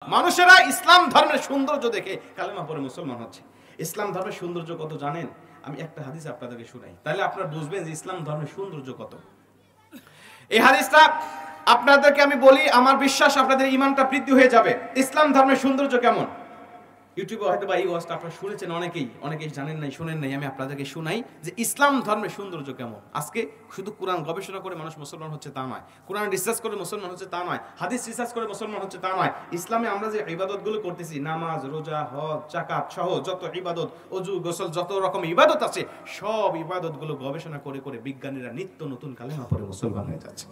মানুষেরা ইসলাম ধর্মের সৌন্দর্য দেখে কালেমা পড়ে মুসলমান হচ্ছে। ইসলাম ধর্মের সৌন্দর্য কত জানেন? আমি একটা হাদিস আপনাদেরকে শোনাই, তাহলে আপনারা বুঝবেন যে ইসলাম ধর্মের সৌন্দর্য কত। এই হাদিসটা আপনাদেরকে আমি বলি, আমার বিশ্বাস আপনাদের ঈমানটা বৃদ্ধি হয়ে যাবে। ইসলাম ধর্মের সৌন্দর্য কেমন? ইউটিউবে হয়তো বা এই ওয়াজটা আপনারা শুনেছেন, অনেকেই জানেন নাই, শুনেন নাই। আমি আপনাদেরকে শোনাই যে ইসলাম ধর্মের সৌন্দর্য কেমন। আজকে শুধু কোরআন গবেষণা করে মানুষ মুসলমান হচ্ছে তা নয়, কোরআন রিসার্চ করে মুসলমান হচ্ছে তা নয়, হাদিস রিসার্চ করে মুসলমান হচ্ছে তা নয়। ইসলামে আমরা যে ইবাদতগুলো করতেছি, নামাজ, রোজা, হজ, যাকাত সহ যত ইবাদত, ওযু, গোসল, যত রকম ইবাদত আছে, সব ইবাদতগুলো গবেষণা করে করে বিজ্ঞানীরা নিত্য নতুন কালেমা পড়ে মুসলমান হয়ে যাচ্ছে।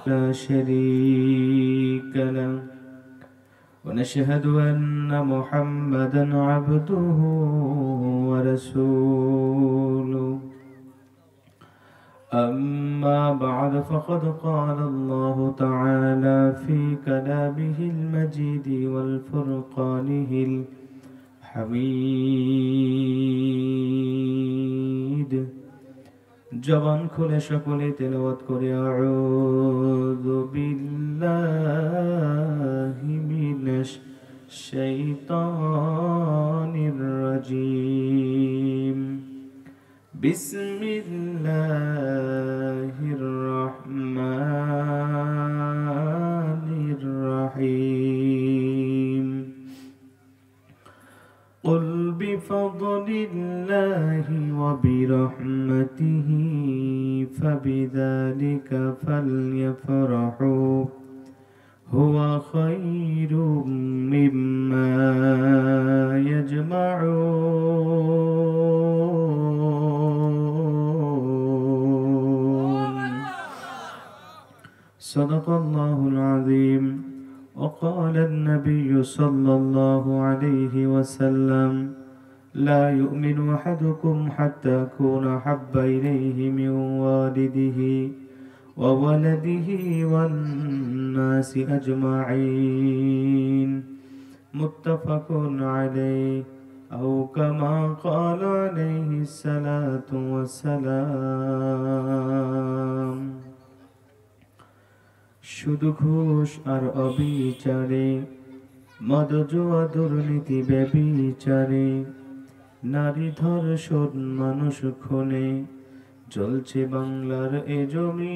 لا شريك له ونشهد أن محمدا عبده ورسوله أما بعد فقد قال الله تعالى في كلامه المجيد والفرقانه الحميد জবান খুলে সকলে তেলাওয়াত করে আউযু বিল্লাহি মিনাশ শাইতানির রাজীম বিসমিল্লাহির রহমানির রহিম قل بفضل الله وبرحمته فبذلك فليفرحوا هو خير مما يجمعون صدق الله العظيم. وقال النبي صلى الله عليه وسلم لا يؤمن أحدكم حتى أكون أحب إليه من والده وولده والناس أجمعين متفق عليه أو كما قال عليه الصلاة والسلام. শুধু ঘুষ আর অবিচারে, মদ জুয়া দুর্নীতি ব্যভিচারে, নারী ধর্ষণ মানুষ খুনে চলছে বাংলার এ জমিন।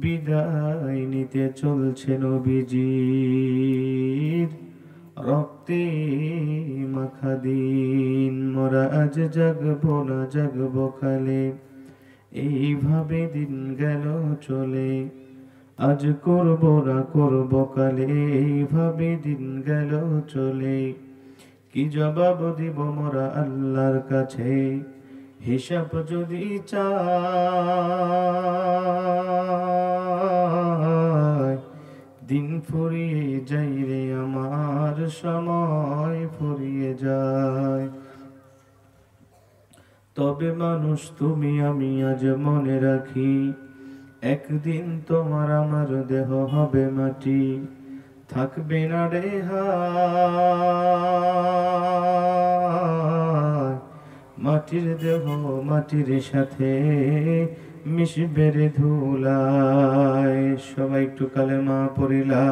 বিদায় নিতে চলছে নবীজির রক্তে মাখা দিন। মোরা আজ জাগবো না জাগবো কালে, এইভাবে দিন গেল চলে। আজ করবো না করবো কালে, এইভাবে দিন গেল চলে। কি জবাব দিব মোরা আল্লাহর কাছে, হিসাব যদি চায়। দিন ফুরিয়ে যাই রে আমার, সময় ফুরিয়ে যায়। তবে মানুষ তুমি আমি আজ মনে রাখি, একদিন তোমার আমার দেহ হবে মাটি। থাকবে না রে হায়, মাটির দেহ মাটির সাথে মিশবে রে ধুলায়। সবাই একটু কালেমা পড়ি লা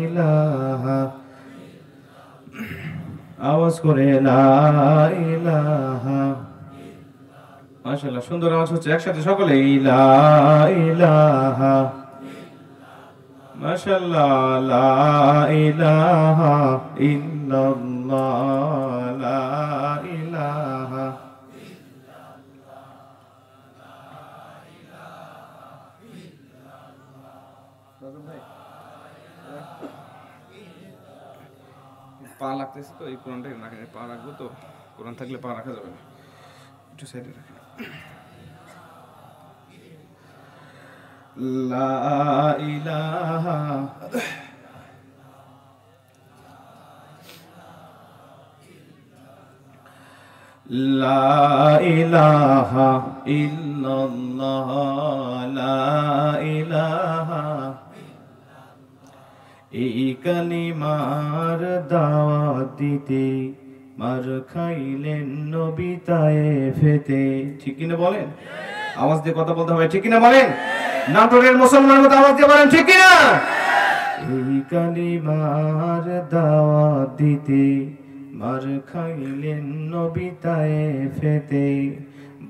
ইলাহা, আওয়াজ করে লা ইলাহা। মাশাআল্লাহ, সুন্দর আওয়াজ হচ্ছে, একসাথে সকলে লা ইলাহা। মাশাআল্লাহ, লা ইলাহা ইল্লাল্লাহ, লা ইলাহা। পা লাগতেছে তো, এই কোরআনটাকে রাখেন, পা রাখবো তো, কোরআন থাকলে পা রাখা যাবে না, একটু সাইডে রাখেন। লা ইলাহা লা ইলাহা ইল্লাল্লাহ, লা ইলাহা। এই কালিমার দাওয়াত দিতে মার খাইলেন নবী তায়েফেতে, ঠিক কিনা বলেন? আওয়াজ দিয়ে কথা বলতে হবে, ঠিক কিনা বলেন? নাটোরের মুসলমানের মতো আওয়াজ দিয়ে বলেন, ঠিক কিনা? এই কালিমার দাওয়াত দিতে মার খাইলেন নবী তায়েফেতে,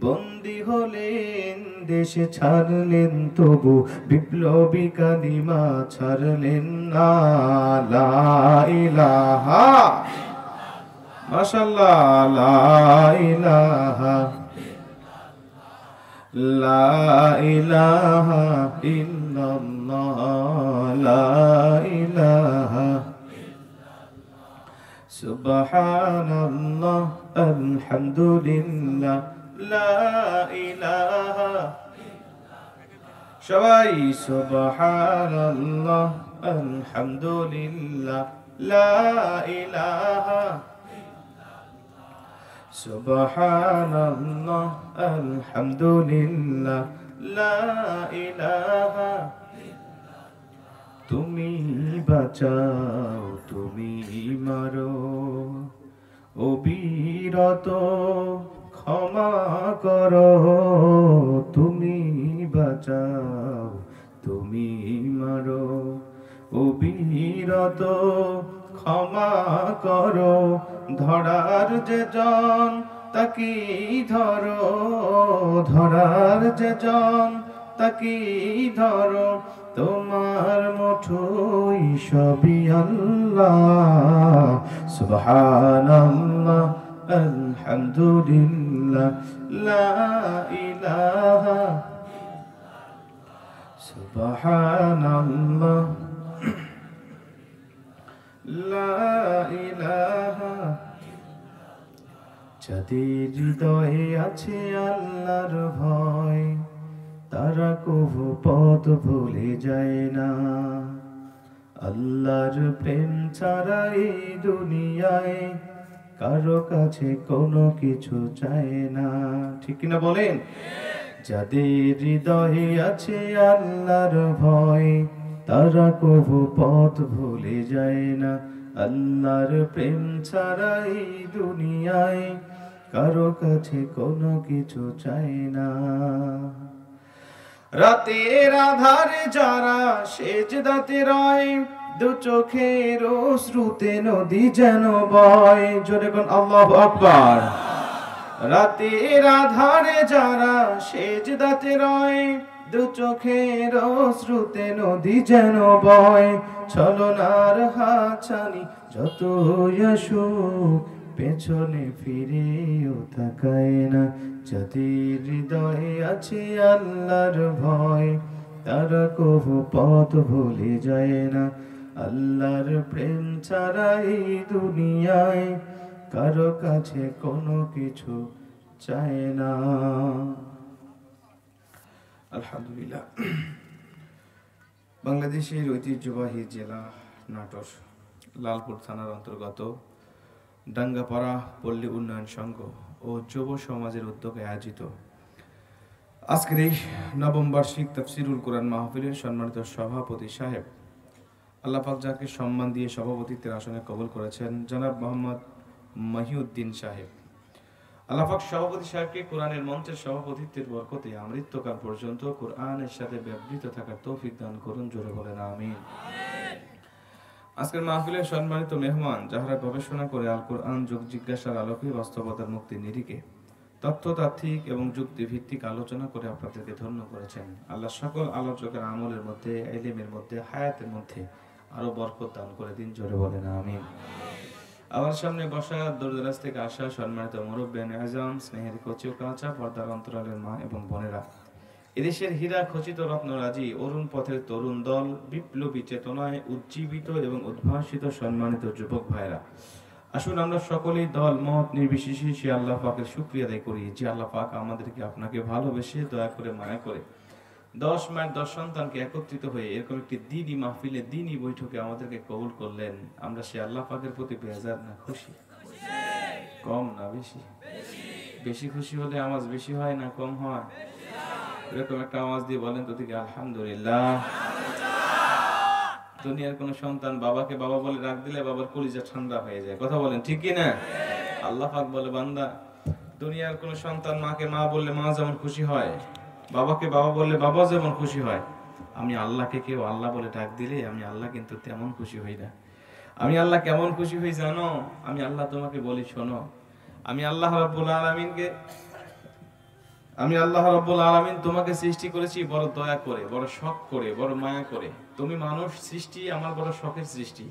বন্দী হলেন দেশে ছাড়লেন তবু বিপ্লবী কালিমা ছাড়লেন না। লা ইলাহা, মাশাআল্লাহ, লা ইলাহা, লা ইলাহা ইল্লাল্লাহ, লা ইলাহা, সুবহানাল্লাহ, আলহামদুলিল্লাহ, লা ইলাহা, সবাই সুবহানাল্লাহ, আলহামদুলিল্লাহ, লা ইলাহা, সুবহানাল্লাহ, আলহামদুলিল্লাহ, লা ইলাহা। তুমি বাঁচাও, তুমি মারো, অবিরত ক্ষমা করো। তুমি বাঁচাও, তুমি মারো, অবিরত ক্ষমা করো। ধরার যে জন তাকি ধরো, ধরার যে জন তাকি ধরো। তোমার মুঠোই সবই আল্লাহ, সুবহানাল্লাহ, আলহামদুলিল্লাহ, লা ইলাহা, সুবহানাল্লাহ, লা ইলাহা। যাদের হৃদয়ে আছে আল্লাহর ভয়, তারা কভু পথ ভুলে যায় না। আল্লাহর প্রেম ছাড়া এই দুনিয়ায় কারো কাছে কোনো কিছু চায় না, ঠিক কিনা বলেন? যাদের হৃদয়ে আছে আল্লাহর ভয়, তারা কভু পথ ভুলে যায় না। আল্লাহর প্রেম ছাড়া এই দুনিয়ায় কারো কাছে কোনো কিছু চায় না। রাতের আধারে যারা সেজদাতে রয়, দু চোখের অশ্রুতে নদী যেন বয়। জোরে কোন আল্লাহু আকবার। রাতের আধারে যারা সেজদাতে রয়, দু চোখের অশ্রুতে নদী যেন বয়। ছলনার হাতছানি যতই আসুক, পেছনে ফিরেও তাকায় না। যাদের হৃদয়ে আছে আল্লাহর ভয়, তারা কভু পথ ভুলে যায় না। আল্লাহর প্রেম ছাড়া এই দুনিয়ায় কারো কাছে কোনো কিছু চায় না। আলহামদুলিল্লাহ। বাংলাদেশের ঐতিহ্যবাহী জেলা নাটোর লালপুর থানার অন্তর্গত ডাঙ্গাপাড়া পল্লী উন্নয়ন সংঘ ও যুব সমাজের উদ্যোগে আয়োজিত আজকের এই নবম বার্ষিক তাফসিরুল কোরআন মাহফিলের সম্মানিত সভাপতি সাহেব, আল্লাহ পাক যাকে সম্মান দিয়ে সভাপতিত্বের আসনে কবুল করেছেন, জনাব মোহাম্মদ মহিউদ্দিন সাহেব। আল্লাহ পাক সভাপতি সাহেবকে কোরআনের মঞ্চের সভাপতিত্বের বরকতে আমৃত্যকাল পর্যন্ত কোরআনের সাথে ব্যবহৃত থাকার তৌফিক দান করুন। জোরে বলেন আমিন। আজকের মাহফিলের সম্মানিত মেহমান, যাহারা গবেষণা করে আল কোরআন যুগ জিজ্ঞাসার আলোকে বাস্তবতার মুক্তি নিরিখে তথ্যতাত্ত্বিক এবং যুক্তিভিত্তিক আলোচনা করে আপনাদেরকে ধন্য করেছেন। আল্লাহ সকল আলোচকের আমলের মধ্যে, ইলমের মধ্যে, হায়াতের মধ্যে আরো বরকত দান করে দিন। জোরে বলেন আমিন। আমার সামনে বসা দূরদরাজ থেকে আসা সম্মানিত মুরব্বিয়ান আজম, স্নেহের কচি ও কাঁচা পর্দার অন্তরালের মা এবং বোনেরা, এদেশের হীরা খচিত রত্নরাজি, অরুণ পথের তরুণ দল, বিপ্লবী চেতনায় উজ্জীবিত এবং উদ্ভাসিত সম্মানিত যুবক ভাইরা, আসুন আমরা সকলেই দল মত নির্বিশেষে সে আল্লাহ পাকের শুকরিয়া আদায় করি যে আল্লাহ পাক আমাদেরকে আপনাকে ভালোবেসে দয়া করে মায়া করে 10 মায়ের 10 সন্তানকে একত্রিত হয়ে এরকম একটি দ্বীনি মাহফিলে দ্বীনি বৈঠকে আমাদেরকে কবুল করলেন। আমরা সে আল্লাহ পাকের প্রতি বেজার না খুশি? কম না বেশি? বেশি খুশি হলে আওয়াজ বেশি হয় না কম হয়? এরকম একটা আওয়াজ দিয়ে বলেন তো থেকে আলহামদুলিল্লাহ। দুনিয়ার কোন সন্তান বাবাকে বাবা বলে ডাক দিলে বাবার কলিজা ঠান্ডা হয়ে যায়, কথা বলেন ঠিক কি না? আল্লাহ পাক বলে, বান্দা দুনিয়ার কোন সন্তান মাকে মা বললে মা যেমন খুশি হয়, বাবাকে বাবা বললে বাবা যেমন খুশি হয়, আমি আল্লাহকে কেউ আল্লাহ বলে ডাক দিলে আমি আল্লাহ কিন্তু তেমন খুশি হই না। আমি আল্লাহ কেমন খুশি হই জানো? আমি আল্লাহ তোমাকে বলি শোনো, আমি আল্লাহ রাব্বুল আলামিন তোমাকে সৃষ্টি করেছি বড় দয়া করে, বড় শখ করে, বড় মায়া করে। তুমি মানুষ সৃষ্টি আমার বড় শখের সৃষ্টি।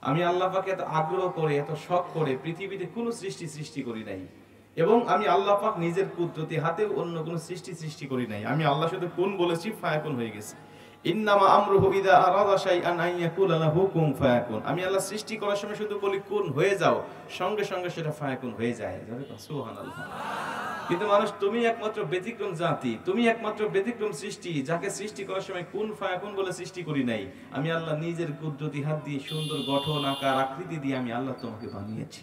আমি আল্লাহ পাকে এত আগ্রহ করে, এত শখ করে পৃথিবীতে কোনো সৃষ্টি করি নাই। এবং আমি আল্লাহ পাক নিজের কুদরতি হাতেও অন্য কোনো সৃষ্টি করি নাই। আমি আল্লাহ শুধু কুন বলেছি, ফায়াকুন হয়ে গেছে। ইন্নামা আমরুহু ইযা আরাদা শাইআন আন ইয়াকুলা লাহু কুন ফায়াকুন। আমি আল্লাহ সৃষ্টি করার সময় শুধু বলি কুন হয়ে যাও, সঙ্গে সঙ্গে সেটা ফায়াকুন হয়ে যায়। সুবহানাল্লাহ। কিন্তু মানুষ তুমি একমাত্র ব্যতিক্রম জাতি, তুমি একমাত্র ব্যতিক্রম সৃষ্টি, যাকে সৃষ্টি করার সময় কুন ফায়াকুন বলে সৃষ্টি করি নাই। আমি আল্লাহ নিজের কুদরতি হাত দিয়ে সুন্দর গঠন আকার আকৃতি দিয়ে আমি আল্লাহ তোমাকে বানিয়েছি।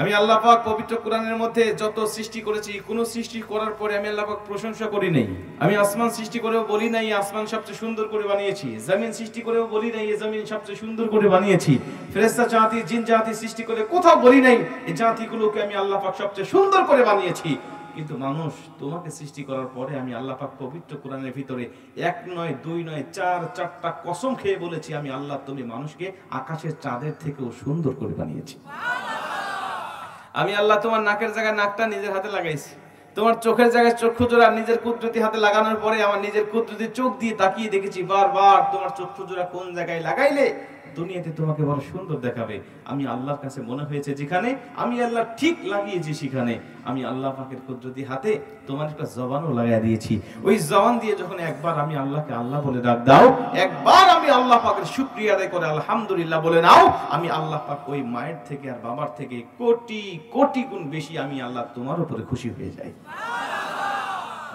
আমি আল্লাহ পাক পবিত্র কোরআনের মধ্যে যত সৃষ্টি করেছি, কোন সৃষ্টি করার পরে আমি আল্লাহ পাক প্রশংসা করি নাই। আমি আসমান সৃষ্টি করেও বলি নাই আসমান সবচেয়ে সুন্দর করে বানিয়েছি। জমিন সৃষ্টি করেও বলি নাই এই জমিন সবচেয়ে সুন্দর করে বানিয়েছি। ফেরেশতা জাতি, জিন জাতি সৃষ্টি করে কোথাও বলি নাই এই জাতিগুলোকে আমি আল্লাহ পাক সবচেয়ে সুন্দর করে বানিয়েছি। কিন্তু মানুষ, তোমাকে সৃষ্টি করার পরে আমি আল্লাহ পাক পবিত্র কোরআনের ভিতরে এক নয়, দুই নয়, চারটা কসম খেয়ে বলেছি আমি আল্লাহ তুমি মানুষকে আকাশের চাঁদের থেকেও সুন্দর করে বানিয়েছি। আমি আল্লাহ তোমার নাকের জায়গায় নাকটা নিজের হাতে লাগাইছি, তোমার চোখের জায়গায় চক্ষু জোড়া নিজের কুদরতি হাতে লাগানোর পরে আমার নিজের কুদরতি চোখ দিয়ে তাকিয়ে দেখেছি বারবার তোমার চক্ষু জোড়া কোন জায়গায় লাগাইলে দুনিয়াতে তোমাকে বড় সুন্দর দেখাবে। আমি আল্লাহর কাছে মনে হয়েছে যেখানে আমি আল্লাহ ঠিক লাগিয়েছি সেখানে আমি আল্লাহ পাকের কুদরতি হাতে তোমার একটা জবানও লাগাই দিয়েছি। ওই জবান দিয়ে যখন একবার আমি আল্লাহকে আল্লাহ বলে ডাক দাও, একবার আমি আল্লাহ পাকের শুকরিয়া আদায় করে আলহামদুলিল্লাহ বলে নাও, আমি আল্লাহ পাক ওই মায়ের থেকে আর বাবার থেকে কোটি কোটি গুণ বেশি আমি আল্লাহ তোমার উপরে খুশি হয়ে যাই।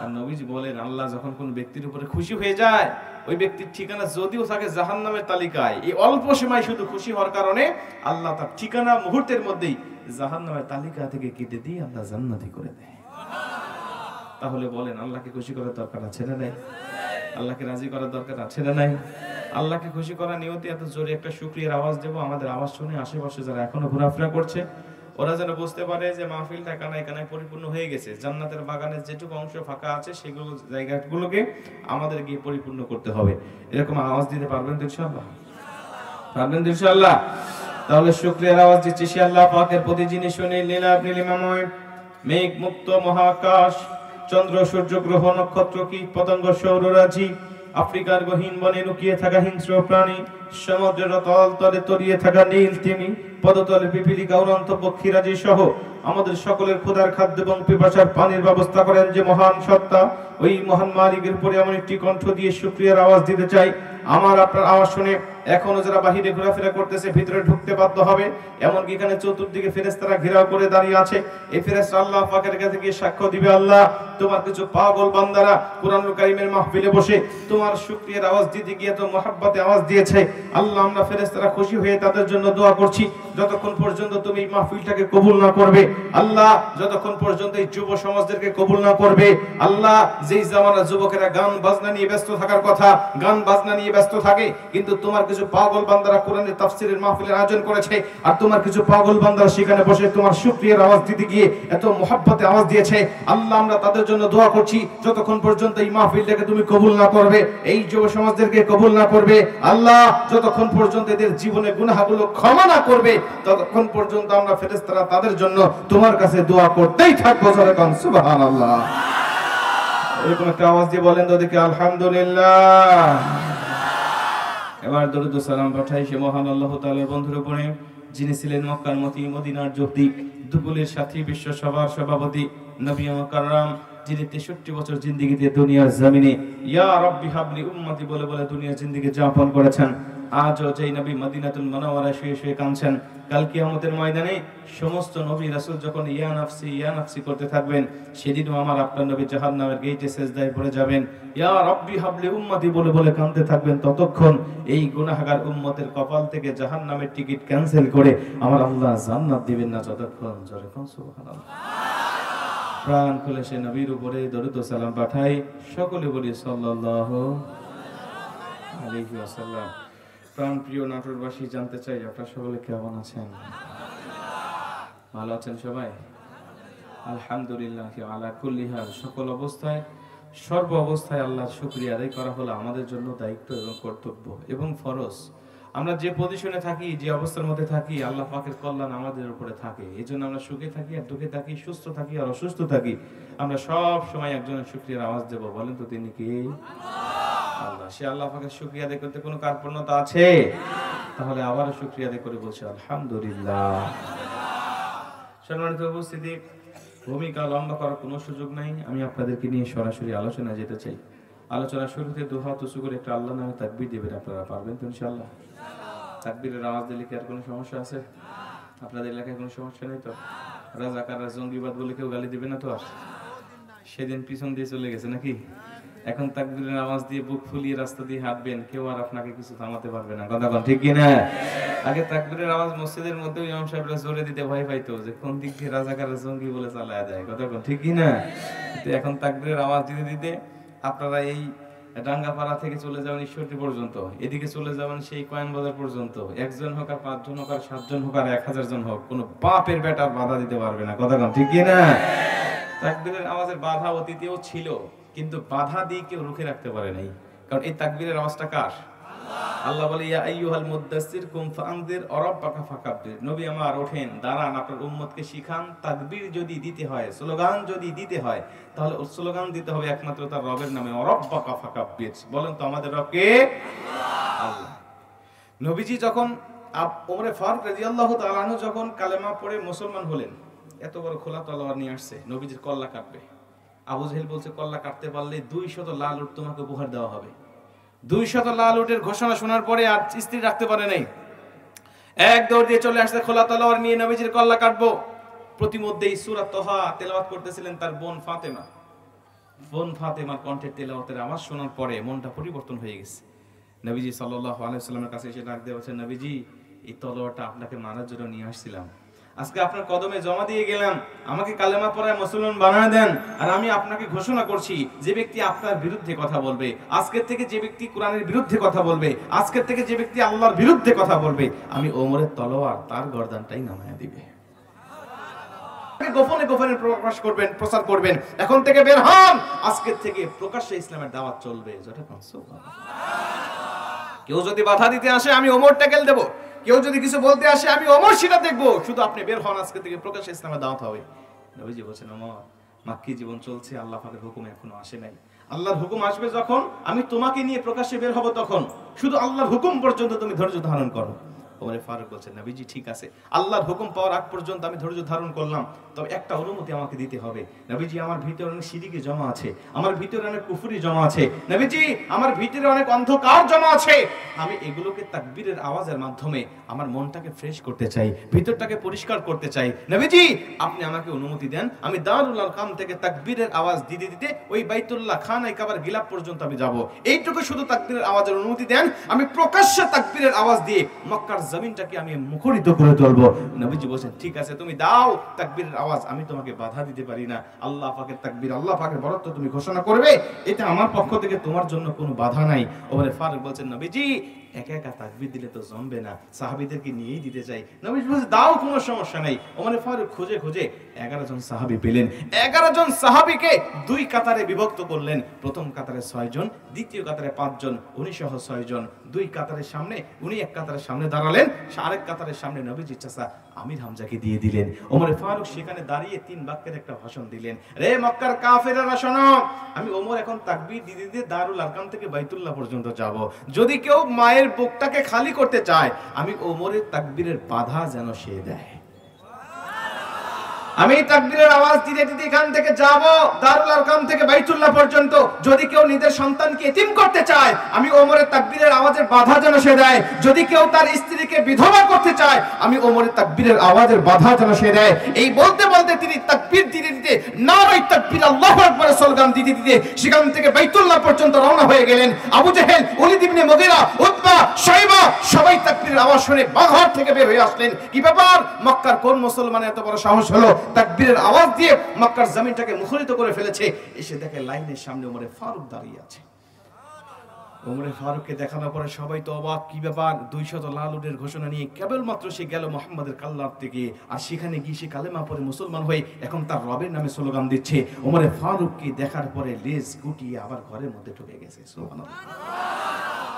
আর নবীজি বলেন আল্লাহ যখন কোন ব্যক্তির উপরে খুশি হয়ে যায়, ওই ব্যক্তির ঠিকানা যদিও থাকে জাহান্নামের তালিকায়, এই অল্প সময় শুধু খুশি হওয়ার কারণে আল্লাহ তার ঠিকানা মুহূর্তের মধ্যেই জাহান্নামের তালিকা থেকে কেটে দিয়ে আল্লাহ জান্নাতি করে দেয়। তাহলে বলেন আল্লাহকে খুশি করার দরকার আছে না নাই? আল্লাহকে রাজি করার দরকার আছে না নাই? আল্লাহকে খুশি করার নিয়তে এত জোরে একটা শুকরিয়ার আওয়াজ দেব, আমাদের আওয়াজ শুনে আশেপাশে যারা এখনো ঘোরাফেরা করছে ওরা যেন বুঝতে পারে যে মাহফিলটা কানায় কানায় পরিপূর্ণ হয়ে গেছে। জান্নাতের বাগানের যেটুকু অংশ ফাঁকা আছে সেগুলো জায়গাগুলোকে আমাদের গিয়ে পরিপূর্ণ করতে হবে। এরকম আওয়াজ দিতে পারবেন তো ইনশাআল্লাহ? পারবেন তো ইনশাআল্লাহ? তাহলে শুকরিয়ার আওয়াজ দিচ্ছি সে আল্লাহ পাকের প্রতি যিনি শুনে লীলাপ নীলিমাময় মেঘ মুক্ত মহাকাশ, চন্দ্র সূর্য গ্রহ নক্ষত্র কীট পতঙ্গ সৌররাজি, আফ্রিকার গহীন বনে লুকিয়ে থাকা হিংস্র প্রাণী, সমুদ্রের তল তলে তলিয়ে থাকা নীল তিমি, পদতলে পিপিলিকা উড়ন্ত পক্ষীরাজি সহ আমাদের সকলের ক্ষুধার খাদ্য এবং পিপাসার পানির ব্যবস্থা করেন যে মহান সত্তা, ওই মহান মালিকের উপরে এমন একটি কণ্ঠ দিয়ে শুকরিয়ার আওয়াজ দিতে চাই। আমার আপনার আওয়াজ শুনে এখনো যারা বাহিরে ঘোরাফেরা করতেছে ভিতরে ঢুকতে বাধ্য হবে। এমনকি এখানে চতুর্দিকে ফেরেশতারা ঘেরাও করে দাঁড়িয়ে আছে। এই ফেরেশতা আল্লাহ পাকের কাছে গিয়ে সাক্ষ্য দিবে, আল্লাহ তোমার কিছু পাগল বান্দারা কুরআনুল কারীমের মাহফিলে বসে তোমার শুকরিয়ার আওয়াজ দিতে গিয়ে তো মহব্বতে আওয়াজ দিয়েছে। আল্লাহ আমরা ফেরেশতারা খুশি হয়ে তাদের জন্য দোয়া করছি, যতক্ষণ পর্যন্ত তুমি এই মাহফিলটাকে কবুল না করবে আল্লাহ, যতক্ষণ পর্যন্ত এই যুব সমাজদেরকে কবুল না করবে আল্লাহ, যেই জামানার যুবকেরা গান বাজনা নিয়ে ব্যস্ত থাকার কথা গান বাজনা নিয়ে ব্যস্ত থাকে, কিন্তু তোমার কিছু পাগল বান্দারা কোরআনের তাফসীরের মাহফিলের আয়োজন করেছে আর তোমার কিছু পাগল বান্দারা সেখানে বসে তোমার শুকরিয়ার আওয়াজ দিতে গিয়ে এত মহব্বতে আওয়াজ দিয়েছে। আল্লাহ আমরা তাদের জন্য দোয়া করছি, যতক্ষণ পর্যন্ত এই মাহফিলটাকে তুমি কবুল না করবে, এই যুব সমাজদেরকে কবুল না করবে আল্লাহ, যতক্ষণ পর্যন্ত এদের জীবনে গুনাহগুলো ক্ষমা না করবে ততক্ষণ পর্যন্ত আমরা ফেরেশতারা তাদের জন্য তোমার কাছে দোয়া করতেই থাকবো। সুবহানাল্লাহ। এরকম একটা আওয়াজ দিয়ে বলেন তো দেখি আলহামদুলিল্লাহ। এবার দরুদ ও সালাম পাঠাই সে মহান আল্লাহ তাআলার বন্ধুর উপরে যিনি ছিলেন মক্কার মতি মদিনার জ্যোতি, দুপুলের সাথী, বিশ্ব সভার সভাপতি, নবী মুকাররম, যিনি 63 বছর জিন্দেগিতে দুনিয়ার জমিনে ইয়া রাব্বি হাবলি উম্মতি বলে বলে দুনিয়ার জিন্দেগি যাপন করেছেন। আজও যেই নবী মদিনাতুল মুনাওয়ারায় শুয়ে শুয়ে কাঁদছেন, কাল কিয়ামতের ময়দানে সমস্ত নবী রাসূল যখন ইয়া নাফসি করতে থাকবেন, সেদিনও আমার আপনার নবী জাহান্নামের গেটে সিজদায় পড়ে যাবেন, ইয়া রাব্বি হাবলি উম্মতি বলে বলে কাঁদতে থাকবেন। ততক্ষণ এই গুনাহগার উম্মতের কপাল থেকে জাহান্নামের টিকিট ক্যান্সেল করে আমার আল্লাহ জান্নাত দিবেন না যতক্ষণ। জোরে কোন সুবহানাল্লাহ। প্রাণ খুলে সে নবীর উপরে দরুদ ও সালাম পাঠাই, সকলে বলি সাল্লাল্লাহু আলাইহি ওয়াসাল্লাম। প্রাণ প্রিয় নাটোরবাসী, জানতে চাই আপনারা সকলে কেমন আছেন? ভালো আছেন সবাই? আলহামদুলিল্লাহ আলা কুল্লি হাল। সকল অবস্থায় সর্ব অবস্থায় আল্লাহর শুকরিয়া আদায় করা হলো আমাদের জন্য দায়িত্ব এবং কর্তব্য এবং ফরজ। আমরা যে পজিশনে থাকি, যে অবস্থার মধ্যে থাকি, আল্লাহ পাকের কল্যাণ আমাদের উপরে থাকে। এই জন্য আমরা সুখে থাকি আর দুঃখে থাকি, সুস্থ থাকি আর অসুস্থ থাকি, আমরা সব সময় একজনের শুকরিয়ার আওয়াজ দেব। বলেন তো তিনি কে? আল্লাহ। সে আল্লাহ পাকের শুকরিয়া আদায় করতে কোনো কার্পণ্যতা আছে? তাহলে আবারও শুকরিয়া আদায় করে বলছি আলহামদুলিল্লাহ। সম্মানিত উপস্থিতি, ভূমিকা লম্বা করার কোনো সুযোগ নাই। আমি আপনাদেরকে নিয়ে সরাসরি আলোচনা যেতে চাই। আলোচনা শুরুতে দুহাত উঁচু করে একটা আল্লাহ নামে তাকবীর দিবেন। আপনারা পারবেন তো ইনশাআল্লাহ? তাকবীরের আওয়াজ দিলে কি আর কোনো সমস্যা আছে? আপনাদের এলাকায় কোনো সমস্যা নেই তো? রাজাকাররা জঙ্গিবাদ বলে কেউ গালি দিবে না তো? আর সেদিন পিছন দিয়ে চলে গেছে নাকি? এখন তাকবীরের আওয়াজ দিয়ে বুক ফুলিয়ে রাস্তা দিয়ে হাঁটবেন, কেউ আর আপনাকে কিছু থামাতে পারবে না। কথা বল ঠিক কিনা? আগে তাকবীরের আওয়াজ মসজিদের মধ্যে ইমাম সাহেবরা জোরে দিতে ভয় পাইতো যে কোন দিক দিয়ে রাজাকাররা জঙ্গি বলে চালায় দেয়। কথা বল ঠিক কিনা? তো এখন তাকবীরের আওয়াজ দিতে দিতে আপনারা এই ডাঙ্গাপাড়া থেকে চলে যাবেন ঈশ্বরদী পর্যন্ত, এদিকে চলে যাবেন সেই কয়েন বাজার পর্যন্ত। একজন হোক আর 5 জন হোক আর 7 জন হোক আর 1000 জন হোক, কোনো বাপের বেটা বাধা দিতে পারবে না। কথা বল ঠিক কিনা? তাকবীরের আওয়াজের বাধা অতীতেও ছিল, কিন্তু বাধা দিয়ে কেউ রুখে রাখতে পারে নাই। কারণ এই তাকবীরের আওয়াজটা কার? আল্লাহ বলে ইয়া আইয়ুহাল মুদ্দাসসির কুম ফাআনযির ওয়ারাব্বাকা ফাকাব্বির। নবী আমার ওঠেন, দাঁড়ান, আপনার উম্মতকে শিখান। তাকবীর যদি দিতে হয়, স্লোগান যদি দিতে হয়, তাহলে স্লোগান দিতে হবে একমাত্র তার রবের নামে, ওয়ারাব্বাকা ফাকাব্বির। বলেন তো আমাদের রব কে? আল্লাহ। নবীজি যখন ওমরে ফারুক রাদিয়াল্লাহু তাআলা আনহু যখন কালেমা পড়ে মুসলমান হলেন, এত বড় খোলা তলোয়ার নিয়ে আসছে, নবীজির কল্লা কাটবে। আবু জেহেল বলছে কল্লা কাটতে পারলে 200 লাল উট তোমাকে উপহার দেওয়া হবে। 200 লাল উটের ঘোষণা শোনার পরে আর স্থির রাখতে পারে নাই, এক দৌড় দিয়ে চলে আসছে খোলা তলোয়ার নিয়ে নবীজির কল্লা কাটবো। প্রতিমধ্যেই সূরা তাহা তেলাওয়াত করতেছিলেন তার বোন ফাতেমা। বোন ফাতেমার কণ্ঠে তেলাওয়াতের আওয়াজ শোনার পরে মনটা পরিবর্তন হয়ে গেছে। নবীজি সাল্লাল্লাহু আলাইহি ওয়াসাল্লামের কাছে এসে ডাক দিয়ে বলছেন, নবীজি এই তলোয়ারটা আপনাকে মারার জন্য নিয়ে আসছিলাম, আজকে আপনার কদমে জমা দিয়ে গেলাম, আমাকে কালেমা পড়ায় মুসলমান বানায় দেন। আর আমি আপনাকে ঘোষণা করছি, যে ব্যক্তি আপনার বিরুদ্ধে কথা বলবে, আজকের থেকে যে ব্যক্তি কোরআনের বিরুদ্ধে কথা বলবে, আজকের থেকে যে ব্যক্তি আল্লাহর বিরুদ্ধে কথা বলবে, আমি ওমরের তলোয়ার তার গর্দানটাই নামায়া দিবে। গোপনে গোপনে প্রকাশ করবেন, প্রচার করবেন, এখন থেকে বের হন, আজকের থেকে প্রকাশ্যে ইসলামের দাওয়াত চলবে। কেউ যদি বাধা দিতে আসে আমি ওমর ট্যাকেল দেব, কেউ যদি কিছু বলতে আসে আমি ওমর সেটা দেখবো, শুধু আপনি বের হন, আজকে থেকে প্রকাশ্যে ইসলামের দাওয়াত হবে। নবীজি বলেছেন, ওমর মাক্কি জীবন চলছে, আল্লাহ পাকের হুকুম এখনো আসে নাই। আল্লাহর হুকুম আসবে যখন, আমি তোমাকে নিয়ে প্রকাশ্যে বের হব, তখন শুধু আল্লাহর হুকুম পর্যন্ত তুমি ধৈর্য ধারণ করো। ওমরে ফারুক বলছেন, নবীজি ঠিক আছে, আল্লাহর হুকুম পাওয়ার আগ পর্যন্ত আমি ধৈর্য ধারণ করলাম, তবে একটা অনুমতি আমাকে দিতে হবে। নবীজি আমার ভিতরে অনেক শিরকি জমা আছে, আমার ভিতরে অনেক কুফরি জমা আছে, নবীজি আমার ভিতরে অনেক অন্ধকার জমা আছে, আমি এগুলোকে তাকবীরের আওয়াজের মাধ্যমে আমার মনটাকে ফ্রেশ করতে চাই, ভিতরটাকে পরিষ্কার করতে চাই। নবীজি আপনি আমাকে অনুমতি দেন, আমি দারুল আরকাম থেকে তাকবীরের আওয়াজ দিতে দিতে ওই বাইতুল্লাহ খানায় কাবার গিলাফ পর্যন্ত আমি যাব, এইটুকু শুধু তাকবীরের আওয়াজের অনুমতি দেন, আমি প্রকাশ্যে তাকবীরের আওয়াজ দিয়ে মক্কার জমিনটাকে আমি মুখরিত করে তুলব। নবীজি বলেন, ঠিক আছে তুমি দাও তাকবীরের আওয়াজ, আমি তোমাকে বাধা দিতে পারি না। আল্লাহ পাকের তাকবীর, আল্লাহ পাকের বরত্ব তুমি ঘোষণা করবে, এটা আমার পক্ষ থেকে তোমার জন্য কোনো বাধা নাই। ওমরে ফারুক বলছেন, নবীজি একা একা তাকবীর দিলে তো জমবে না, সাহাবীদেরকে নিয়েই দিতে চাই। নবীজি বলেন, দাও কোনো সমস্যা নাই। ওমরে ফারুক খুঁজে খুঁজে 11 জন সাহাবী পেলেন। 11 জন সাহাবীকে 2 কাতারে বিভক্ত করলেন। প্রথম কাতারে 6 জন, দ্বিতীয় কাতারে 5 জন, উনি সহ 6 জন। 2 কাতারের সামনে উনি, এক কাতারের সামনে দাঁড়ালেন, আরেক কাতারের সামনে নবীজির চাচা আমির হামজাকে দিয়ে দিলেন। ওমরে ফারুক সেখানে দাঁড়িয়ে 3 বাক্যের একটা ভাষণ দিলেন, রে মক্কার কাফেররা শোনো, আমি ওমর এখন তাকবীর দিতে দিতে দারুল আরকাম থেকে বাইতুল্লাহ পর্যন্ত যাব, যদি কেউ মায়ের বুকটাকে খালি করতে চায়, আমি ওমরের তাকবীরের বাধা যেন সে দেয়। আমি তাকবীরের আওয়াজ দিতে দিতে এখান থেকে যাব দারুল আরকাম থেকে বাইতুল্লাহ পর্যন্ত, যদি কেউ নিজের সন্তানকে এতিম করতে চায়, আমি ওমরের তাকবীরের আওয়াজের বাধা যেন সে দেয়। যদি কেউ তার স্ত্রীকে বিধবা করতে চায়, আমি ওমরের তাকবীরের আওয়াজের বাধা যেন সে দেয়। এই বলতে বলতে তিনি তাকবীর দিতে দিতে, নারায়ে তাকবীর, আল্লাহু আকবার স্লোগান দিতে দিতে সেখান থেকে বাইতুল্লাহ পর্যন্ত রওনা হয়ে গেলেন। আবু জেহেল, ওলীদ ইবনে মুগীরা, উতবা, শাইবা সবাই তাকবীরের আওয়াজ শুনে বাঘর থেকে বের হয়ে আসলেন। কি ব্যাপার, মক্কার কোন মুসলমানের এত বড় সাহস হলো তাকবীরের আওয়াজ দিয়ে মক্কার জমিনটাকে মুখরিত করে ফেলেছে। এসে দেখে লাইনের সামনে ওমরে ফারুক দাঁড়িয়ে আছে। ওমরে ফারুককে দেখানোর পরে সবাই তো অবাক, কি ব্যাপার, 200 লাল উটের ঘোষণা নিয়ে কেবলমাত্র সে গেল মোহাম্মদের কাল্লার থেকে, আর সেখানে গিয়ে সে কালেমা পড়ে মুসলমান হয়ে এখন তার রবের নামে স্লোগান দিচ্ছে। ওমরে ফারুককে দেখার পরে লেজ গুটিয়ে আবার ঘরের মধ্যে ঢুকে গেছে। সুবহানাল্লাহ।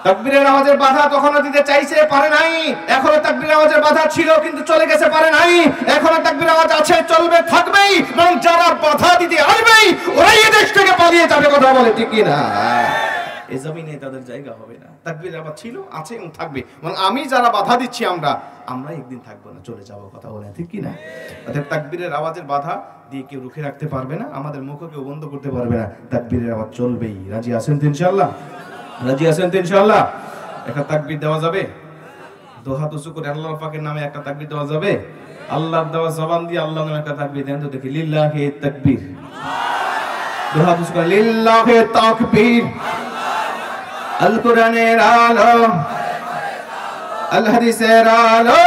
তাকবীরের আওয়াজের বাধা তখনো দিতে চাইছে, পারে নাই। এখনো তাকবীরের আওয়াজের বাধা ছিল কিন্তু চলে গেছে, পারে নাই। এখনো তাকবীরের আওয়াজ আছে, চলবে, থাকবেই, এবং যারা বাধা দিতে আসবেই ওরাই এই দেশ থেকে পালিয়ে যাবে। কথা বলে ঠিক কি না? এই জমিনে তাদের জায়গা হবে না। তাকবীরের আওয়াজ ছিল, আছে এবং থাকবে, এবং আমি যারা বাধা দিচ্ছি আমরা একদিন থাকবো না, চলে যাবো। কথা বলে ঠিক কি না? অর্থাৎ তাকবীরের আওয়াজের বাধা দিয়ে কেউ রুখে রাখতে পারবে না, আমাদের মুখও কেউ বন্ধ করতে পারবে না। তাকবীরের আওয়াজ চলবেই। রাজি আছেন তো ইনশাআল্লাহ? রাজি আছেন তো ইনশাআল্লাহ? একটা তাকবীর দেওয়া যাবে? দু হাত উঁচু করে আল্লাহর পাকের নামে একটা তাকবীর দেওয়া যাবে? আল্লাহর দেওয়া জবান দিয়ে আল্লাহর নামে একটা তাকবীর দেন তো দেখি। লিল্লাহি তাকবীর। দু হাত উঁচু করে লিল্লাহি তাকবীর। আল কোরআনের আলো, আল হাদিসের আলো,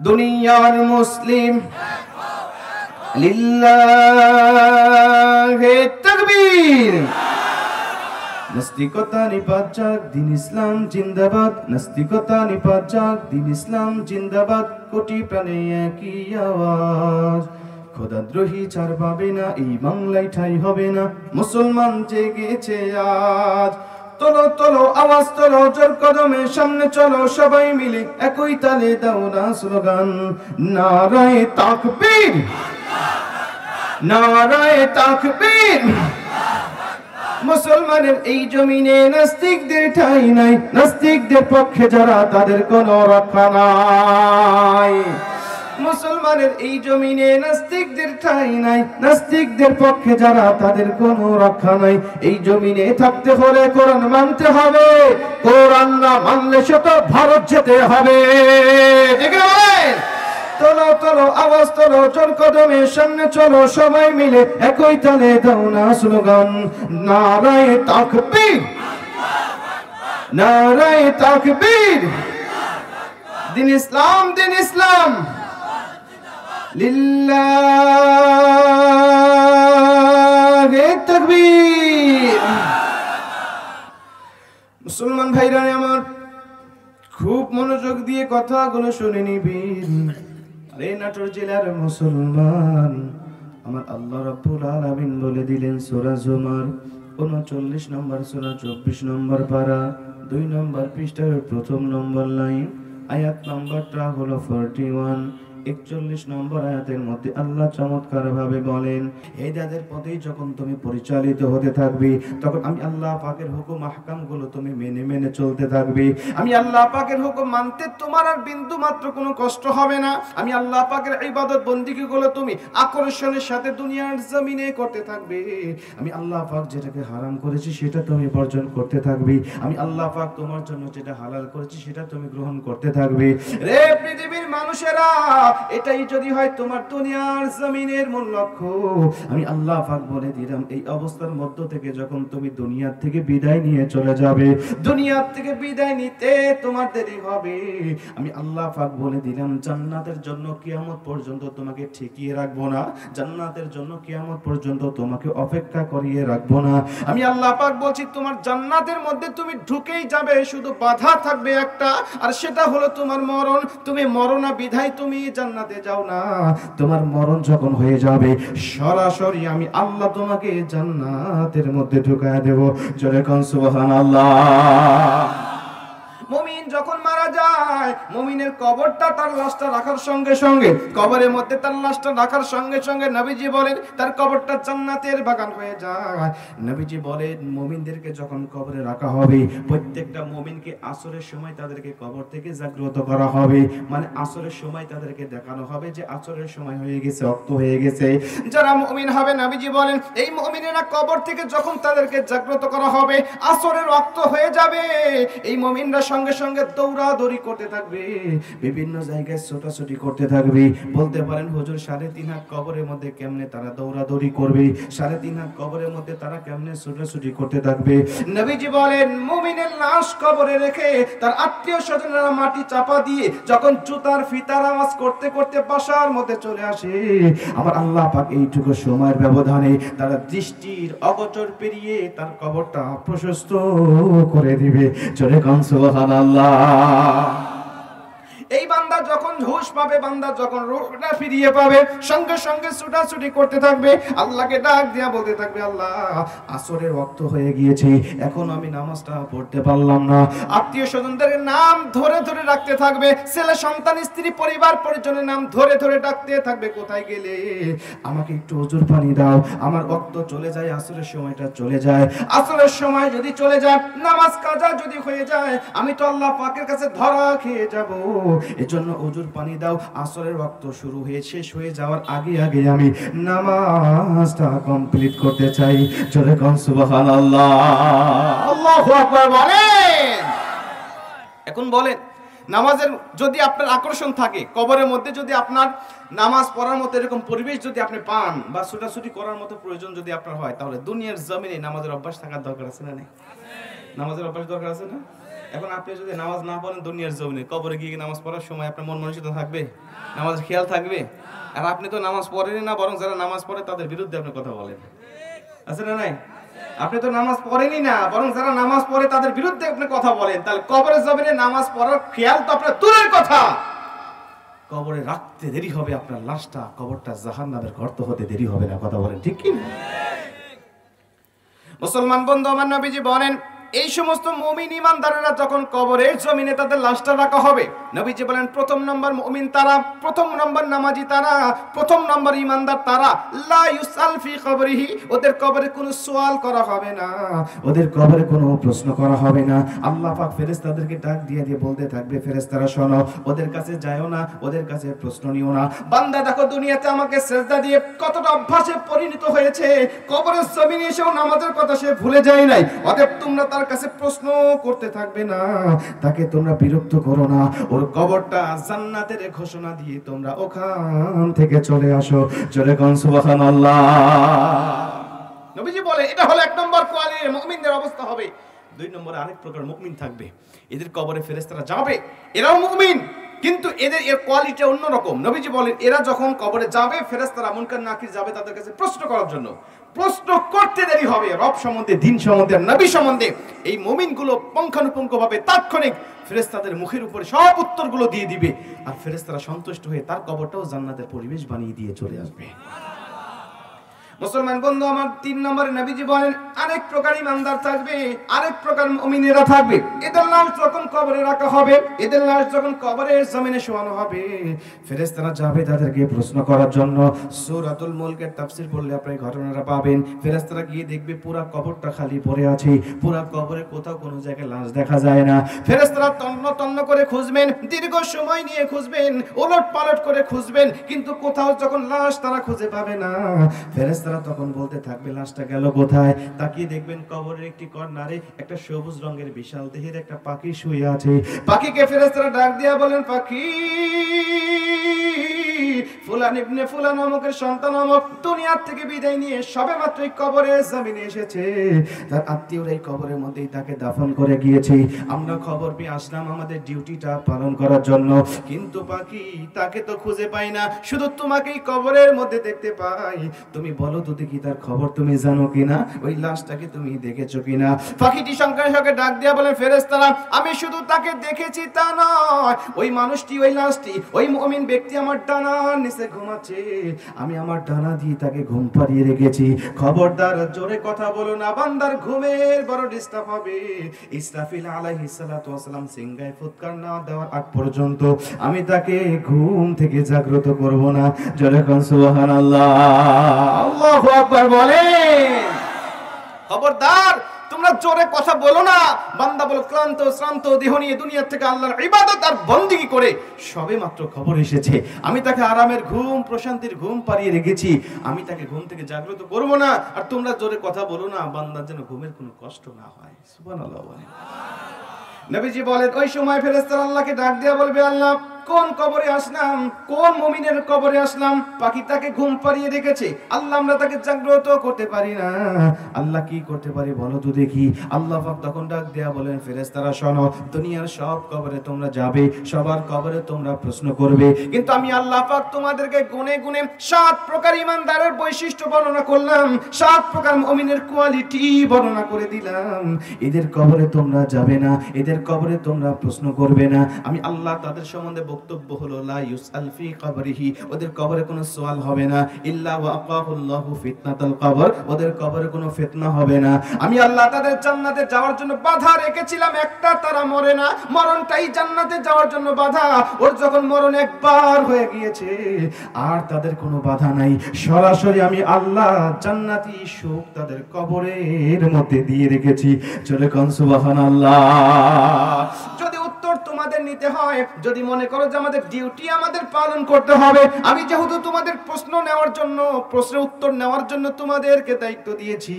দুনিয়ার মুসলিম, লিল্লাহি তাকবীর। নাস্তিকতা নিপাত যাক, দিন ইসলাম জিন্দাবাদ। নাস্তিকতা নিপাত যাক, দিন ইসলাম জিন্দাবাদ। কোটি প্রাণে একই আওয়াজ, খোদাদ্রোহী ছাড় পাবে না, এই বাংলায় ঠাঁই হবে না। মুসলমান জেগেছে আজ, তোলো তোলো আওয়াজ তোলো, জোর কদমে সামনে চলো, সবাই মিলে একই তালে দাও না স্লোগান। নারায়ে তাকবীর, নারায়ে তাকবীর। মুসলমানের এই জমিনে নাস্তিকদের ঠাঁই নাই, নাস্তিকদের পক্ষে যারা তাদের কোনো রক্ষা নাই। মুসলমানের এই জমিনে নাস্তিকদের ঠাঁই নাই, নাস্তিকদের পক্ষে যারা তাদের কোনো রক্ষা নাই। এই জমিনে থাকতে হলে কোরআন মানতে হবে, কোরআন না মানলে সে তো ভারত যেতে হবে। ঠিক আছে? তোলো তোলো আওয়াজ তোলো, জোর কদমে সামনে চলো, সবাই মিলে একই তালে দাও না স্লোগান। নারায়ে তাকবীর, নারায়ে তাকবীর। দিন ইসলাম, দিন ইসলাম, লিল্লাহি তাকবীর। মুসলমান ভাইরা আমার, খুব মনোযোগ দিয়ে কথাগুলো শুনে নিবেন। আরে নাটোর জেলার মুসলমান, আমার আল্লাহ রাব্বুল আলামিন বলে দিলেন সূরা জুমার 39 নম্বর সূরা 24 নম্বর পারা 2 নম্বর পৃষ্ঠার প্রথম নম্বর লাইন, আয়াত নম্বরটা হলো 41। 41 নম্বর আয়াতের মধ্যে আল্লাহ চমৎকার ভাবে বলেন, হেদায়েতের পথে যখন তুমি পরিচালিত হতে থাকবে, তখন আমি আল্লাহ পাকের হুকুম আহকাম গুলো তুমি মেনে মেনে চলতে থাকবে। আমি আল্লাহ পাকের হুকুম মানতে তোমার আর বিন্দু মাত্র কোনো কষ্ট হবে না। আমি আল্লাহ পাকের ইবাদত বন্দেগী গুলো তুমি আকর্ষণের সাথে দুনিয়ার জমিনে করতে থাকবে। আমি আল্লাহ পাক যেটাকে হারাম করেছি সেটা তুমি বর্জন করতে থাকবে। আমি আল্লাহ পাক তোমার জন্য যেটা হালাল করেছি সেটা তুমি গ্রহণ করতে থাকবে। রে পৃথিবীর মানুষেরা, এটাই যদি হয় তোমার দুনিয়ার জমিনের মূল লক্ষ্য, আমি আল্লাহ পাক বলে দিলাম, এই অবস্থার মধ্য থেকে যখন তুমি দুনিয়া থেকে বিদায় নিয়ে চলে যাবে, দুনিয়া থেকে বিদায় নিতে তোমার দেরি হবে, আমি আল্লাহ পাক বলে দিলাম, জান্নাতের জন্য কিয়ামত পর্যন্ত তোমাকে ঠেকিয়ে রাখবো না, জান্নাতের জন্য কিয়ামত পর্যন্ত তোমাকে অপেক্ষা করিয়ে রাখবো না। আমি আল্লাহ পাক বলছি, তোমার জান্নাতের মধ্যে তুমি ঢুকেই যাবে, শুধু বাধা থাকবে একটা, আর সেটা হলো তোমার মরণ। তুমি মরণা বিধায় তুমি জান্নাতে যাও না। তোমার মরণ যখন হয়ে যাবে, সরাসরি আমি আল্লাহ তোমাকে জান্নাতের মধ্যে ঢুকায় দেব। জোরে কোন সুবহানাল্লাহ। মুমিন যখন মারা যায়, মুমিনের কবরটা তার লাশটা রাখার সঙ্গে সঙ্গে, কবরের মধ্যে তার লাশটা রাখার সঙ্গে সঙ্গে নবীজি বলেন তার কবরটা জান্নাতের বাগান হয়ে যায়। নবীজি বলেন মুমিনদেরকে যখন কবরে রাখা হবে, প্রত্যেকটা মুমিনকে আসরের সময় তাদেরকে কবর থেকে জাগ্রত করা হবে, মানে আসরের সময় তাদেরকে দেখানো হবে যে আসরের সময় হয়ে গেছে, ওয়াক্ত হয়ে গেছে। যারা মুমিন হবে, নবীজি বলেন এই মুমিনেরা কবর থেকে যখন তাদেরকে জাগ্রত করা হবে, আসরের ওয়াক্ত হয়ে যাবে, এই মুমিনরা সঙ্গে সঙ্গে দৌড়াদৌড়ি করতে থাকবে, থাকবে, বিভিন্ন জায়গায় ছোটাছুটি করতে থাকবে। বলতে পারেন হুজুর 3.5 হাত কবরের মধ্যে কেমনে তারা দৌড়াদৌড়ি করবে, 3.5 হাত কবরের মধ্যে তারা কেমনে ছোটাছুটি করতে থাকবে। নবীজি বলেন মুমিনের লাশ কবরে রেখে তার আত্মীয় স্বজনেরা মাটি চাপা দিয়ে যখন জুতার ফিতার আওয়াজ করতে করতে বাসার মধ্যে চলে আসে, আমার আল্লাহ পাক এইটুকু সময়ের ব্যবধানে তারা দৃষ্টির অগোচর পেরিয়ে তার কবরটা প্রশস্ত করে দিবে। জোরে কোন সুবহানাল্লাহ। এই বান্দা যখন হুঁশ পাবে, বান্দা যখন রূহটা ফিরিয়ে পাবে, সঙ্গে সঙ্গে ছুটাছুটি করতে থাকবে, আল্লাহকে ডাক দিয়া বলতে থাকবে, আল্লাহ আসরের ওয়াক্ত হয়ে গিয়েছে, এখন আমি নামাজটা পড়তে পারলাম না। আত্মীয় স্বজনদের নাম ধরে ধরে ডাকতে থাকবে, ছেলে সন্তান স্ত্রী পরিবার পরিজনের নাম ধরে ধরে ডাকতে থাকবে, কোথায় গেলে, আমাকে একটু ওজুর পানি দাও, আমার ওয়াক্ত চলে যায়, আসরের সময়টা চলে যায়। আসরের সময় যদি চলে যায়, নামাজ কাজা যদি হয়ে যায়, আমি তো আল্লাহ পাকের কাছে ধরা খেয়ে যাব। এজন্য ওজুর পানি দাও, আসরের ওয়াক্ত শুরু হয়ে শেষ হয়ে যাওয়ার আগে আগে আমি নামাজটা কমপ্লিট করতে চাই। জোরে কোন সুবহানাল্লাহ। আল্লাহু আকবার বলেন। এখন বলেন, নামাজের যদি আপনার আকর্ষণ থাকে, কবরের মধ্যে যদি আপনার নামাজ পড়ার মতো এরকম পরিবেশ যদি আপনি পান, বা ছুটাছুটি করার মতো প্রয়োজন যদি আপনার হয়, তাহলে দুনিয়ার জমিনে নামাজের অভ্যাস থাকার দরকার আছে না? নেই? নামাজের অভ্যাস দরকার আছে না? এখন আপনি যদি নামাজ না পড়েন দুনিয়ার জমিনে, কবরে গিয়ে নামাজ পড়ার সময় আপনার মন মানসিকতা থাকবে? নামাজের খেয়াল থাকবে? আর আপনি তো নামাজ পড়েনই না, বরং যারা নামাজ পড়ে তাদের বিরুদ্ধে আপনি কথা বলেন, আছে না নাই? আপনি তো নামাজ পড়েনই না, বরং যারা নামাজ পড়ে তাদের বিরুদ্ধে আপনি কথা বলেন। তাহলে কবরের জমিনে নামাজ পড়ার খেয়াল তো আপনার দূরের কথা, কবরে রাখতে দেরি হবে আপনার লাশটা, কবরটা জাহান্নামের গর্ত হতে দেরি হবে না। কথা বলেন ঠিক কি? মুসলমান বন্ধু আমার, নবীজি বলেন এই সমস্ত মুমিন ঈমানদারেরা যখন কবরের জমিনে তাদের লাশটা রাখা হবে, নবীজি বলেন প্রথম নম্বর মুমিন তারা, প্রথম নম্বর নামাজি তারা, প্রথম নম্বর ঈমানদার তারা, লা ইউসাল ফি কবরিহি, ওদের কবরে কোনো সওয়াল করা হবে না, ওদের কবরে কোনো প্রশ্ন করা হবে না। আল্লাহ পাক ফেরেশতাদেরকে ডাক দিয়ে দিয়ে বলতে থাকবে, ফেরেশতারা শোনো, ওদের কাছে যায়ও না, ওদের কাছে প্রশ্ন নিও না। বান্দা দেখো দুনিয়াতে আমাকে সিজদা দিয়ে কতটা অভ্যাসে পরিণত হয়েছে, কবরের জমিনে এসেও নামাজের কথা সে ভুলে যায় নাই। অতএব তোমরা তার কাছে প্রশ্ন করতে থাকবে না, তাকে তোমরা বিরক্ত করো না, ওর কবরটা জান্নাতের ঘোষণা দিয়ে তোমরা ওখান থেকে চলে আসো। চলে কোন সুবহানাল্লাহ। নবীজি বলে এটা হলো এক নম্বর কোয়ালিটির মুমিনদের অবস্থা হবে। দুই নম্বরে আরেক প্রকার মুমিন থাকবে, এদের কবরে ফেরেশতারা যাবে, এরাও মুমিন, কিন্তু এদের এর কোয়ালিটি অন্যরকম। নবীজি বলেন এরা যখন কবরে যাবে, ফেরেশতারা মুনকার নাকির যাবে তাদের কাছে প্রশ্ন করার জন্য। প্রশ্ন করতে দেরি হবে রব সম্বন্ধে, দিন সম্বন্ধে, নবী সম্বন্ধে। এই মুমিনগুলো পুঙ্খানুপুঙ্খভাবে তাৎক্ষণিক ফেরেশতাদের মুখের উপরে সব উত্তরগুলো দিয়ে দিবে, আর ফেরেশতারা সন্তুষ্ট হয়ে তার কবরটাও জান্নাতের পরিবেশ বানিয়ে দিয়ে চলে আসবে। মুসলমান বন্ধু আমার, 3 নম্বরে নবীজি বলেন আরেক প্রকার ঈমানদার থাকবে, আরেক প্রকার মুমিনেরা থাকবে। এদের লাশ যখন কবরে রাখা হবে, এদের লাশ যখন কবরের জমিনে শোয়ানো হবে, ফেরেশতারা যাবে তাদেরকে প্রশ্ন করার জন্য। সূরাতুল মুলকের তাফসীর পড়লে আপনি ঘটনাটা পাবেন। ফেরেশতারা গিয়ে দেখবে পুরো কবরটা খালি পড়ে আছে, পুরো কবরে কোথাও কোনো জায়গায় লাশ দেখা যায় না। ফেরেশতারা তন্ন তন্ন করে খুঁজবেন, দীর্ঘ সময় নিয়ে খুঁজবেন, ওলট পালট করে খুঁজবেন, কিন্তু কোথাও যখন লাশ তারা খুঁজে পাবে না, ফেরেশতারা তখন বলতে থাকবে লাশটা গেল কোথায়। তাকিয়ে দেখবেন কবরের একটি কর্নারে একটা সবুজ রঙের বিশাল দেহের একটা পাখি শুয়ে আছে। পাখিকে ফেরেশতারা ডাক দিয়া বলেন, পাখি ফুলান ইবনে ফুলান নামকের সন্তান নামক দুনিয়ার থেকে বিদায় নিয়ে সবেমাত্র এই কবরের জমিনে এসেছে, তার আত্মীয়রা এই কবরের মধ্যেই তাকে দাফন করে গিয়েছে। আমরা খবর পেয়ে আসলাম আমাদের ডিউটিটা পালন করার জন্য, কিন্তু পাখি তাকে তো খুঁজে পাই না, শুধু তোমাকেই কবরের মধ্যে দেখতে পাই। তুমি বলো তো দেখি তার খবর তুমি জানো কিনা, ওই লাশটাকে তুমি দেখেছো কিনা? পাখিটি সঙ্গে সঙ্গে ডাক দিয়া বলেন, ফেরেশতারা আমি শুধু তাকে দেখেছি তা নয়, ওই মানুষটি, ওই লাশটি, ওই মুমিন ব্যক্তি আমার ডানার নিচে ঘুমাচ্ছে, আমি আমার ডানা দিয়ে তাকে ঘুম পাড়িয়ে রেখেছি। খবরদার জোরে কথা বলো না, বান্দার ঘুমের বড় ডিস্টার্ব হবে। ইসরাফিল আলাইহিস সালাতু ওয়াস সালাম সিংহায় ফুৎকার না দেওয়ার আগ পর্যন্ত আমি তাকে ঘুম থেকে জাগ্রত করব না। জোরে কোন সুবহানাল্লাহ। আল্লাহু আকবার বলেন। খবরদার তোমরা জোরে কথা বলো না। বান্দা বলো ক্লান্ত শ্রান্ত দেহ নিয়ে দুনিয়া থেকে আল্লাহর ইবাদত আর বন্দেগী করে সবে মাত্র খবর এসেছে, আমি তাকে আরামের ঘুম, প্রশান্তির ঘুম পাড়িয়ে রেখেছি, আমি তাকে ঘুম থেকে জাগ্রত করব না। আর তোমরা জোরে কথা বলো না, বান্দার যেন ঘুমের কোনো কষ্ট না হয়। সুবহানাল্লাহ বলেন। নবীজি বলেন ওই সময় ফেরেশতারা আল্লাহকে ডাক দিয়া বলবে, আল্লাহ কোন কবরে আসলাম, কোন মুমিনের কবরে আসলাম, পাখি তাকে ঘুম পাড়িয়ে রেখেছে, আল্লাহ আমরা তাকে জাগ্রত করতে পারি না, আল্লাহ কি করতে পারি বলো তো দেখি। আল্লাহ পাক তখন ডাক দেয়া বলেন, ফেরেশতারা শোনো, দুনিয়ার সব কবরে তোমরা যাবে, সবার কবরে তোমরা প্রশ্ন করবে, কিন্তু আমি আল্লাহ পাক তোমাদেরকে গুনে গুনে 7 প্রকার ইমানদারের বৈশিষ্ট্য বর্ণনা করলাম, 7 প্রকার মুমিনের কোয়ালিটি বর্ণনা করে দিলাম। এদের কবরে তোমরা যাবে না, এদের কবরে তোমরা প্রশ্ন করবে না। আমি আল্লাহ তাদের সম্বন্ধে বক্তব্য হলো লা ইউসআল ফি কবরিহি, ওদের কবরে কোনো সওয়াল হবে না, ইল্লা ওয়াকাহুল্লাহু ফিতনাতাল কবর, ওদের কবরে কোনো ফিতনা হবে না। আমি আল্লাহ তাদের জান্নাতে যাওয়ার জন্য বাধা রেখেছিলাম একটা, তারা মরে না, মরণটাই জান্নাতে যাওয়ার জন্য বাধা। ওর যখন মরণ একবার হয়ে গিয়েছে আর তাদের কোনো বাধা নাই, সরাসরি আমি আল্লাহ জান্নাতি সুখ তাদের কবরের মধ্যে দিয়ে রেখেছি। চলে কোন সুবহানাল্লাহ। যদি উত্তর তোমাদের নিতে হয়, যদি মনে করো যে আমাদের ডিউটি আমাদের পালন করতে হবে, আমি যেহেতু তোমাদের প্রশ্ন নেওয়ার জন্য, প্রশ্নের উত্তর নেওয়ার জন্য তোমাদেরকে দায়িত্ব দিয়েছি,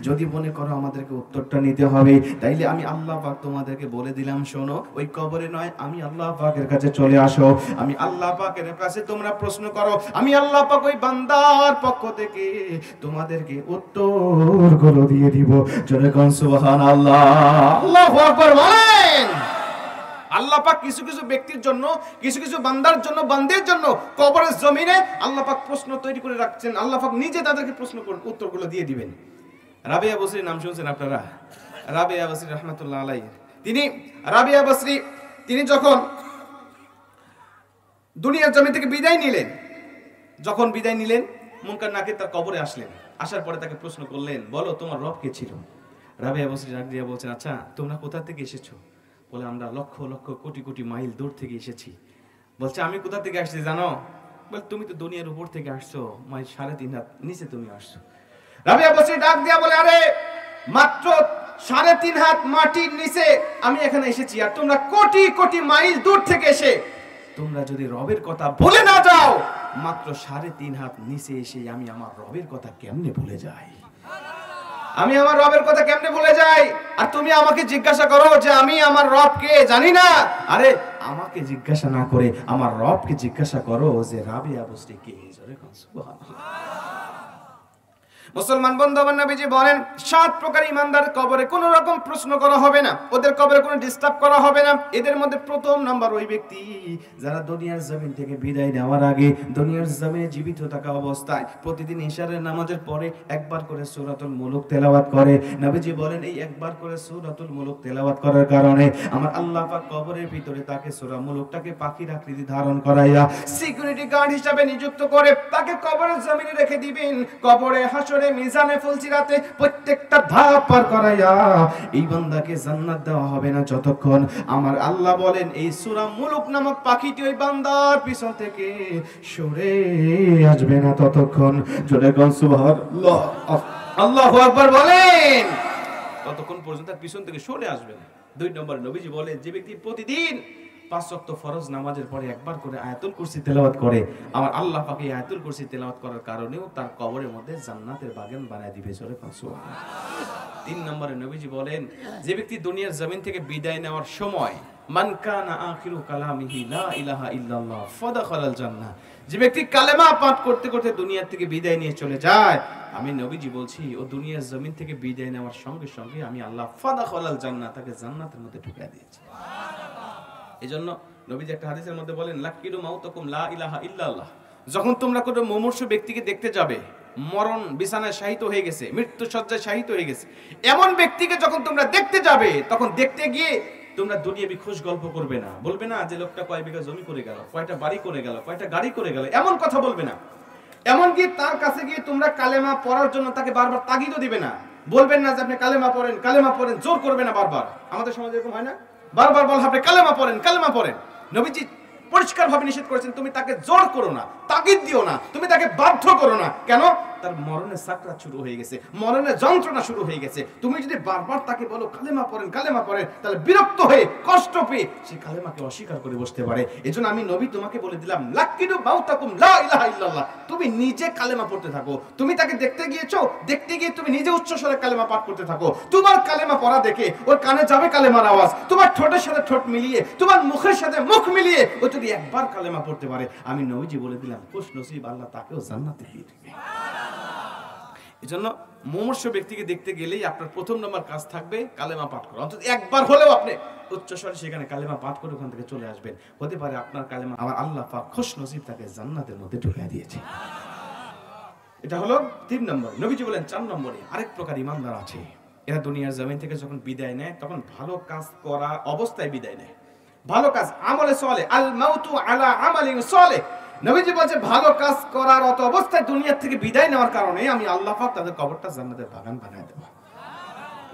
যদি মনে করো আমাদেরকে উত্তরটা নিতে হবে, তাইলে আমি আল্লাহ পাক তোমাদেরকে বলে দিলাম, শোনো ওই কবরে নয়, আমি আল্লাহ পাকের কাছে চলে আসো, আমি আল্লাহ পাকের কাছে তোমরা প্রশ্ন করো, আমি আল্লাহ পাক ওই বান্দার পক্ষ থেকে তোমাদেরকে উত্তরগুলো দিয়ে দিব। জোরে কোন সুবহানাল্লাহ। আল্লাহু আকবার বলেন। আল্লাহ পাক কিছু কিছু ব্যক্তির জন্য, কিছু কিছু বান্দার জন্য, বান্দের জন্য কবরের জমিনে আল্লাহ পাক প্রশ্ন তৈরি করে রাখছেন, আল্লাহ পাক নিজে তাদেরকে প্রশ্ন করুন, উত্তরগুলো দিয়ে দিবেন। রাবিয়া বসরির নাম শুনছেন আপনারা? রাবিয়া বসরি রাহমাতুল্লাহ আলাইহি, তিনি রাবিয়া বসরি তিনি যখন দুনিয়ার জমি থেকে বিদায় নিলেন, যখন বিদায় নিলেন মুনকার নাকির তার কবরে আসলেন, আসার পরে তাকে প্রশ্ন করলেন, বলো তোমার রব কে ছিল? রাবিয়া বসরি ডাক দিয়া বলছেন, আচ্ছা তোমরা কোথা থেকে এসেছো? বলে আমরা লক্ষ লক্ষ কোটি কোটি মাইল দূর থেকে এসেছি। বলছে আমি কোথা থেকে আসছি জানো? বলে তুমি তো দুনিয়ার উপর থেকে আসছো, মাইল 3.5 হাত নিচে তুমি আসছো। রাবিয়া বসরি ডাক দিয়া বলে, আরে মাত্র 3.5 হাত মাটির নিচে আমি এখানে এসেছি, আর তোমরা কোটি কোটি মাইল দূর থেকে এসে তোমরা যদি রবের কথা বলে না যাও, মাত্র 3.5 হাত নিচে এসে আমি আমার রবের কথা কেমনে ভুলে যাই? আমি আমার রবের কথা কেমনে ভুলে যাই? আর তুমি আমাকে জিজ্ঞাসা করো যে আমি আমার রবকে জানি না। আরে আমাকে জিজ্ঞাসা না করে আমার রবকে জিজ্ঞাসা করো যে রাবিয়া বসরি কে। জোরে কোন সুবহানাল্লাহ। মুসলমান বন্ধু আমার নবীজি বলেন 7 প্রকার ইমানদার কবরে কোনো রকম প্রশ্ন করা হবে না, ওদের কবরে কোনো ডিস্টার্ব করা হবে না। এদের মধ্যে প্রথম নাম্বার ওই ব্যক্তি যারা দুনিয়ার জমিন থেকে বিদায় নেওয়ার আগে, দুনিয়ার জমিনে জীবিত থাকা অবস্থায় প্রতিদিন ইশারের নামাজের পরে একবার করে সূরাতুল মুলক তেলাওয়াত করে। নবীজি বলেন এই একবার করে সূরাতুল মুলক তেলাওয়াত করার কারণে আমার আল্লাহ পাক কবরের ভিতরে তাকে সূরা মুলকটাকে পাখির আকৃতি ধারণ করাইয়া সিকিউরিটি গার্ড হিসেবে নিযুক্ত করে তাকে কবরের জমিনে রেখে দিবেন। কবরে হাসরে মিজানে ফুলসিরাতে প্রত্যেকটা ধাপ পার করাইয়া এই বান্দাকে জান্নাত দেওয়া হবে না যতক্ষণ আমার আল্লাহ বলেন এই সূরা মুলক নামক পাখিটি ওই বান্দার পিছন থেকে সরে আসবে না ততক্ষণ। জোরে কোন সুবহানাল্লাহ। আল্লাহু আকবার বলেন। ততক্ষণ পর্যন্ত তার পিছন থেকে সরে আসবে না। 2 নম্বর নবীজি বলেন যে ব্যক্তি প্রতিদিন 5 ওয়াক্ত ফরজ নামাজের পরে একবার করে আয়াতুল কুরসি তেলাওয়াত করে, আমার আল্লাহ পাক এই আয়াতুল কুরসি তেলাওয়াত করার কারণেও তার কবরের মধ্যে জান্নাতের বাগান বানায় দিবে। জোরে কোন সুবহানাল্লাহ। 3 নম্বরে নবীজি বলেন যে ব্যক্তি দুনিয়ার জমিন থেকে বিদায় নেওয়ার সময় মান কানা আখিরু কালামিহি লা ইলাহা ইল্লাল্লাহ ফাদাখালাল জান্নাহ, যে ব্যক্তি কালেমা পাঠ করতে করতে দুনিয়া থেকে বিদায় নিয়ে চলে যায়, আমি নবীজি বলছি ও দুনিয়ার জমিন থেকে বিদায় নেওয়ার সঙ্গে সঙ্গে আমি আল্লাহ ফাদাখালাল জান্নাহ তাকে জান্নাতের মধ্যে ঢুকিয়ে দিয়েছি। এজন্য নবীজি একটা হাদিসের মধ্যে বলেন লাকিরু মাউতাকুম লা ইলাহা ইল্লাল্লাহ, যখন তোমরা কোনো মুমূর্ষু ব্যক্তিকে দেখতে যাবে, মরণ বিছানায় শায়িত হয়ে গেছে, মৃত্যু শয্যায় শায়িত হয়ে গেছে, এমন ব্যক্তিকে যখন তোমরা দেখতে যাবে তখন দেখতে গিয়ে তোমরা দুনিয়াবি খুশ গল্প করবে না, বলবে না যে লোকটা কয় বিঘা জমি করে গেল, কয়টা বাড়ি করে গেল, কয়টা গাড়ি করে গেল, এমন কথা বলবে না। এমনকি তার কাছে গিয়ে তোমরা কালেমা পড়ার জন্য তাকে বারবার তাগিদও দিবে না, বলবেন না যে আপনি কালেমা পড়েন, কালেমা পড়েন, জোর করবে না বারবার। আমাদের সমাজে এরকম হয় না, বারবার বল আপনি কালেমা পড়েন, কালেমা পড়েন। নবীজি পরিষ্কার ভাবে নিষেধ করেছেন তুমি তাকে জোর করো না, তাগিদ দিও না, তুমি তাকে বাধ্য করো না। কেন? তার মরণের সাকরাত শুরু হয়ে গেছে, মরণের যন্ত্রণা শুরু হয়ে গেছে। তুমি যদি বারবার তাকে বলো কালেমা পড়েন কালেমা পড়েন, তাহলে বিরক্ত হয়ে কষ্ট পেয়ে সে কালেমাকে অস্বীকার করে বসতে পারে। এজন্য আমি নবী তোমাকে বলে দিলাম লাকিনু মাউতাকুম লা ইলাহা ইল্লাল্লাহ, তুমি নিজে কালেমা পড়তে থাকো। তুমি তাকে দেখতে গিয়েছো, দেখতে গিয়ে তুমি নিজে উচ্চস্বরে কালেমা পাঠ করতে থাকো। তোমার কালেমা পড়া দেখে ওর কানে যাবে কালেমার আওয়াজ, তোমার ঠোঁটের সাথে ঠোঁট মিলিয়ে, তোমার মুখের সাথে মুখ মিলিয়ে ও যদি একবার কালেমা পড়তে পারে, আমি নবীজি বলে দিলাম খুশ নসিব, আল্লাহ তাকেও জান্নাতে দিয়ে দিবে। এজন্য মুমূর্ষ ব্যক্তিকে দেখতে গেলেই আপনার প্রথম নম্বর কাজ থাকবে কালেমা পাঠ করা। অন্তত একবার হলেও আপনি উচ্চস্বরে সেখানে কালেমা পাঠ করে ওখান থেকে চলে আসবেন। হতে পারে আপনার কালেমা আমার আল্লাহ পাক খুশ নসিব তাকে জান্নাতের মধ্যে ঢুকিয়ে দিয়েছে। এটা হলো 3 নম্বর। নবীজি বলেন 4 নম্বরে আরেক প্রকার ইমানদার আছে, এরা দুনিয়ার জমিন থেকে যখন বিদায় নেয় তখন ভালো কাজ করা অবস্থায় বিদায় নেয়। ভালো কাজ আমলে সলে, আল মাউতু আলা আমালিন সলে। নবীজি বলেছে ভালো কাজ করার অত অবস্থায় দুনিয়া থেকে বিদায় নেওয়ার কারণে আমি আল্লাহ পাক তাদের কবরটা জান্নাতের বাগান বানায় দেব।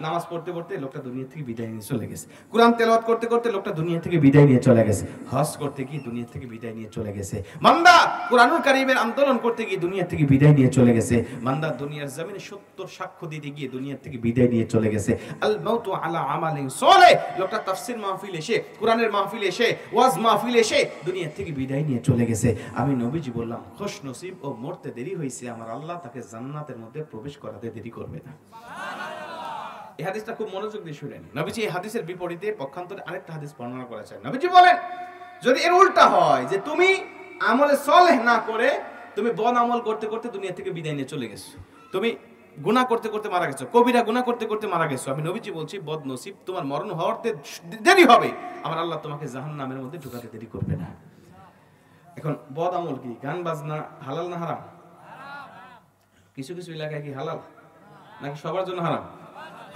নামাজ পড়তে পড়তে লোকটা দুনিয়া থেকে বিদায় নিয়ে চলে গেছে, কুরআন তেলাওয়াত করতে করতে লোকটা দুনিয়া থেকে বিদায় নিয়ে চলে গেছে, হজ করতে গিয়ে দুনিয়া থেকে বিদায় নিয়ে চলে গেছে, বান্দা কুরআনুল কারীমের আন্দোলন করতে গিয়ে দুনিয়া থেকে বিদায় নিয়ে চলে গেছে, বান্দা দুনিয়ার জমিনে সত্যর সাক্ষ্য দিতে গিয়ে দুনিয়া থেকে বিদায় নিয়ে চলে গেছে। আল মাউতু আলা আমালিন সলে, লোকটা তাফসীর মাহফিল এসে, কুরআনের মাহফিল এসে, ওয়াজ মাহফিল এসে দুনিয়া থেকে বিদায় নিয়ে চলে গেছে। আমি নবীজি বললাম খুশ নসিব, ও মরতে দেরি হয়েছে, আমার আল্লাহ তাকে জান্নাতের মধ্যে প্রবেশ করাতে দেরি করবে না। এই হাদিসটা খুব মনোযোগ দিয়ে শুনেন। নবীজি এই হাদিসের বিপরীতে পক্ষান্তরে আরেকটা হাদিস বর্ণনা করেছেন। নবীজি বলেন যদি এর উল্টা হয় যে তুমি আমলে সলেহ না করে তুমি বদ আমল করতে করতে দুনিয়া থেকে বিদায় নিয়ে চলে গেছো, তুমি গুনাহ করতে করতে মারা গেছো, কবিরা গুনাহ করতে করতে মারা গেছো, আমি নবীজি বলছি বদ নসিব, তোমার মরণ হওয়াতে দেরি হবে, আমার আল্লাহ তোমাকে জাহান্নামের মধ্যে ঢুকাতে দেরি করবে না। এখন বদ আমল কি? গান বাজনা হালাল না হারাম? কিছু কিছু এলাকায় কি হালাল নাকি সবার জন্য হারাম?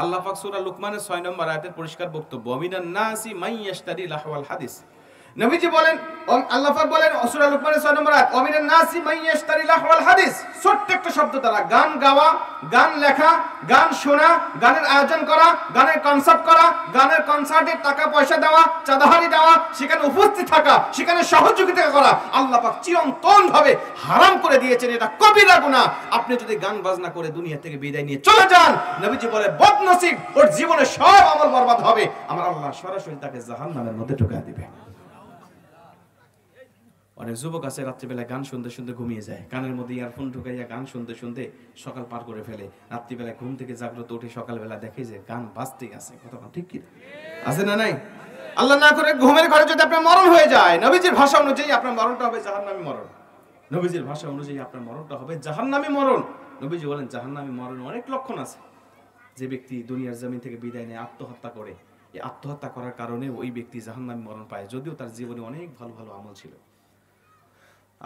আল্লাহ পাক সূরা লুকমানের 6 নম্বর আয়াতের পরিষ্কার বক্তব্য, মিনান নাসি মান ইয়াশতারি লাহওয়াল হাদিস। নবীজি বলেন, আল্লাহ পাক বলেন সূরা লুকমানের 6 নম্বর আয়াত, মিনান নাসি মান ইয়াশতারি লাহওয়াল হাদিস। ছোট্ট একটা শব্দ দ্বারা গান গাওয়া, গান লেখা, গান শোনা, গানের আয়োজন করা, গানের কনসার্ট করা, গানের কনসার্টে টাকা পয়সা দেওয়া, চাঁদাহারি দেওয়া, সেখানে উপস্থিত থাকা, সেখানে সহযোগিতা করা আল্লাহ পাক চিরন্তন ভাবে হারাম করে দিয়েছেন। এটা কবিরা গুনাহ। আপনি যদি গান বাজনা করে দুনিয়া থেকে বিদায় নিয়ে চলে যান, নবীজি বলে বদনসিব, ওর জীবনে সব আমল বরবাদ হবে, আমার আল্লাহ সরাসরি তাকে জাহান্নামের মধ্যে ঢুকিয়ে দিবে। অনেক যুবক আছে রাত্রিবেলায় গান শুনতে শুনতে ঘুমিয়ে যায়, কানের মধ্যে ইয়ারফোন ঢুকাইয়া গান শুনতে শুনতে সকাল পার করে ফেলে। রাত্রিবেলায় ঘুম থেকে জাগ্রত উঠে সকালবেলা দেখে যে গান বাজতেই আছে। কথা ঠিক কি আছে না নাই? আল্লাহ না করে ঘুমের ঘরে যদি আপনার মরণ হয়ে যায়, নবীজির ভাষা অনুযায়ী আপনার মরণটা হবে জাহান্নামী মরণ। নবীজির ভাষা অনুযায়ী আপনার মরণটা হবে জাহান্নামী মরণ। নবীজি বলেন জাহান্নামী মরণ অনেক লক্ষণ আছে। যে ব্যক্তি দুনিয়ার জমিন থেকে বিদায় নেয়, আত্মহত্যা করে, এই আত্মহত্যা করার কারণে ওই ব্যক্তি জাহান্নামী মরণ পায়, যদিও তার জীবনে অনেক ভালো ভালো আমল ছিল।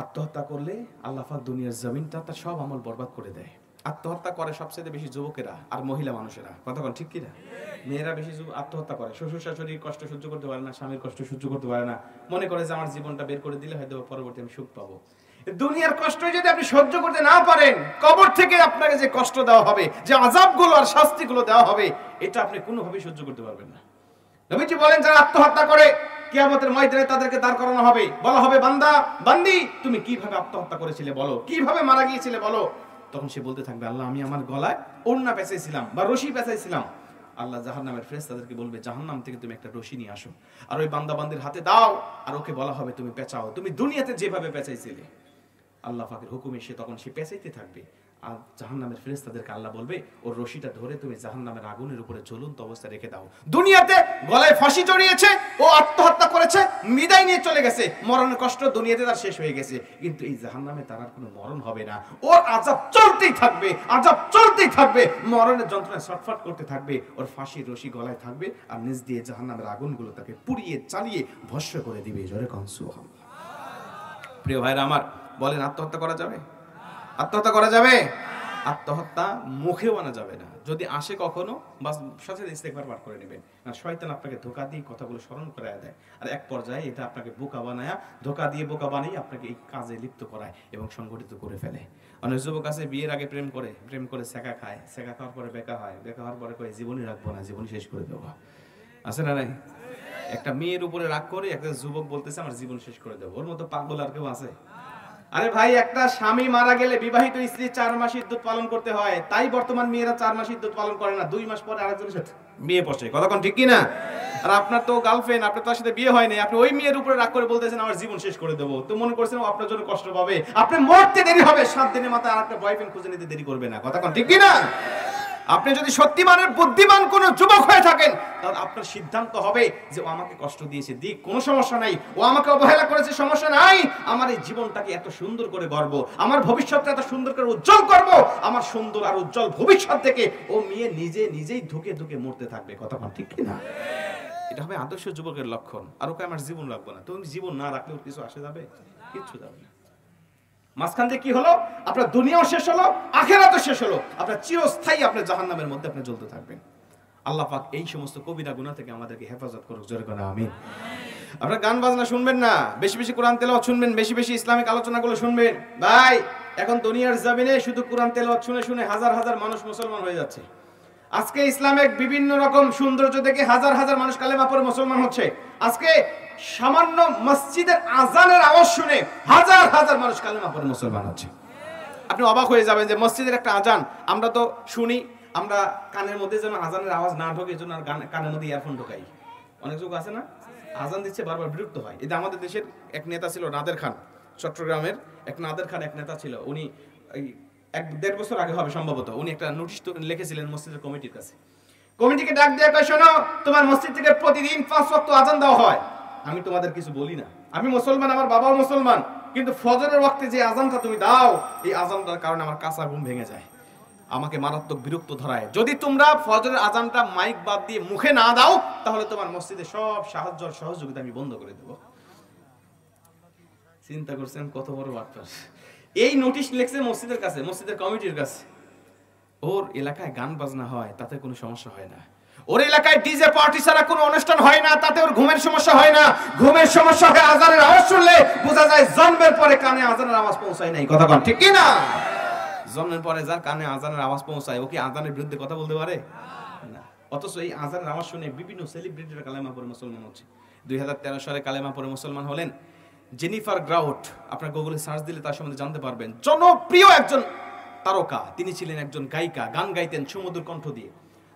আত্মহত্যা করলে আল্লাহ পাক দুনিয়ার জমিনটা তার সব আমল বরবাদ করে দেয়। আত্মহত্যা করে সবচেয়ে বেশি যুবকেরা আর মহিলা মানুষেরা। কথা বল ঠিক কিনা? মেয়েরা বেশি আত্মহত্যা করে, শ্বশুর শাশুড়ির কষ্ট সহ্য করতে পারে না, স্বামীর কষ্ট সহ্য করতে পারে না, মনে করে যে আমার জীবনটা বের করে দিলে হয়তো পরবর্তী আমি সুখ পাবো। দুনিয়ার কষ্ট যদি আপনি সহ্য করতে না পারেন, কবর থেকে আপনাকে যে কষ্ট দেওয়া হবে, যে আযাবগুলো আর শাস্তিগুলো দেওয়া হবে, এটা আপনি কোনোভাবেই সহ্য করতে পারবেন না। নবীজি বলেন যারা আত্মহত্যা করে কিয়ামতের ময়দানে তাদেরকে দাঁড় করানো হবে, বলা হবে বান্দা বান্দি তুমি কিভাবে আত্মহত্যা করেছিলে বলো, কিভাবে মারা গিয়েছিলে বলো। তখন সে বলতে থাকবে আল্লাহ আমি আমার গলায় ওড়না পেঁচাইছিলাম বা রশি পেঁচাইছিলাম। আল্লাহ জাহান্নামের ফেরেশতাদেরকে বলবে জাহান্নাম থেকে তুমি একটা রশি নিয়ে আসো, আর ওই বান্দা বান্দির হাতে দাও, আর ওকে বলা হবে তুমি পেঁচাও, তুমি দুনিয়াতে যেভাবে পেঁচাইছিলে। আল্লাহ পাকের হুকুমে সে তখন সে পেঁচাইতে থাকবে, আর জাহান্নামের ফেরেশতাদেরকে আল্লাহ বলবে ওর রশিটা ধরে তুমি জাহান্নামের আগুনের উপরে জ্বলন্ত অবস্থায় রেখে দাও। দুনিয়াতে গলায় ফাঁসি জড়িয়েছে, ও আত্মহত্যা করেছে, বিদায় নিয়ে চলে গেছে, মরণের কষ্ট দুনিয়াতে তার শেষ হয়ে গেছে, কিন্তু এই জাহান্নামে তার আর কোনো মরণ হবে না। ওর আযাব চলতেই থাকবে, আযাব চলতেই থাকবে, মরণের যন্ত্রণায় ছটফট করতে থাকবে, ওর ফাঁসির রশি গলায় থাকবে, আর নিজ দিয়ে জাহান্নামের আগুনগুলো তাকে পুড়িয়ে চালিয়ে ভস্ম করে দিবে। জোরে কোন সুবহানাল্লাহ। প্রিয় ভাইরা আমার, বলেন আত্মহত্যা করা যাবে? আত্মহত্যা করা যাবে? আত্মহত্যা মুখেও আনা যাবে না। যদি আসে কখনো বাস সাথে ইস্তেগফার পাঠ করে নেবেন, আর শয়তান আপনাকে ধোঁকা দিয়ে কথাগুলো স্মরণ করায় দেয়, আর এক পর্যায়ে এটা আপনাকে বোকা বানায়, ধোঁকা দিয়ে বোকা বানিয়ে আপনাকে এই কাজে লিপ্ত করায় এবং সংগঠিত করে ফেলে। অনেক যুবক আছে বিয়ের আগে প্রেম করে সেকা খায়, সেকা খাওয়ার পরে বেকা হয়, বেকা হওয়ার পরে কয়ে জীবনই রাখবো না, জীবন শেষ করে দেবো। আছে না নাই? একটা মেয়ের উপরে রাগ করে একটা যুবক বলতেছে আমার জীবন শেষ করে দেবো। ওর মতো পাগল আর কেউ আছে? আরে ভাই, একটা স্বামী মারা গেলে বিবাহিত স্ত্রী 4 মাস ইদ্যত পালন করতে হয়, তাই বর্তমান মেয়েরা 4 মাস ইদ্যত পালন করে না, 2 মাস পরে আরেকজনের সাথে বিয়ে বসে। কথা কোন ঠিক কি না? আর আপনার তো গার্লফ্রেন্ড, আপনার তার সাথে বিয়ে হয়নি, আপনি ওই মেয়ের উপরে রাগ করে বলতেছেন আমার জীবন শেষ করে দেবো, তো মনে করছেন ও আপনার জন্য কষ্ট পাবে, আপনি মরতে দেরি হবে, 7 দিনের মাথায় আরেকটা বয়ফ্রেন্ড খুঁজে নিতে দেরি করবে না। কথা কোন ঠিক কি না? আপনি যদি সত্যিমানের বুদ্ধিমান কোন যুবক হয়ে থাকেন, তাহলে আপনার সিদ্ধান্ত হবে যে ও আমাকে কষ্ট দিয়েছে, দিক, কোনো সমস্যা নাই, ও আমাকে অবহেলা করেছে, সমস্যা নাই, আমার এই জীবনটাকে এত সুন্দর করে গড়বো, আমার ভবিষ্যৎটা এত সুন্দর করে উজ্জ্বল করব, আমার সুন্দর আর উজ্জ্বল ভবিষ্যৎ থেকে ও মেয়ে নিজেই ধুকে ধুকে মরতে থাকবে। কথা ঠিক কি না? এটা হবে আদর্শ যুবকের লক্ষণ। আর ওকে আমার জীবন রাখবো না, তুমি জীবন না রাখলে ওর কিছু আসে যাবে? কিচ্ছু যাবে না। মাঝখান দিয়ে কি হলো? আপনার দুনিয়াও শেষ হলো, আখিরাতও শেষ হলো, আপনার চিরস্থায়ী আপনার জাহান্নামের মধ্যে আপনি জ্বলতে থাকবেন। আল্লাহ পাক এই সমস্ত কবিরা গুনাহ থেকে আমাদেরকে হেফাজত করুক, জোরে করে আমিন। আপনারা গান বাজনা শুনবেন না, বেশি বেশি কোরআন তেলাওয়াত শুনবেন, বেশি বেশি ইসলামিক আলোচনাগুলো শুনবেন। ভাই, এখন দুনিয়ার জমিনে শুধু কোরআন তেলাওয়াত শুনে শুনে হাজার হাজার মানুষ মুসলমান হয়ে যাচ্ছে। আজকে ইসলামের বিভিন্ন রকম সৌন্দর্য দেখে হাজার হাজার মানুষ কালেমা পড়ে মুসলমান হচ্ছে। আজকে সামান্য মসজিদের আজানের আওয়াজ শুনে হাজার হাজার মানুষ কালেমা পড়ে মুসলমান হচ্ছে। আপনি অবাক হয়ে যাবেন যে মসজিদের একটা আজান আমরা তো শুনি, আমরা কানের মধ্যে যেন আজানের আওয়াজ না ঢোকে এজন্য আর কানের মধ্যে ইয়ারফোন ঢোকাই। অনেক লোক আছে না, আজান দিচ্ছে বারবার বিরক্ত হয়। এই যে আমাদের দেশের এক নেতা ছিল নাদের খান, চট্টগ্রামের এক নাদের খান এক নেতা ছিল, উনি 1-1.5 বছর আগে হবে সম্ভবত, উনি একটা নোটিশ লিখেছিলেন মসজিদের কমিটির কাছে। কমিটিকে ডাক দিয়ে কয়, শোনো, তোমার মসজিদ থেকে প্রতিদিন 5 ওয়াক্ত আজান দেওয়া হয়, আমি তোমাদের কিছু বলি না, আমি মুসলমান, আমার বাবাও মুসলমান, কিন্তু ফজরের ওয়াক্তে যে আজানটা তুমি দাও, এই আজানটার কারণে আমার কাঁচা ঘুম ভেঙে যায়, আমাকে মারাত্মক বিরক্ত ধরায়। যদি তোমরা ফজরের আজানটা মাইক বাদ দিয়ে মুখে না দাও, তাহলে তোমার মসজিদে সব সাহায্য আর সহযোগিতা আমি বন্ধ করে দেব। চিন্তা করছেন কত বড় বার্তা? এই নোটিশ লিখছে মসজিদের কাছে, মসজিদের কমিটির কাছে। ওর এলাকায় গান বাজনা হয়, তাতে কোনো সমস্যা হয় না। ওর এলাকায় ডিজে পার্টি ছাড়া কোনো অনুষ্ঠান হয় না, তাতে ওর ঘুমের সমস্যা হয় না। ঘুমের সমস্যা হয় আজানের আওয়াজ শুনলে, বোঝা যায় জন্মের পরে কানে আজানের আওয়াজ পৌঁছায় নাই। কথা বল ঠিক কি না? জন্মের পরে যার কানে আজানের আওয়াজ পৌঁছায়, ও কি আজানের বিরুদ্ধে কথা বলতে পারে না? অথচ এই আজানের আওয়াজ শুনে বিভিন্ন সেলিব্রিটিরা কালেমা পড়ে মুসলমান হচ্ছে। 2013 সালে কালেমা পড়ে মুসলমান হলেন জেনিফার গ্রাউট। আপনার গুগলে সার্চ দিলে তার সম্বন্ধে জানতে পারবেন। জনপ্রিয় একজন তারকা, তিনি ছিলেন একজন গায়িকা, গান গাইতেন সুমধুর কণ্ঠ দিয়ে।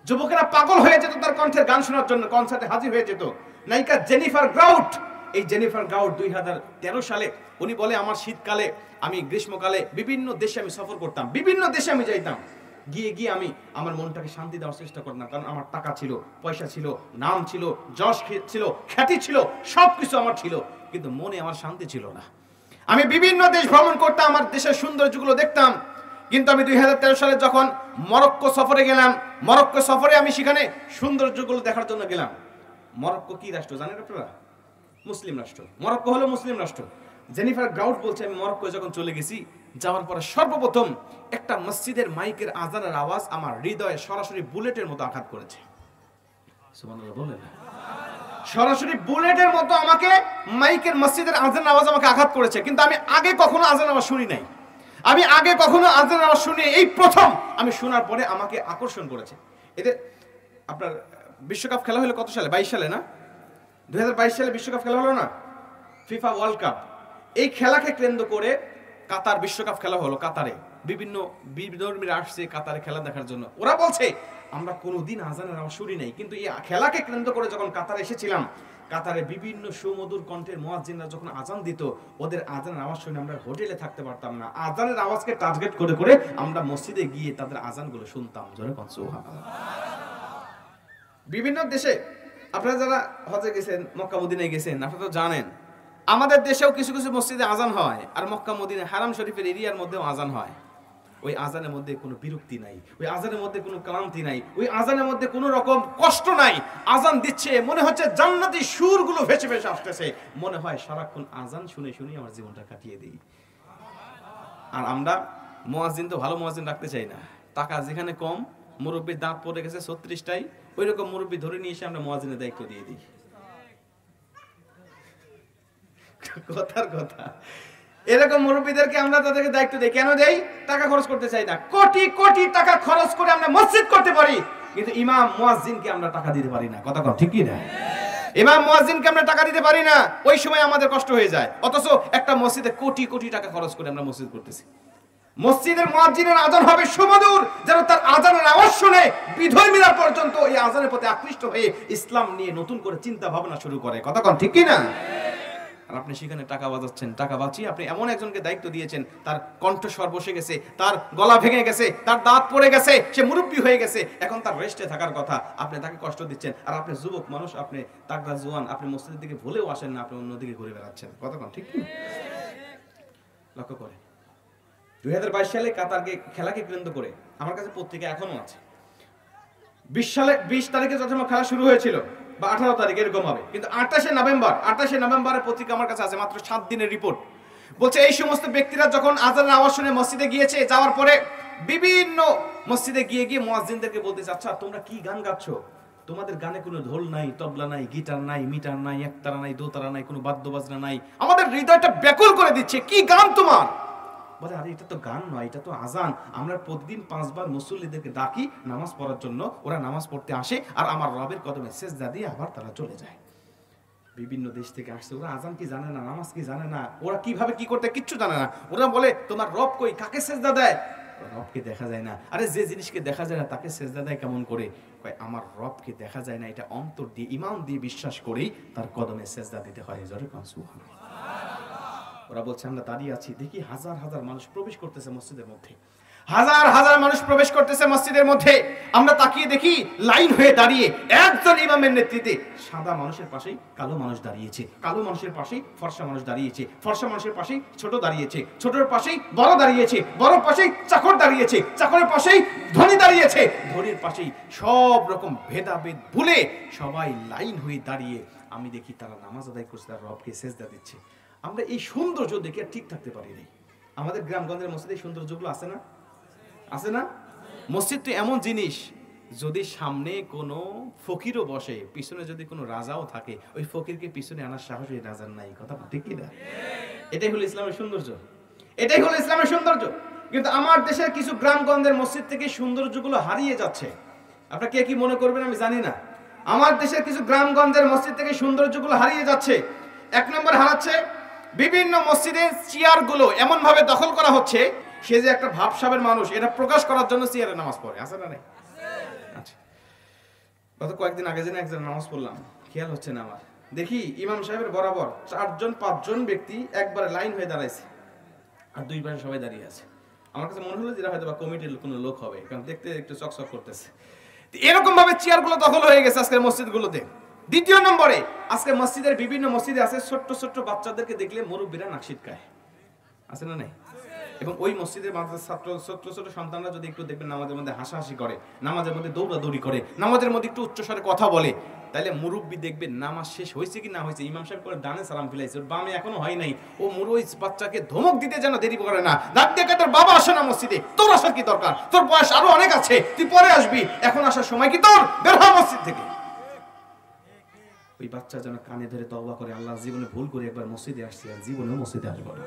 যুবকেরা পাগল হয়ে যেত তার কণ্ঠের গান শোনার জন্য, কনসার্টে হাজির হয়ে যেত। নায়িকা জেনিফার গ্রাউট। এই জেনিফার গ্রাউট 2013 সালে উনি বলে, আমার শীতকালে, আমি গ্রীষ্মকালে বিভিন্ন দেশে আমি সফর করতাম, বিভিন্ন দেশে আমি যাইতাম, গিয়ে আমি আমার মনটাকে শান্তি দেওয়ার চেষ্টা করতাম, কারণ আমার টাকা ছিল, পয়সা ছিল, নাম ছিল, যশ ছিল, খ্যাতি ছিল, সবকিছু আমার ছিল, কিন্তু মনে আমার শান্তি ছিল না। আমি বিভিন্ন দেশ ভ্রমণ করতাম, আমার দেশের সৌন্দর্যগুলো দেখতাম, কিন্তু আমি 2013 সালে যখন মরক্কো সফরে গেলাম, মরক্কো সফরে আমি সেখানে সৌন্দর্যগুলো দেখার জন্য গেলাম। মরক্কো কি রাষ্ট্র জানেন আপনারা? মুসলিম রাষ্ট্র। মরক্কো হলো মুসলিম রাষ্ট্র। জেনিফার গ্রাউট বলছে, আমি মরক্কো যখন চলে গেছি, যাওয়ার পরে সর্বপ্রথম একটা মসজিদের মাইকের আজানের আওয়াজ আমার হৃদয়ে সরাসরি বুলেটের মতো আঘাত করেছে। সুবহানাল্লাহ বলেন। সরাসরি বুলেটের মতো আমাকে মাইকের মসজিদের আজানের আওয়াজ আমাকে আঘাত করেছে, কিন্তু আমি আগে কখনো আজানের আওয়াজ শুনি নাই। আমি আগে কখনো আজানের আওয়াজ শুনি, এই প্রথম আমি শোনার পরে আমাকে আকর্ষণ করেছে। এতে আপনার বিশ্বকাপ খেলা হলো কত সালে? 22 সালে না? 2022 সালে বিশ্বকাপ খেলা হলো না, ফিফা ওয়ার্ল্ড কাপ। এই খেলাকে কেন্দ্র করে কাতার বিশ্বকাপ খেলা হলো। কাতারে বিভিন্ন বিধর্মীরা আসছে কাতারে খেলা দেখার জন্য। ওরা বলছে আমরা কোনোদিন আজানের আওয়াজ শুনি নাই, কিন্তু এই খেলাকে কেন্দ্র করে যখন কাতারে এসেছিলাম, কাতারে বিভিন্ন সুমধুর কণ্ঠের মুয়াজ্জিনরা যখন আজান দিত, ওদের আজানের আওয়াজ শুনে আমরা হোটেলে থাকতে পারতাম না। আজানের আওয়াজকে টার্গেট করে করে আমরা মসজিদে গিয়ে তাদের আজানগুলো শুনতাম। জোরে বলুন সুবহানাল্লাহ। বিভিন্ন দেশে আপনারা যারা হজে গেছেন, মক্কা মদিনায় গেছেন, আপনারা তো জানেন আমাদের দেশেও কিছু কিছু মসজিদে আজান হয়, আর মক্কা মদিনা হারাম শরীফের এরিয়ার মধ্যেও আজান হয়। ওই আজানের মধ্যে কোনো বিরক্তি নাই, ওই আজানের মধ্যে কোনো ক্লান্তি নাই, ওই আজানের মধ্যে কোনো রকম কষ্ট নাই। আজান দিচ্ছে, মনে হচ্ছে জান্নাতি সুরগুলো ভেসে ভেসে আসতেছে, মনে হয় সারাক্ষণ আজান শুনে শুনে আমার জীবনটা কাটিয়ে দিই। আর আমরা মুয়াজ্জিন তো ভালো মুয়াজ্জিন রাখতে চাই না, টাকা যেখানে কম, মুরব্বির দাঁত পড়ে গেছে 36টাই, ওই রকম মুরব্বি ধরে নিয়ে এসে আমরা মুয়াজ্জিনের দায়িত্ব দিয়ে দিই। কথার কথা, এরকম মুরব্বীদেরকে আমরা তাদেরকে দায়িত্ব দেই। কেন দেই? টাকা খরচ করতে চাই না। কোটি কোটি টাকা খরচ করে আমরা মসজিদ করতে পারি, কিন্তু ইমাম মুয়াজ্জিনকে আমরা টাকা দিতে পারি না। কথা ঠিক কি না? ইমাম মুয়াজ্জিনকে আমরা টাকা দিতে পারি না, ওই সময় আমাদের কষ্ট হয়ে যায়। অথচ একটা মসজিদে কোটি কোটি টাকা খরচ করে আমরা মসজিদ করতেছি। মসজিদের মুয়াজ্জিনের আযান হবে সুমধুর, যেন তার আযানের আওয়াজ শুনে বিধর্মীরা পর্যন্ত এই আযানের প্রতি আকৃষ্ট হয়ে ইসলাম নিয়ে নতুন করে চিন্তা ভাবনা শুরু করে। কথা কোন ঠিক কি না? আর আপনি সেখানে টাকা বাজাচ্ছেন, টাকা বাঁচিয়ে আপনি এমন একজনকে দায়িত্ব দিয়েছেন, তার কণ্ঠস্বর বসে গেছে, তার গলা ভেঙে গেছে, তার দাঁত পড়ে গেছে, সে মুরব্বী হয়ে গেছে, এখন তার রেস্টে থাকার কথা, আপনি তাকে কষ্ট দিচ্ছেন। আর আপনি যুবক মানুষ, আপনি তাগড়া জোয়ান, আপনি মসজিদের দিকে ভুলেও আসেন না, আপনি অন্যদিকে ঘুরে বেড়াচ্ছেন। কথা কোন ঠিক কি? লক্ষ্য করে 2022 সালে কাতারকে খেলাকে কেন্দ্র করে আমার কাছে পত্রিকা এখনো আছে। 20 তারিখে যখন খেলা শুরু হয়েছিল বা 18 তারিখ এরকম হবে, কিন্তু 28শে নভেম্বরের পত্রিকা আমার কাছে আছে, মাত্র 7 দিনের রিপোর্ট। বলছে এই সমস্ত ব্যক্তিরা যখন আযানের আওয়াজ শুনে মসজিদে গিয়েছে, যাওয়ার পরে বিভিন্ন মসজিদে গিয়ে মুয়াজ্জিনদেরকে বলতেছে, আচ্ছা তোমরা কি গান গাচ্ছ? তোমাদের গানে কোনো ঢোল নাই, তবলা নাই, গিটার নাই, মিটার নাই, একতারা নাই, দোতারা নাই, কোনো বাদ্যবাজনা নাই, আমাদের হৃদয়টা ব্যাকুল করে দিচ্ছে, কি গান তোমার? বলে আরে এটা তো গান নয়, এটা তো আজান। আমরা প্রতিদিন 5 বার মুসল্লিদেরকে ডাকি নামাজ পড়ার জন্য, ওরা নামাজ পড়তে আসে আর আমার রবের কদমে সেজদা দিয়ে আবার তারা চলে যায়। বিভিন্ন দেশ থেকে আসছে, ওরা আজান কি জানে না, নামাজ কি জানে না, ওরা কিভাবে কি করতে কিচ্ছু জানে না। ওরা বলে তোমার রব কই, কাকে সেজদা দেয়? রবকে দেখা যায় না। আরে যে জিনিসকে দেখা যায় না তাকে সেজদা দেয় কেমন করে? কয় আমার রবকে দেখা যায় না, এটা অন্তর দিয়ে ঈমান দিয়ে বিশ্বাস করেই তার কদমে সেজদা দিতে হয়। জোরে কোন সুবহানাল্লাহ। ওরা বলছে আমরা দাঁড়িয়ে আছি, দেখি হাজার হাজার মানুষ প্রবেশ করতেছে মসজিদের মধ্যে, হাজার হাজার মানুষ প্রবেশ করতেছে মসজিদের মধ্যে। আমরা তাকিয়ে দেখি লাইন হয়ে দাঁড়িয়ে একজন ইমামের নেতৃত্বে সাদা মানুষের পাশেই কালো মানুষ দাঁড়িয়েছে, কালো মানুষের পাশেই ফর্সা মানুষ দাঁড়িয়েছে, ফর্সা মানুষের পাশেই ছোট দাঁড়িয়েছে, ছোটর পাশেই বড় দাঁড়িয়েছে, বড় পাশেই চাকর দাঁড়িয়েছে, চাকরের পাশেই ধনী দাঁড়িয়েছে, ধনীর পাশেই সব রকম ভেদাভেদ ভুলে সবাই লাইন হয়ে দাঁড়িয়ে আমি দেখি তারা নামাজ আদায় করছে, তার রবকে সেজদা দিচ্ছে। আমরা এই সৌন্দর্য দেখে আর ঠিক থাকতে পারি নাই। আমাদের গ্রামগঞ্জের মসজিদে এই সৌন্দর্যগুলো আছে না? আছে না? মসজিদ তো এমন জিনিস, যদি সামনে কোনো ফকিরও বসে, পিছনে যদি কোনো রাজাও থাকে, ওই ফকিরকে পিছনে আনার সাহস ওই রাজার নাই। কথা ঠিক কি না? এটাই হলো ইসলামের সৌন্দর্য, এটাই হলো ইসলামের সৌন্দর্য। কিন্তু আমার দেশের কিছু গ্রামগঞ্জের মসজিদ থেকে সৌন্দর্যগুলো হারিয়ে যাচ্ছে। আপনারা কে কি মনে করবেন আমি জানি না। আমার দেশের কিছু গ্রামগঞ্জের মসজিদ থেকে সৌন্দর্যগুলো হারিয়ে যাচ্ছে। 1 নম্বর হারাচ্ছে, বিভিন্ন মসজিদের চেয়ারগুলো এমন ভাবে দখল করা হচ্ছে, সে যে একটা ভাবসাবের মানুষ এটা প্রকাশ করার জন্য চেয়ারে নামাজ পড়ে। আছে না নাই? আচ্ছা, গত কয়েকদিন আগে যেন একজন নামাজ পড়লাম, খেয়াল হচ্ছে না আমার, দেখি ইমাম সাহেবের বরাবর 4-5 ব্যক্তি একবারে লাইন হয়ে দাঁড়াইছে, আর 2 পাশে সবাই দাঁড়িয়ে আছে। আমার কাছে মনে হলো যে হয়তো বা কমিটির কোনো লোক হবে, কারণ দেখতে একটু চকচক করতেছে। এরকম ভাবে চেয়ারগুলো দখল হয়ে গেছে আজকের মসজিদগুলোতে। 2 নম্বরে, আজকে মসজিদের বিভিন্ন মসজিদে আছে ছোট্ট ছোট্ট বাচ্চাদেরকে দেখলে মুরব্বীরা নাক ছিটকায়। আছে না নাই? এবং ওই মসজিদের ছাত্র ছোট ছোট সন্তানরা যদি একটু দেখবেন নামাজের মধ্যে হাসাহাসি করে, নামাজের মধ্যে দৌড়াদৌড়ি করে, নামাজের মধ্যে একটু উচ্চস্বরে কথা বলে, তাইলে মুরব্বী দেখবেন নামাজ শেষ হয়েছে কি না হয়েছে, ইমাম সাহেব করে ডানে সালাম ফিলাইছে, ওর বামে এখনো হয় নাই, ও ওই বাচ্চাকে ধমক দিতে যেন দেরি করে না, ডাক দেখে তোর বাবা আসে না মসজিদে, তোর আসার কি দরকার, তোর বয়স আরো অনেক আছে, তুই পরে আসবি, এখন আসার সময় কি তোর, বের হ মসজিদ থেকে। ওই বাচ্চা যেন কানে ধরে তওবা করে, আল্লাহ জীবনে ভুল করে একবার মসজিদে আসছি, আর জীবনে মসজিদে আসবো না।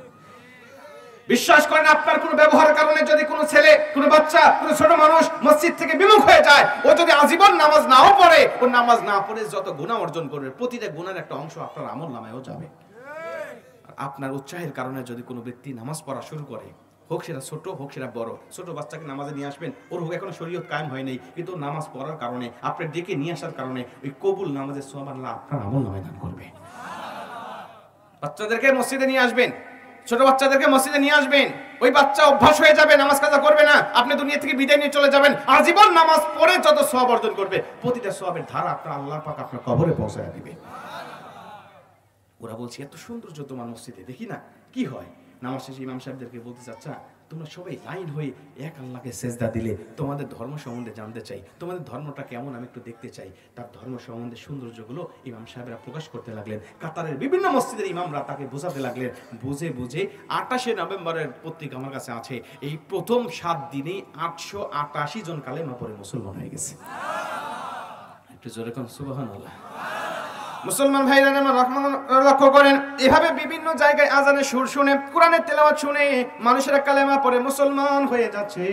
বিশ্বাস করেন, আপনার কোন ব্যবহারের কারণে যদি কোনো ছেলে, কোনো বাচ্চা, কোনো ছোট মানুষ মসজিদ থেকে বিমুখ হয়ে যায়, ও যদি আজীবন নামাজ নাও পড়ে, ও নামাজ না পড়ে যত গুনাহ অর্জন করবে, প্রতিটা গুনাহের একটা অংশ আপনার আমলনামায়ও যাবে। আপনার উৎসাহের কারণে যদি কোনো ব্যক্তি নামাজ পড়া শুরু করে, হোক সেটা ছোট হোক সেটা বড়, ছোট বাচ্চাকে নামাজে নিয়ে আসবেন, ওর হোক এখনো শরীয়ত কায়েম হয় নাই, কিন্তু নামাজ পড়ার কারণে, আপনার ডেকে নিয়ে আসার কারণে ওই কবুল নামাজের সওয়াব আল্লাহ আপনার আমলনামায় দান করবে। বাচ্চাদেরকে মসজিদে নিয়ে আসবেন, ছোট বাচ্চাদেরকে মসজিদে নিয়ে আসবেন, ওই বাচ্চা অভ্যাস হয়ে যাবে, নামাজ কাজা করবে না, আপনি দুনিয়া থেকে বিদায় নিয়ে চলে যাবেন, আজীবন নামাজ পড়ে যত সওয়াব অর্জন করবে, প্রতিটা সওয়াবের ধারা আপনার আল্লাহ পাক আপনার কবরে পৌঁছায় দিবে। ওরা বলছে এত সৌন্দর্য তোমার মসজিদে, দেখি না কি হয়। নামাজ শেষে ইমাম সাহেবদেরকে বলতে চাচ্ছা, তোমরা সবাই লাইন হয়ে এক আল্লাহকে সেজদা দিলে, তোমাদের ধর্ম সম্বন্ধে জানতে চাই, তোমাদের ধর্মটা কেমন আমি একটু দেখতে চাই। তার ধর্ম সম্বন্ধে সৌন্দর্যগুলো ইমাম সাহেবরা প্রকাশ করতে লাগলেন। কাতারের বিভিন্ন মসজিদের ইমামরা তাকে বোঝাতে লাগলেন। বুঝে 28শে নভেম্বরের পত্রিকা আমার কাছে আছে, এই প্রথম 7 দিনেই 888 জন কালেমা পড়ে মুসলমান হয়ে গেছে। একটু জোরে কোন সুবহানাল্লাহ। মুসলমান ভাইরা আমার রহমান লক্ষ্য করেন, এভাবে বিভিন্ন জায়গায় আজানের সুর শুনে, কোরআনের তেলাওয়াত শুনে মানুষেরা কালেমা পড়ে মুসলমান হয়ে যাচ্ছে।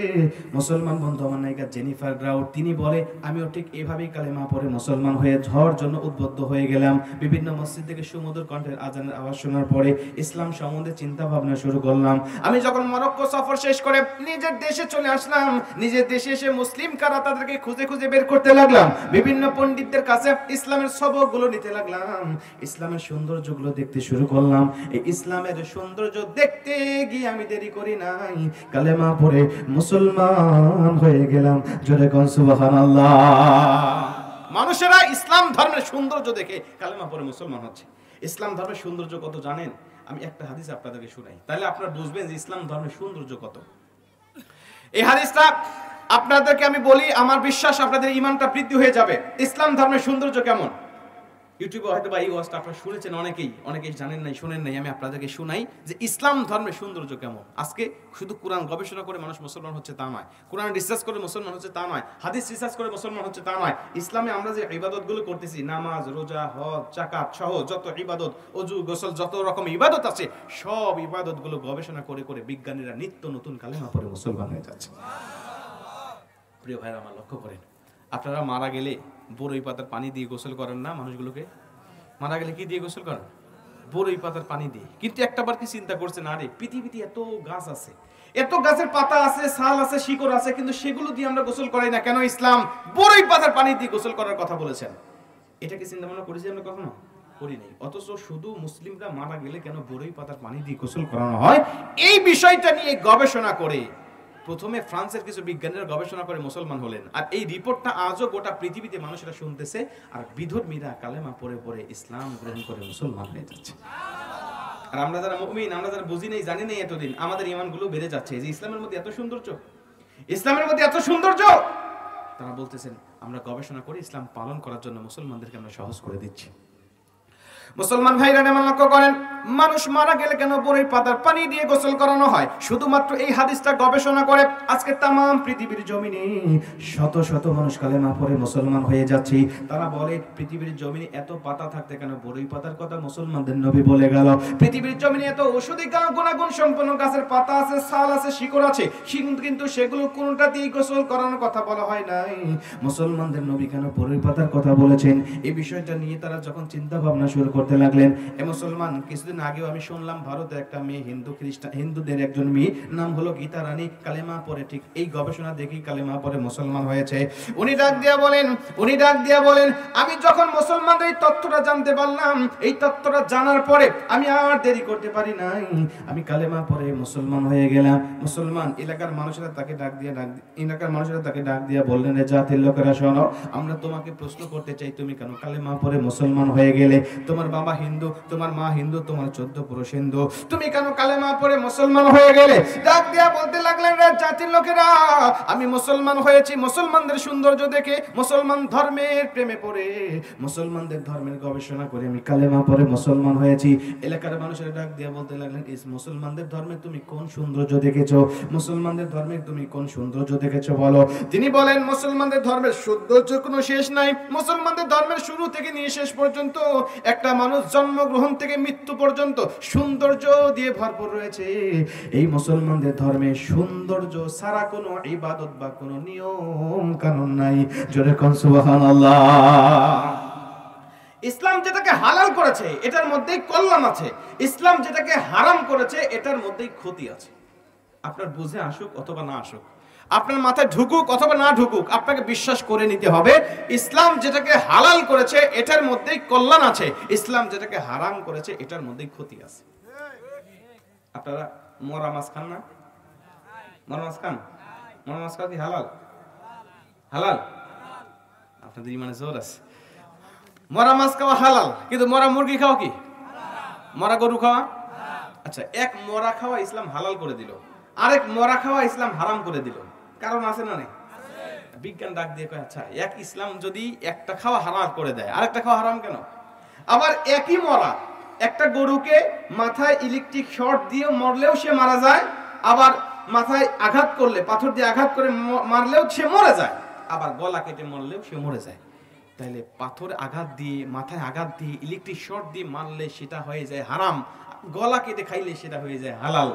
মুসলমান বন্ধু আমার নায়িকা জেনিফার গ্রাউ তিনি বলে, আমিও ঠিক এভাবেই কালেমা পড়ে মুসলমান হয়ে ঝড় জন্য উদ্বুদ্ধ হয়ে গেলাম। বিভিন্ন মসজিদ থেকে সুমধুর কণ্ঠের আজানের আওয়াজ শোনার পরে ইসলাম সম্বন্ধে চিন্তা ভাবনা শুরু করলাম। আমি যখন মরক্কো সফর শেষ করে নিজের দেশে চলে আসলাম, নিজের দেশে এসে মুসলিম কারা তাদেরকে খুঁজে খুঁজে বের করতে লাগলাম। বিভিন্ন পণ্ডিতদের কাছে ইসলামের সবকগুলো নিতে লাগলাম, ইসলামের সৌন্দর্যগুলো দেখতে শুরু করলাম। এই ইসলামের সৌন্দর্য দেখতে গিয়ে আমি দেরি করি নাই, কালেমা পড়ে মুসলমান হয়ে গেলাম। জোরে কোন সুবহানাল্লাহ। মানুষেরা ইসলাম ধর্মের সৌন্দর্য দেখে কালেমা পড়ে মুসলমান হচ্ছে। ইসলাম ধর্মের সৌন্দর্য কত জানেন? আমি একটা হাদিস আপনাদেরকে শোনাই, তাহলে আপনারা বুঝবেন যে ইসলাম ধর্মের সৌন্দর্য কত। এই হাদিসটা আপনাদেরকে আমি বলি, আমার বিশ্বাস আপনাদের ঈমানটা বৃদ্ধি হয়ে যাবে। ইসলাম ধর্মের সৌন্দর্য কেমন? ইউটিউবে হয়তো বা এই ওয়াজটা আপনারা শুনেছেন, অনেকেই জানেন নাই, শুনেন নাই। আমি আপনাদেরকে শোনাই যে ইসলাম ধর্মের সৌন্দর্য কেমন। আজকে শুধু কোরআন গবেষণা করে মানুষ মুসলমান হচ্ছে তা নয়, কোরআন রিসার্চ করে মুসলমান হচ্ছে তা নয়, হাদিস রিসার্চ করে মুসলমান হচ্ছে তা নয়। ইসলামে আমরা যে ইবাদতগুলো করতেছি, নামাজ, রোজা, হজ, যাকাত সহ যত ইবাদত, ওযু, গোসল, যত রকম ইবাদত আছে, সব ইবাদতগুলো গবেষণা করে করে বিজ্ঞানীরা নিত্য নতুন কালেমা পড়ে মুসলমান হয়ে যাচ্ছে। প্রিয় ভাইরা আমার লক্ষ্য করেন, আপনারা মারা গেলে বড়ই পাতার পানি দিয়ে গোসল করেন না? মানুষগুলোকে মারা গেলে কি দিয়ে গোসল করেন? বড়ই পাতার পানি দিয়ে। কিন্তু একটাবার কি চিন্তা করছেন, আরে পৃথিবীতে এত গাছ আছে, এত গাছের পাতা আছে, ছাল আছে, শিকড় আছে, কিন্তু সেগুলো দিয়ে আমরা গোসল করাই না কেন? ইসলাম বড়ই পাতার পানি দিয়ে গোসল করার কথা বলেছেন। এটা কি চিন্তা ভাবনা করেছি আমরা কখনো? করি নাই। অথচ শুধু মুসলিমরা মারা গেলে কেন বড়ই পাতার পানি দিয়ে গোসল করানো হয়, এই বিষয়টা নিয়ে গবেষণা করে প্রথমে ফ্রান্সের কিছু বিজ্ঞানীরা গবেষণা করে মুসলমান হলেন। আর এই রিপোর্টটা আজও গোটা পৃথিবীতে মানুষেরা শুনতেছে, আর বিধর্মীরা কালেমা পড়ে পড়ে ইসলাম গ্রহণ করে মুসলমান হয়ে যাচ্ছে। আর আমরা যারা মুমিন, আমরা যারা বুঝি নাই, জানি নাই এতদিন, আমাদের ঈমানগুলো বেড়ে যাচ্ছে যে ইসলামের মধ্যে এত সৌন্দর্য, ইসলামের মধ্যে এত সৌন্দর্য। তারা বলতেছেন আমরা গবেষণা করে ইসলাম পালন করার জন্য মুসলমানদেরকে আমরা সহজ করে দিচ্ছি। মুসলমান ভাইরা আমার লক্ষ্য করেন, মানুষ মারা গেলে কেন বড়ই পাতার পানি দিয়ে গোসল করানো হয়? শুধুমাত্র এই হাদিসটা গবেষণা করে আজকে তাম পৃথিবীর জমিনে শত শত মানুষ কালেমা পড়ে মুসলমান হয়ে যাচ্ছে। তারা বলে পৃথিবীর জমিনে এত পাতা থাকতে কেন বড়ই পাতার কথা মুসলমানদের নবী বলে গেল? পৃথিবীর জমিনে এত ঔষধি গুণাগুণ সম্পন্ন গাছের পাতা আছে, ছাল আছে, শিকড় আছে, কিন্তু সেগুলো কোনটা দিয়ে গোসল করানোর কথা বলা হয় নাই। মুসলমানদের নবী কেন বড়ই পাতার কথা বলেছেন? এই বিষয়টা নিয়ে তারা যখন চিন্তা ভাবনা শুরু করতে লাগলেন, এ মুসলমান, কিছুদিন আগেও আমি শুনলাম ভারতে একটা মেয়ে, হিন্দুদের একজন মেয়ে, নাম হলো গীতা রানী, কালেমা পড়ে ঠিক এই গবেষণা দেখি কালেমা পড়ে মুসলমান হয়েছে। উনি ডাক দিয়া বলেন আমি যখন মুসলমানদের এই তথ্যটা জানতে পারলাম, এই তথ্যটা জানার পরে আমি আর দেরি করতে পারি নাই, আমি কালেমা পড়ে মুসলমান হয়ে গেলাম। মুসলমান এলাকার মানুষেরা তাকে ডাক দিয়া বললেন, রে জাতির লোকেরা শোনো, আমরা তোমাকে প্রশ্ন করতে চাই, তুমি কেন কালেমা পড়ে মুসলমান হয়ে গেলে? তোমার বাবা হিন্দু, তোমার মা হিন্দু, তোমার 14 পুরুষ হিন্দু, তুমি কেন কালেমা পড়ে মুসলমান হয়ে গেলে? ডাক দিয়া বলতে লাগলেন, রে জাতির লোকেরা, আমি মুসলমান হয়েছি মুসলমানদের সৌন্দর্য দেখে, মুসলমান ধর্মের প্রেমে পড়ে, মুসলমানদের ধর্মের গবেষণা করে আমি কালেমা পড়ে মুসলমান হয়েছি। এলাকার মানুষেরা ডাক দিয়া বলতে লাগলেন, ইস মুসলমানদের ধর্মে তুমি কোন সৌন্দর্য দেখেছো? মুসলমানদের ধর্মে তুমি কোন সৌন্দর্য দেখেছো বলো? তিনি বলেন, মুসলমানদের ধর্মের সৌন্দর্য কোনো শেষ নাই। মুসলমানদের ধর্মের শুরু থেকে নিয়ে শেষ পর্যন্ত একটা মানুষ জন্মগ্রহণ থেকে মৃত্যু পর্যন্ত সৌন্দর্য দিয়ে ভরপুর রয়েছে। এই মুসলমানদের ধর্মে সৌন্দর্য ছাড়া কোনো ইবাদত বা কোনো নিয়ম কানুন নাই। জোরে কোন সুবহানাল্লাহ। ইসলাম যেটাকে হালাল করেছে এটার মধ্যেই কল্যাণ আছে, ইসলাম যেটাকে হারাম করেছে এটার মধ্যেই ক্ষতি আছে। আপনার বুঝে আসুক অথবা না আসুক, আপনার মাথায় ঢুকুক অথবা না ঢুকুক, আপনাকে বিশ্বাস করে নিতে হবে ইসলাম যেটাকে হালাল করেছে এটার মধ্যেই কল্যাণ আছে, ইসলাম যেটাকে হারাম করেছে এটার মধ্যেই ক্ষতি আছে। আপনারা মরা মাছ খান না? মরা মাছ খান? মরা মাছ খাওয়া কি হালাল? হালাল? আপনাদের ইমানে জোর আছে। মরা মাছ খাওয়া হালাল, কিন্তু মরা মুরগি খাওয়া কি? মরা গরু খাওয়া? আচ্ছা, এক মরা খাওয়া ইসলাম হালাল করে দিল, আরেক মরা খাওয়া ইসলাম হারাম করে দিল। কারণ আছে না নেই? বিজ্ঞান ডাক দিয়ে কয়, আচ্ছা এক ইসলাম যদি একটা খাওয়া হালাল করে দেয়, আরেকটা খাওয়া হারাম কেন? আবার একই মরা, একটা গরুকে মাথায় ইলেকট্রিক শর্ট দিয়ে মরলেও সে মারা যায়, আবার মাথায় আঘাত করলে, পাথর দিয়ে আঘাত করে মারলেও সে মরে যায়, আবার গলা কেটে মরলেও সে মরে যায়। তাহলে পাথরে আঘাত দিয়ে, মাথায় আঘাত দিয়ে, ইলেকট্রিক শর্ট দিয়ে মারলে সেটা হয়ে যায় হারাম, গলা কেটে খাইলে সেটা হয়ে যায় হালাল।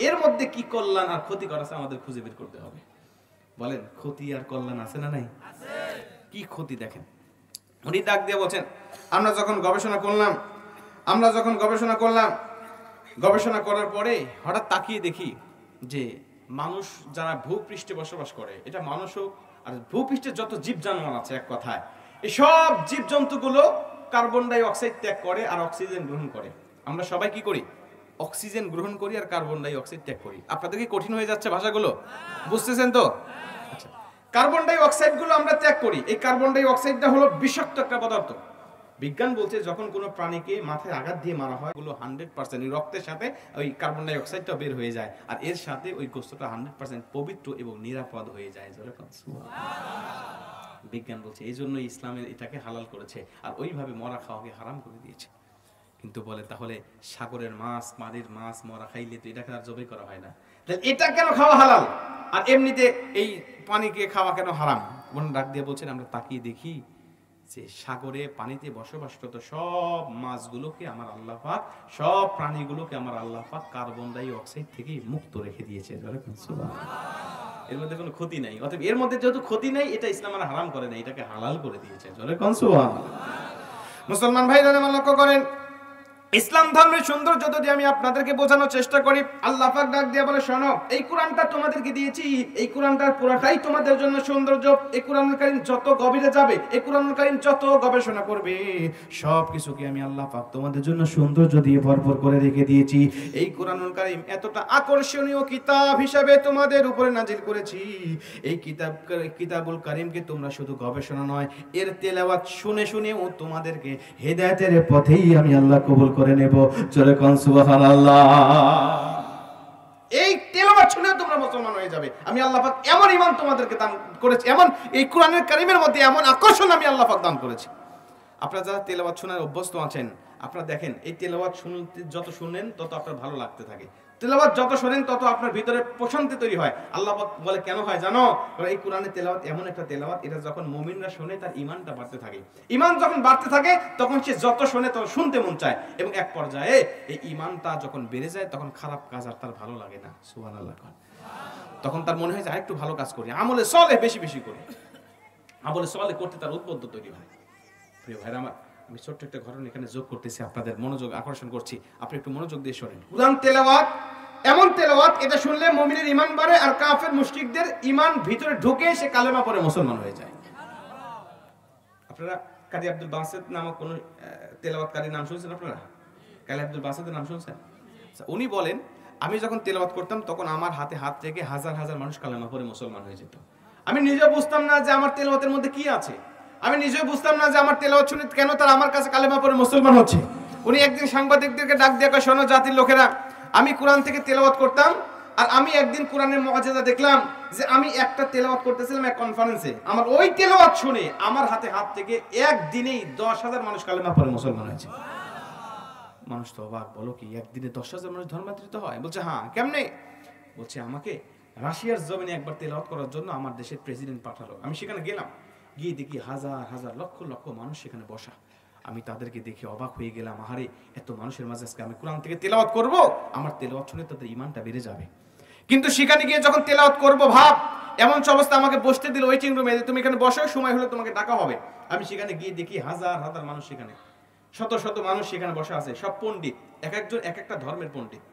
এর মধ্যে কি কল্যাণ আর ক্ষতি আছে আমাদের খুঁজে বের করতে হবে। বলেন, ক্ষতি আর কল্যাণ আছে না নাই? কি ক্ষতি দেখেন। উনি ডাক দিয়ে বলছেন, আমরা যখন গবেষণা করলাম, গবেষণা করার পরে হঠাৎ তাকিয়ে দেখি যে মানুষ যারা ভূপৃষ্ঠে বসবাস করে, এটা মানুষ হোক আর ভূপৃষ্ঠে যত জীব জানোয়ার আছে, এক কথায় এই সব জীব জন্তুগুলো কার্বন ডাই অক্সাইড ত্যাগ করে আর অক্সিজেন গ্রহণ করে। আমরা সবাই কি করি? অক্সিজেন গ্রহণ করি আর কার্বন ডাই অক্সাইড ত্যাগ করি। আপনাদের কি কঠিন হয়ে যাচ্ছে ভাষাগুলো? বুঝতেছেন তো? আচ্ছা, কার্বন ডাই অক্সাইড গুলো আমরা ত্যাগ করি। এই কার্বন ডাই অক্সাইডটা হলো বিষাক্ত একটা পদার্থ। বিজ্ঞান বলছে যখন কোনো প্রাণীকে মাথায় আঘাত দিয়ে মারা হয়, ওগুলো 100% রক্তের সাথে ওই কার্বন ডাই অক্সাইডটা বের হয়ে যায়, আর এর সাথে ওই গোস্তটা 100% পবিত্র এবং নিরাপদ হয়ে যায়। বিজ্ঞান বলছে এই জন্য ইসলামের এটাকে হালাল করেছে, আর ওইভাবে মরা খাওয়াকে হারাম করে দিয়েছে। কিন্তু বলে তাহলে সাগরের মাছ, পানির মাছ মরা খাইলে তো এটাকে আর জবাই করা হয় না, তাহলে এটা কেন খাওয়া হালাল আর এমনিতে এই পানিকে খাওয়া কেন হারাম? মন ডাক দিয়ে বলছেন, আমরা তাকিয়ে দেখি যে সাগরে পানিতে বসবাসরত সব মাছগুলোকে আমার আল্লাহ পাক, সব প্রাণীগুলোকে আমার আল্লাহ পাক কার্বন ডাই অক্সাইড থেকে মুক্ত রেখে দিয়েছে। এর মধ্যে কোনো ক্ষতি নাই। অতএব এর মধ্যে যেহেতু ক্ষতি নাই, এটা ইসলাম আর হারাম করে নাই, এটাকে হালাল করে দিয়েছে। মুসলমান ভাইরা লক্ষ্য করেন, ইসলাম ধর্মের সৌন্দর্য যদি আমি আপনাদেরকে বোঝানোর চেষ্টা করি, আল্লাহ পাক ডাক দিয়ে বলে, শোনো, এই কোরআনটা তোমাদেরকে দিয়েছি, এই কোরআনটার পুরোটাই তোমাদের জন্য সৌন্দর্য। এই কোরআনুল কারীম যত গভীরে যাবে, এই কোরআনুল কারীম যত গবেষণা করবে, সব কিছুকে আমি আল্লাহ পাক তোমাদের জন্য সৌন্দর্য দিয়ে ভরপুর করে রেখে দিয়েছি। এই কোরআনুল কারীম এতটা আকর্ষণীয় কিতাব হিসেবে তোমাদের উপরে নাজিল করেছি। এই কিতাবুল কারীমকে তোমরা শুধু গবেষণা নয়, এর তেলাওয়াত শুনে শুনেও তোমাদেরকে হেদায়েতের পথেই আমি আল্লাহ কবুল করে নেব। জোরে কোন সুবহানাল্লাহ। এই তেলাওয়াত শুনে তোমরা মুসলমান হয়ে যাবে। আমি আল্লাহ পাক এমন ঈমান তোমাদেরকে দান করেছি, এমন এই কোরআনের কারীমের মধ্যে এমন আকর্ষণ আমি আল্লাহ পাক দান করেছি। আপনারা যারা তেলাওয়াত শোনার অভ্যস্ত আছেন, আপনারা দেখেন এই তেলাওয়াত শুনতে যত শুনেন তত আপনার ভালো লাগতে থাকে। তেলাওয়াত যত শোনেন তত আপনার ভিতরে প্রশান্তি তৈরি হয়। আল্লাহ পাক বলে কেন হয় জানো? এই কোরআনের তেলাওয়াত এমন একটা তেলাওয়াত, এটা যখন মুমিনরা শোনে তার ঈমানটা বাড়তে থাকে। ঈমান যখন বাড়তে থাকে তখন সে যত শোনে তত শুনতে মন চায়, এবং এক পর্যায়ে এই ঈমানটা যখন বেড়ে যায় তখন খারাপ কাজ আর তার ভালো লাগে না। সুবহানাল্লাহ। তখন তার মনে হয় যে আরেকটু ভালো কাজ করি, আমলে সলেহ বেশি বেশি করি। আমলে সলেহ করতে তার উদ্বুদ্ধ তৈরি হয়। প্রিয় ভাইরা আমার, আমি ছোট্ট একটা ঘটনা এখানে যোগ করতেছি, আপনাদের মনোযোগ আকর্ষণ করছি, আপনি একটু মনোযোগ দিয়ে শোনেন। কোরআন তেলাওয়াত এমন তেলাওয়াত, এটা শুনলে মুমিনের ঈমান বাড়ে আর কাফের মুশরিকদের ঈমান ভিতরে ঢুকে সে কালেমা পড়ে মুসলমান হয়ে যায়। আপনারা কাজী আব্দুল বাসিত নামক কোন তেলাওয়াতকারীর নাম শুনছেন? আপনারা কাজী আব্দুল বাসিতের নাম শুনছেন? উনি বলেন, আমি যখন তেলাওয়াত করতাম তখন আমার হাতে হাত রেখে হাজার হাজার মানুষ কালেমা পড়ে মুসলমান হয়ে যেত। আমি নিজেও বুঝতাম না যে আমার তেলাওয়াতের মধ্যে কি আছে, আমি নিজেও বুঝতাম না যে আমার তেলাওয়াত শুনে কেন তারা আমার কাছে কালেমা পড়ে মুসলমান হচ্ছে। উনি একদিন সাংবাদিকদেরকে ডাক দিয়ে কয়, শোনো জাতির লোকেরা, আমি কোরআন থেকে তেলাওয়াত করতাম, আর আমি একদিন কোরআনের মুআজিজা দেখলাম যে আমি একটা তেলাওয়াত করতেছিলাম এক কনফারেন্সে, আমার ওই তেলাওয়াত শুনে আমার হাতে হাত থেকে একদিনেই 10,000 মানুষ কালেমা পড়ে মুসলমান হয়েছে। মানুষ তো অবাক, বলো কি একদিনে 10,000 মানুষ ধর্মান্তরিত হয়? বলছে হ্যাঁ। কেমনে? বলছে আমাকে রাশিয়ার জমিনে একবার তেলাওয়াত করার জন্য আমার দেশের প্রেসিডেন্ট পাঠালো। আমি সেখানে গেলাম, গিয়ে দেখি হাজার হাজার লক্ষ লক্ষ মানুষ সেখানে বসা। আমি তাদেরকে দেখে অবাক হয়ে গেলাম, আহারে এত মানুষের মাঝে আজকে আমি কোরআন থেকে তেলাওয়াত করব, আমার তেলাওয়াত শুনে তাদের ঈমানটা বেড়ে যাবে। কিন্তু সেখানে গিয়ে যখন তেলাওয়াত করব, ভাব এমন অবস্থা, আমাকে বসতে দিল ওয়েটিং রুমে, তুমি এখানে বসো, সময় হলে তোমাকে ডাকা হবে। আমি সেখানে গিয়ে দেখি হাজার হাজার মানুষ, সেখানে শত শত মানুষ সেখানে বসে আছে, সব পণ্ডিত, এক একজন এক একটা ধর্মের পণ্ডিত।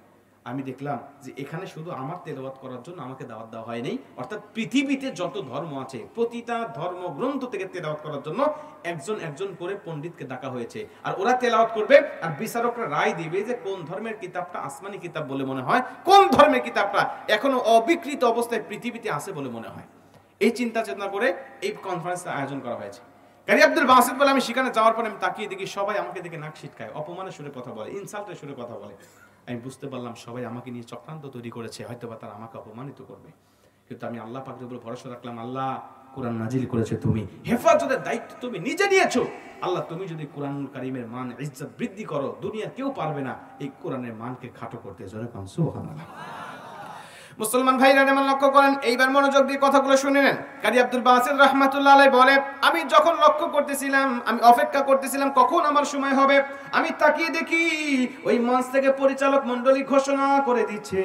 আমি দেখলাম যে এখানে শুধু আমার তেলাওয়াত করার জন্য আমাকে দাওয়াত দেওয়া হয়নি, অর্থাৎ পৃথিবীতে যত ধর্ম আছে প্রতিটা ধর্ম গ্রন্থ থেকে তেলাওয়াত করার জন্য একজন একজন করে পণ্ডিতকে ডাকা হয়েছে, আর ওরা তেলাওয়াত করবে, আর বিচারকরা রায় দিবে যে কোন ধর্মের কিতাবটা আসমানি কিতাব বলে মনে হয়, কোন ধর্মের কিতাবটা এখনো অবিকৃত অবস্থায় পৃথিবীতে আছে বলে মনে হয়। এই চিন্তা চেতনা করে এই কনফারেন্সটা আয়োজন করা হয়েছে। কাজী আব্দুল বাসিত বলে, আমি সেখানে যাওয়ার পর আমি তাকিয়ে দেখি সবাই আমাকে দেখে নাক সিটকায়, অপমানের সুরে কথা বলে, ইনসাল্টের সুরে কথা বলে। আমি বুঝতে পারলাম সবাই আমাকে নিয়ে চক্রান্ত তৈরি করেছে, হয়তো বা তারা আমাকে অপমানিত করবে। কিন্তু আমি আল্লাহ পাকের উপর ভরসা রাখলাম, আল্লাহ কোরআন নাজিল করেছে তুমি, হেফাজতের দায়িত্ব তুমি নিজে নিয়েছো। আল্লাহ তুমি যদি কোরআনুল কারীমের মান ইজ্জত বৃদ্ধি করো, দুনিয়া কেউ পারবে না এই কোরআনের মানকে খাটো করতে। জোরে কোন সুবহানাল্লাহ। মুসলমান ভাইরা যেমন লক্ষ্য করেন, এইবার মনোযোগ দিয়ে কথাগুলো শুনে নেন। কারি আব্দুল বাসিত রাহমাতুল্লাহ আলাইহি বলে, আমি যখন লক্ষ্য করতেছিলাম, আমি অপেক্ষা করতেছিলাম কখন আমার সময় হবে, আমি তাকিয়ে দেখি ওই মঞ্চ থেকে পরিচালক মণ্ডলী ঘোষণা করে দিচ্ছে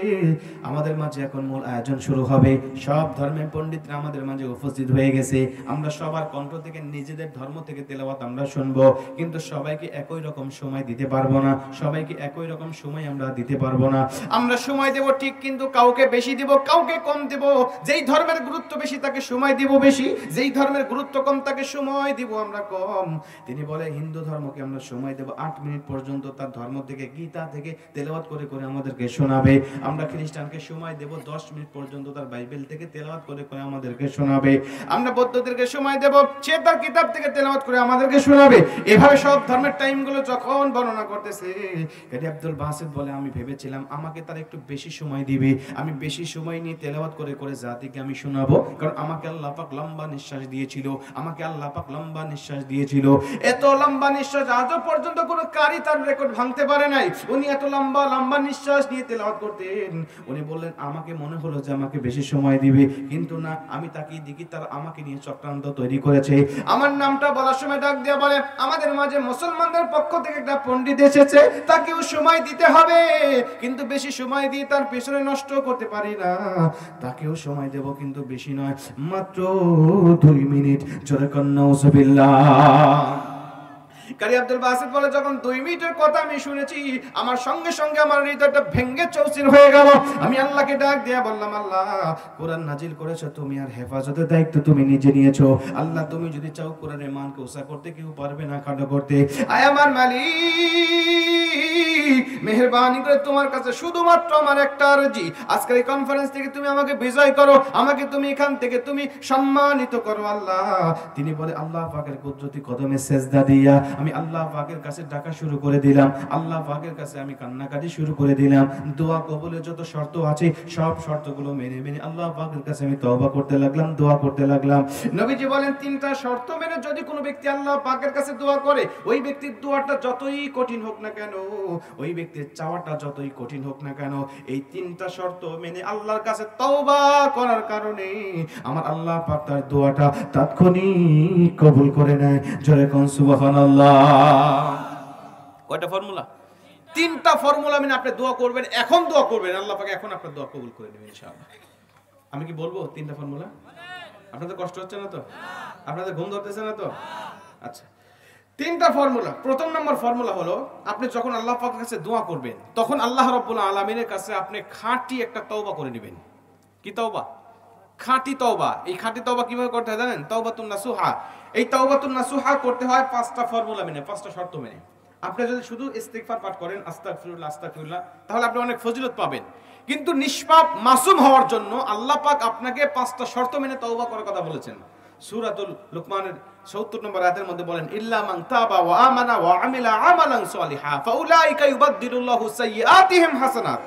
আমাদের মাঝে এখন মূল আয়োজন শুরু হবে। সব ধর্মের পণ্ডিতরা আমাদের মাঝে উপস্থিত হয়ে গেছে। আমরা সবার কণ্ঠ থেকে নিজেদের ধর্ম থেকে তেলাওয়াত আমরা শুনবো, কিন্তু সবাইকে একই রকম সময় দিতে পারবো না, সবাইকে একই রকম সময় আমরা দিতে পারবো না। আমরা সময় দেব ঠিক, কিন্তু কাউকে বেশি দিব, কাউকে কম দেব। যেই ধর্মের গুরুত্ব বেশি তাকে সময় দিব বেশি, যেই ধর্মের গুরুত্ব কম তাকে সময় দিব আমরা কম। তিনি বলে হিন্দু ধর্মকে আমরা সময় দেব 8 মিনিট পর্যন্ত তার ধর্ম থেকে গীতা থেকে তেলাওয়াত করে করে আমাদেরকে শোনাবে। আমরা খ্রিস্টানকে সময় দেব 10 মিনিট পর্যন্ত তার বাইবেল থেকে তেলাওয়াত করে করে আমাদেরকে শোনাবে। আমরা বৌদ্ধদেরকে সময় দেব, সে তার কিতাব থেকে তেলাওয়াত করে আমাদেরকে শোনাবে। এভাবে সব ধর্মের টাইমগুলো যখন বর্ণনা করতেছে, কারি আব্দুল বাসিত বলে আমি ভেবেছিলাম আমাকে তার একটু বেশি সময় দিবে, আমি বেশি সময় নিয়ে তেলাওয়াত করে করে জাতিকে আমি শোনাবো, কারণ আমাকে আল্লাহ পাক লম্বা নিঃশ্বাস দিয়েছিল, আমাকে আল্লাহ পাক লম্বা নিঃশ্বাস দিয়েছিল। এত লম্বা নিঃশ্বাস আজও পর্যন্ত কোনো কারি তার রেকর্ড ভাঙতে পারে নাই। উনি এত লম্বা লম্বা নিঃশ্বাস নিয়ে তেলাওয়াত করতেন। উনি বললেন আমাকে মনে হলো যে আমাকে বেশি সময় দিবে, কিন্তু না, আমি তাকিয়ে দেখি তারা আমাকে নিয়ে চক্রান্ত তৈরি করেছে। আমার নামটা বলার সময় ডাক দিয়ে বলে আমাদের মাঝে মুসলমানদের পক্ষ থেকে একটা পণ্ডিত এসেছে, তাকেও সময় দিতে হবে, কিন্তু বেশি সময় দিয়ে তার পেছনে নষ্ট করতে পারি না, তাকেও সময় দেব, কিন্তু বেশি নয়, মাত্র 2 মিনিট। জোরে কন্যা নাউজুবিল্লাহ। কারি আব্দুল বাসিত বলে যখন 2 মিনিটের কথা আমি শুনেছি, আমার সঙ্গে সঙ্গে আমার হৃদয়টা ভেঙে চৌচির হয়ে গেল। আমি আল্লাহকে ডাক দিয়া বললাম, আল্লাহ কোরআন নাজিল করেছো তুমি, আর হেফাজতের দায়িত্ব তুমি নিজে নিয়েছো। আল্লাহ তুমি যদি চাও কোরআনের মানকে উঁচা করতে কেউ পারবে না খাটো করতে। আয় আমার মালিক, মেহেরবানি করে তোমার কাছে শুধুমাত্র আমার একটা আরজি, আজকের এই কনফারেন্স থেকে তুমি আমাকে বিজয় করো, আমাকে তুমি এখান থেকে তুমি সম্মানিত করো আল্লাহ। তিনি বলে আল্লাহ পাকের কুদরতি কদমে সেজদা দিয়া আমি আল্লাহ পাকের কাছে ডাকা শুরু করে দিলাম, আল্লাহ পাকের কাছে আমি কান্নাকাটি শুরু করে দিলাম। দোয়া কবুলের যত শর্ত আছে সব শর্তগুলো মেনে মেনে আল্লাহ পাকের কাছে আমি তওবা করতে লাগলাম, দোয়া করতে লাগলাম। নবীজি বলেন 3টা শর্ত মেনে যদি কোনো ব্যক্তি আল্লাহ পাকের কাছে দোয়া করে, ওই ব্যক্তির দোয়াটা যতই কঠিন হোক না কেন, ওই ব্যক্তির চাওয়াটা যতই কঠিন হোক না কেন, এই 3টা শর্ত মেনে আল্লাহর কাছে তওবা করার কারণে আমার আল্লাহ পাক তার দোয়াটা তাৎক্ষণিক কবুল করে নেয়। জোরে কোন সুবহানাল্লাহ। কয়টা ফর্মুলা? 3টা ফর্মুলা মেনে আপনি দোয়া করবেন, এখন দোয়া করবেন, আল্লাহ পাক এখন আপনার দোয়া কবুল করে নেবেন ইনশাআল্লাহ। আমি কি বলবো 3টা ফর্মুলা? আপনাদের কষ্ট হচ্ছে না তো? আপনাদের ঘুম ধরতেছে না তো? আচ্ছা, 3টা ফর্মুলা। প্রথম নম্বর ফর্মুলা হলো, আপনি যখন আল্লাহ পাকের কাছে দোয়া করবেন তখন আল্লাহ রাব্বুল আলামিনের কাছে আপনি খাঁটি একটা তওবা করে নেবেন। কি তওবা? খাঁটি তওবা। এই খাঁটি তওবা কিভাবে করতে হয় জানেন? তাওবাতুন নাসুহা। এই তাওবাতুন নাসুহা করতে হয় 5টা ফর্মুলা মেনে, 5টা শর্ত মেনে। আপনি যদি শুধু ইস্তিগফার পাঠ করেন আস্তাগফিরুল্লাহ আস্তাগফিরুল্লাহ, তাহলে আপনি অনেক ফজিলত পাবেন, কিন্তু নিষ্পাপ মাসুম হওয়ার জন্য আল্লাহ পাক আপনাকে 5টা শর্ত মেনে তওবা করার কথা বলেছেন। সূরাতুল লুকমানের ৭০ নম্বর আয়াতের মধ্যে বলেন, ইল্লা মান তাবা ওয়া আমানা ওয়া আমিলা আমালান সালিহা ফাউলাইকা ইউবাদদিলুল্লাহু সাইয়্যাতিহিম হাসানাত।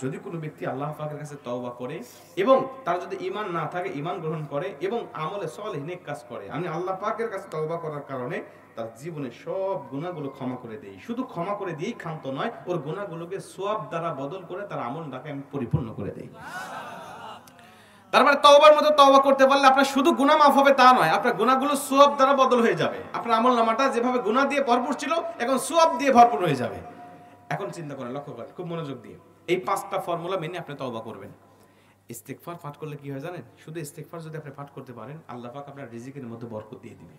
যদি কোনো ব্যক্তি আল্লাহ পাকের কাছে তওবা করে এবং তার যদি ঈমান না থাকে, ঈমান গ্রহণ করে এবং আমলে সালেহ নেক কাজ করে, আমি আল্লাহ পাকের কাছে তওবা করার কারণে তার জীবনের সব গুনাহগুলো ক্ষমা করে দেই। শুধু ক্ষমা করে দিয়েই ক্ষান্ত নয়, ওর গুনাহগুলোকে সওয়াব দ্বারা বদল করে তার আমলটাকে আমি পরিপূর্ণ করে দেই। তার মানে তওবার মতো তওবা করতে পারলে আপনার শুধু গুনাহ মাফ হবে তা নয়, আপনার গুনাহগুলো সওয়াব দ্বারা বদল হয়ে যাবে। আপনার আমলনামাটা যেভাবে গুনাহ দিয়ে ভরপুর ছিল এখন সওয়াব দিয়ে ভরপুর হয়ে যাবে। এখন চিন্তা করেন, লক্ষ্য করেন খুব মনোযোগ দিয়ে, এই 5টা ফর্মুলা মেনে আপনি তওবা করবেন। ইস্তিগফার পাঠ করলে কি হয় জানেন? শুধু ইস্তিগফার যদি আপনি পাঠ করতে পারেন, আল্লাহ পাক আপনার রিজিকের মধ্যে বরকত দিয়ে দিবে।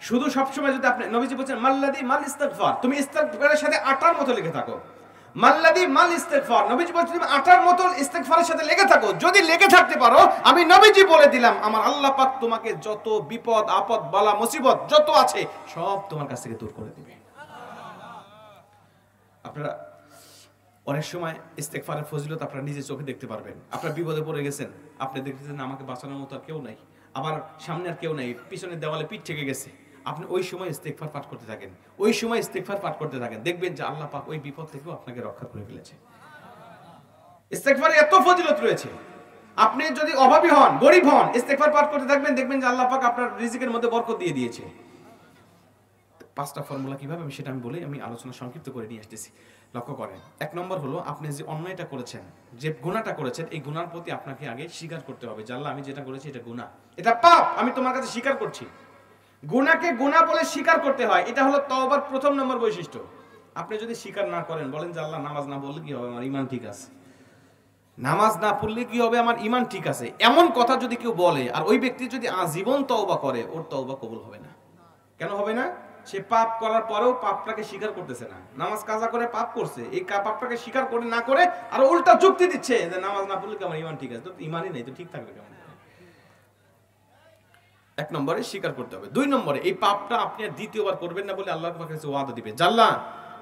শুধু সব সময় যদি আপনি, নবীজি বলেন মাল্লাদি মাল ইস্তিগফার, তুমি ইস্তিগফারের সাথে আটার মতো লেগে থাকো। মাল্লাদি মাল ইস্তিগফার, নবীজি বলেন তুমি আটার মতো ইস্তিগফারের সাথে লেগে থাকো। যদি লেগে থাকতে পারো, আমি নবীজি বলে দিলাম আমার আল্লাহ পাক তোমাকে যত বিপদ আপদ বালা মুসিবত যত আছে সব তোমার কাছ থেকে দূর করে দিবে। আপনারা অনেক সময় ইস্তেগফারের ফজিলত আপনারা নিজে চোখে দেখতে পারবেন। আপনারা বিপদে পড়ে গেছেন, আপনি দেখতেছেন আমাকে বাঁচানোর মতো আর কেউ নাই, আমার সামনে আর কেউ নাই, পিছনের দেওয়ালে পিঠ থেকে গেছে, আপনি ওই সময় ইস্তেগফার পাঠ করতে থাকেন, ওই সময় ইস্তেগফার পাঠ করতে থাকেন, দেখবেন যে আল্লাহ পাক ওই বিপদ থেকেও আপনাকে রক্ষা করে ফেলেছে। ইস্তেগফারে এত ফজিলত রয়েছে। আপনি যদি অভাবী হন, গরিব হন, ইস্তেগফার পাঠ করতে থাকবেন, দেখবেন যে আল্লাহ পাক আপনার রিজিকের মধ্যে বরকত দিয়ে দিয়েছে। 5টা ফর্মুলা কিভাবে আমি সেটা বলি, আমি আলোচনা সংক্ষিপ্ত করে নিয়ে আসতেছি। লক্ষ্য করেন, 1 নম্বর হলো আপনি যে অন্যায়টা করেছেন, যে গুনাহটা করেছেন, এই গুনার প্রতি আপনাকে আগে স্বীকার করতে হবে যে আল্লাহ আমি যেটা করেছি এটা গুনাহ, এটা পাপ, আমি তোমার কাছে স্বীকার করছি। গুনাহকে গুনাহ বলে স্বীকার করতে হয়, এটা হলো তওবার প্রথম নম্বর বৈশিষ্ট্য। আপনি যদি স্বীকার না করেন, বলেন যে আল্লাহ নামাজ না পড়লে কি হবে, আমার ঈমান ঠিক আছে, নামাজ না পড়লে কি হবে, আমার ঈমান ঠিক আছে, এমন কথা যদি কেউ বলে আর ওই ব্যক্তি যদি আজীবন তওবা করে, ওর তওবা কবুল হবে না। কেন হবে না? সে পাপ করার পরেও পাপটাকে স্বীকার করতেছে না, নামাজ কাজা করে পাপ করছে, এই পাপটাকে স্বীকার করে না করে আর উল্টা যুক্তি দিচ্ছে যে নামাজ না পড়লে কি আমার ঈমান ঠিক আছে। তো ঈমানই নেই, তো ঠিক থাকবে কেমন? 1 নম্বরে স্বীকার করতে হবে। 2 নম্বরে এই পাপটা আপনি আর দ্বিতীয়বার করবেন না বলে আল্লাহর কাছে ওয়াদা দিবেন, আল্লাহ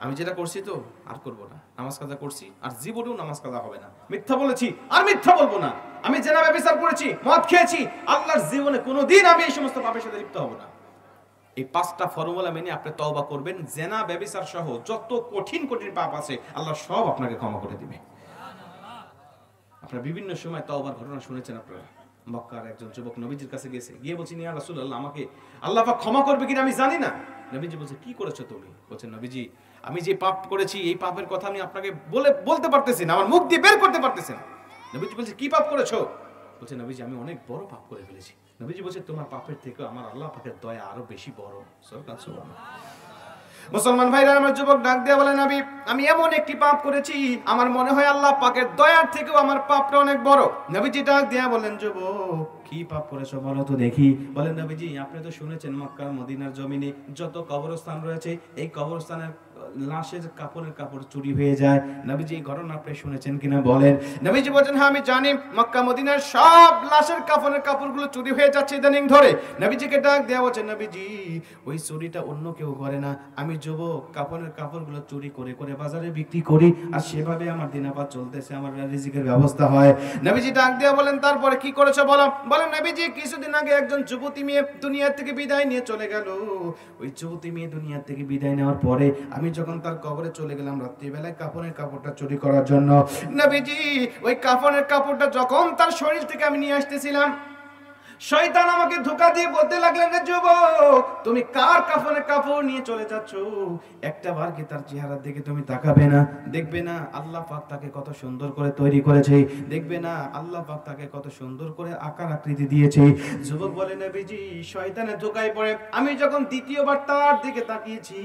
আমি যেটা করছি তো আর করব না, নামাজ কাজা করছি আর জীবনেও নামাজ কাজা হবে না, মিথ্যা বলেছি আর মিথ্যা বলবো না, আমি জেনা ব্যভিচার করেছি, মদ খেয়েছি, আল্লাহর জীবনে কোনোদিন আমি এই সমস্ত পাপের সাথে লিপ্ত হব না। এই 5টা ফর্মুলা মেনে আপনি তওবা করবেন, জেনা ব্যভিচার সহ যত কঠিন কঠিন পাপ আছে আল্লাহ সব আপনাকে ক্ষমা করে দিবে। আপনারা বিভিন্ন সময় তওবার ঘটনা শুনেছেন। আপনারা মক্কার একজন যুবক নবীজির কাছে গেছে, গিয়ে বলছেন ইয়া রাসূলুল্লাহ আমাকে আল্লাহ পাক ক্ষমা করবে কিনা আমি জানি না। নবীজি বলছে কি করেছো তুমি? বলছেন নবীজি আমি যে পাপ করেছি এই পাপের কথা আমি আপনাকে বলতে পারতেছি না, আমার মুখ দিয়ে বের করতে পারতেছি না। নবীজি বলছে কি পাপ করেছো? বলছে নবীজি আমি অনেক বড় পাপ করে ফেলেছি। নবীজি বলছে তোমার পাপের থেকে আমার আল্লাহ পাকের দয়া আরো বেশি বড়। সুবহানাল্লাহ। মুসলমান ভাইরা, আমার যুবক ডাক দিয়ে বলে নবী আমি এমন একটি পাপ করেছি আমার মনে হয় আল্লাহ পাকের দয়ার থেকেও আমার পাপটা অনেক বড়। নবীজি ডাক দিয়ে বলেন যুবক কি পাপ করেছো বলো তো দেখি। বলেন নবীজি আপনি তো শুনেছেন মক্কা মদিনার জমিনে যত কবরস্থান রয়েছে এই কবরস্থানের লাশের কাপড় চুরি হয়ে যায়। নবীজি এই ঘটনা আপনি শুনেছেন কিনা বলেন। নবীজি বলেন হ্যাঁ আমি জানি, মক্কা মদিনার সব লাশের কাপড়গুলো চুরি হয়ে যাচ্ছে ইদানিং ধরে। নবীজিকে ডাক দেওয়া হচ্ছে নবীজি ওই চুরিটা অন্য কেউ করে না, আমি যুবক কাপড়গুলো চুরি করে করে বাজারে বিক্রি করি আর সেভাবে আমার দিনাপাত চলতেছে, আমার রিজিকের ব্যবস্থা হয়। নবীজি ডাক দেওয়া বলেন তারপরে কি করেছো বলো। বলেন নবীজি কিছুদিন আগে একজন যুবতী মেয়ে দুনিয়া থেকে বিদায় নিয়ে চলে গেল। ওই যুবতী মেয়ে দুনিয়া থেকে বিদায় নেওয়ার পরে আমি যখন তার কবরে চলে গেলাম রাত্রিবেলায় কাপড়টা চুরি করার জন্য। নবীজি ওই কাপড়টা যখন তার শরীর থেকে আমি নিয়ে আসতেছিলাম, শয়তান আমাকে ধোঁকা দিয়ে বলতে লাগলেন রে যুবক তুমি কার কাপড় নিয়ে চলে যাচ্ছ, একটা বার কি তার চেহারার দিকে তুমি তাকাবে না, দেখবে না আল্লাহ পাক তাকে কত সুন্দর করে তৈরি করেছে, দেখবে না আল্লাহ পাক তাকে কত সুন্দর করে আকার আকৃতি দিয়েছে। যুবক বলে নবীজি শয়তানের ধোঁকায় পড়ে আমি যখন দ্বিতীয়বার তার দিকে তাকিয়েছি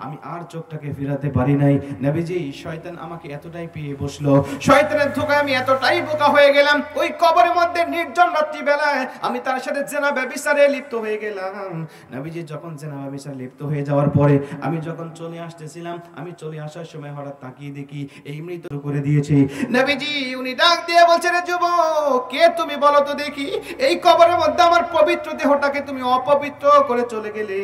আমি আর চোখটাকে ফেরাতে পারি নাই। নবীজি শয়তান আমাকে এতটাই পেয়ে বসলো, শয়তানের ধোঁকায় আমি এতটাই বোকা হয়ে গেলাম, ওই কবরের মধ্যে নির্জন রাত্রিবেলায় আমি তার সাথে জেনা ব্যভিচারে লিপ্ত হয়ে গেলাম। নবীজি যখন জেনা ব্যভিচারে লিপ্ত হয়ে যাওয়ার পরে আমি যখন চলে আসতেছিলাম, আমি চলে আসার সময় হঠাৎ তাকিয়ে দেখি এই মৃত করে দিয়েছে। নবীজি উনি ডাক দিয়ে বলছেন রে যুবক কে তুমি বলো তো দেখি, এই কবরের মধ্যে আমার পবিত্র দেহটাকে তুমি অপবিত্র করে চলে গেলে,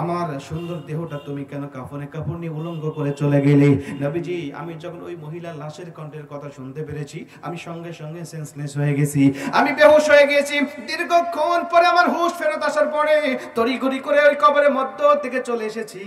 আমার সুন্দর দেহটা তুমি কেন কাপড় নিয়ে উলঙ্গ করে চলে গেলে। নবীজি আমি যখন ওই মহিলার লাশের কণ্ঠের কথা শুনতে পেরেছি আমি সঙ্গে সঙ্গে সেন্সলেস হয়ে গেছি, আমি বেহুশ হয়ে গেছি। দীর্ঘক্ষণ পরে আমার হুঁশ ফেরত আসার পরে তড়িঘড়ি করে ওই কবরের মধ্য থেকে চলে এসেছি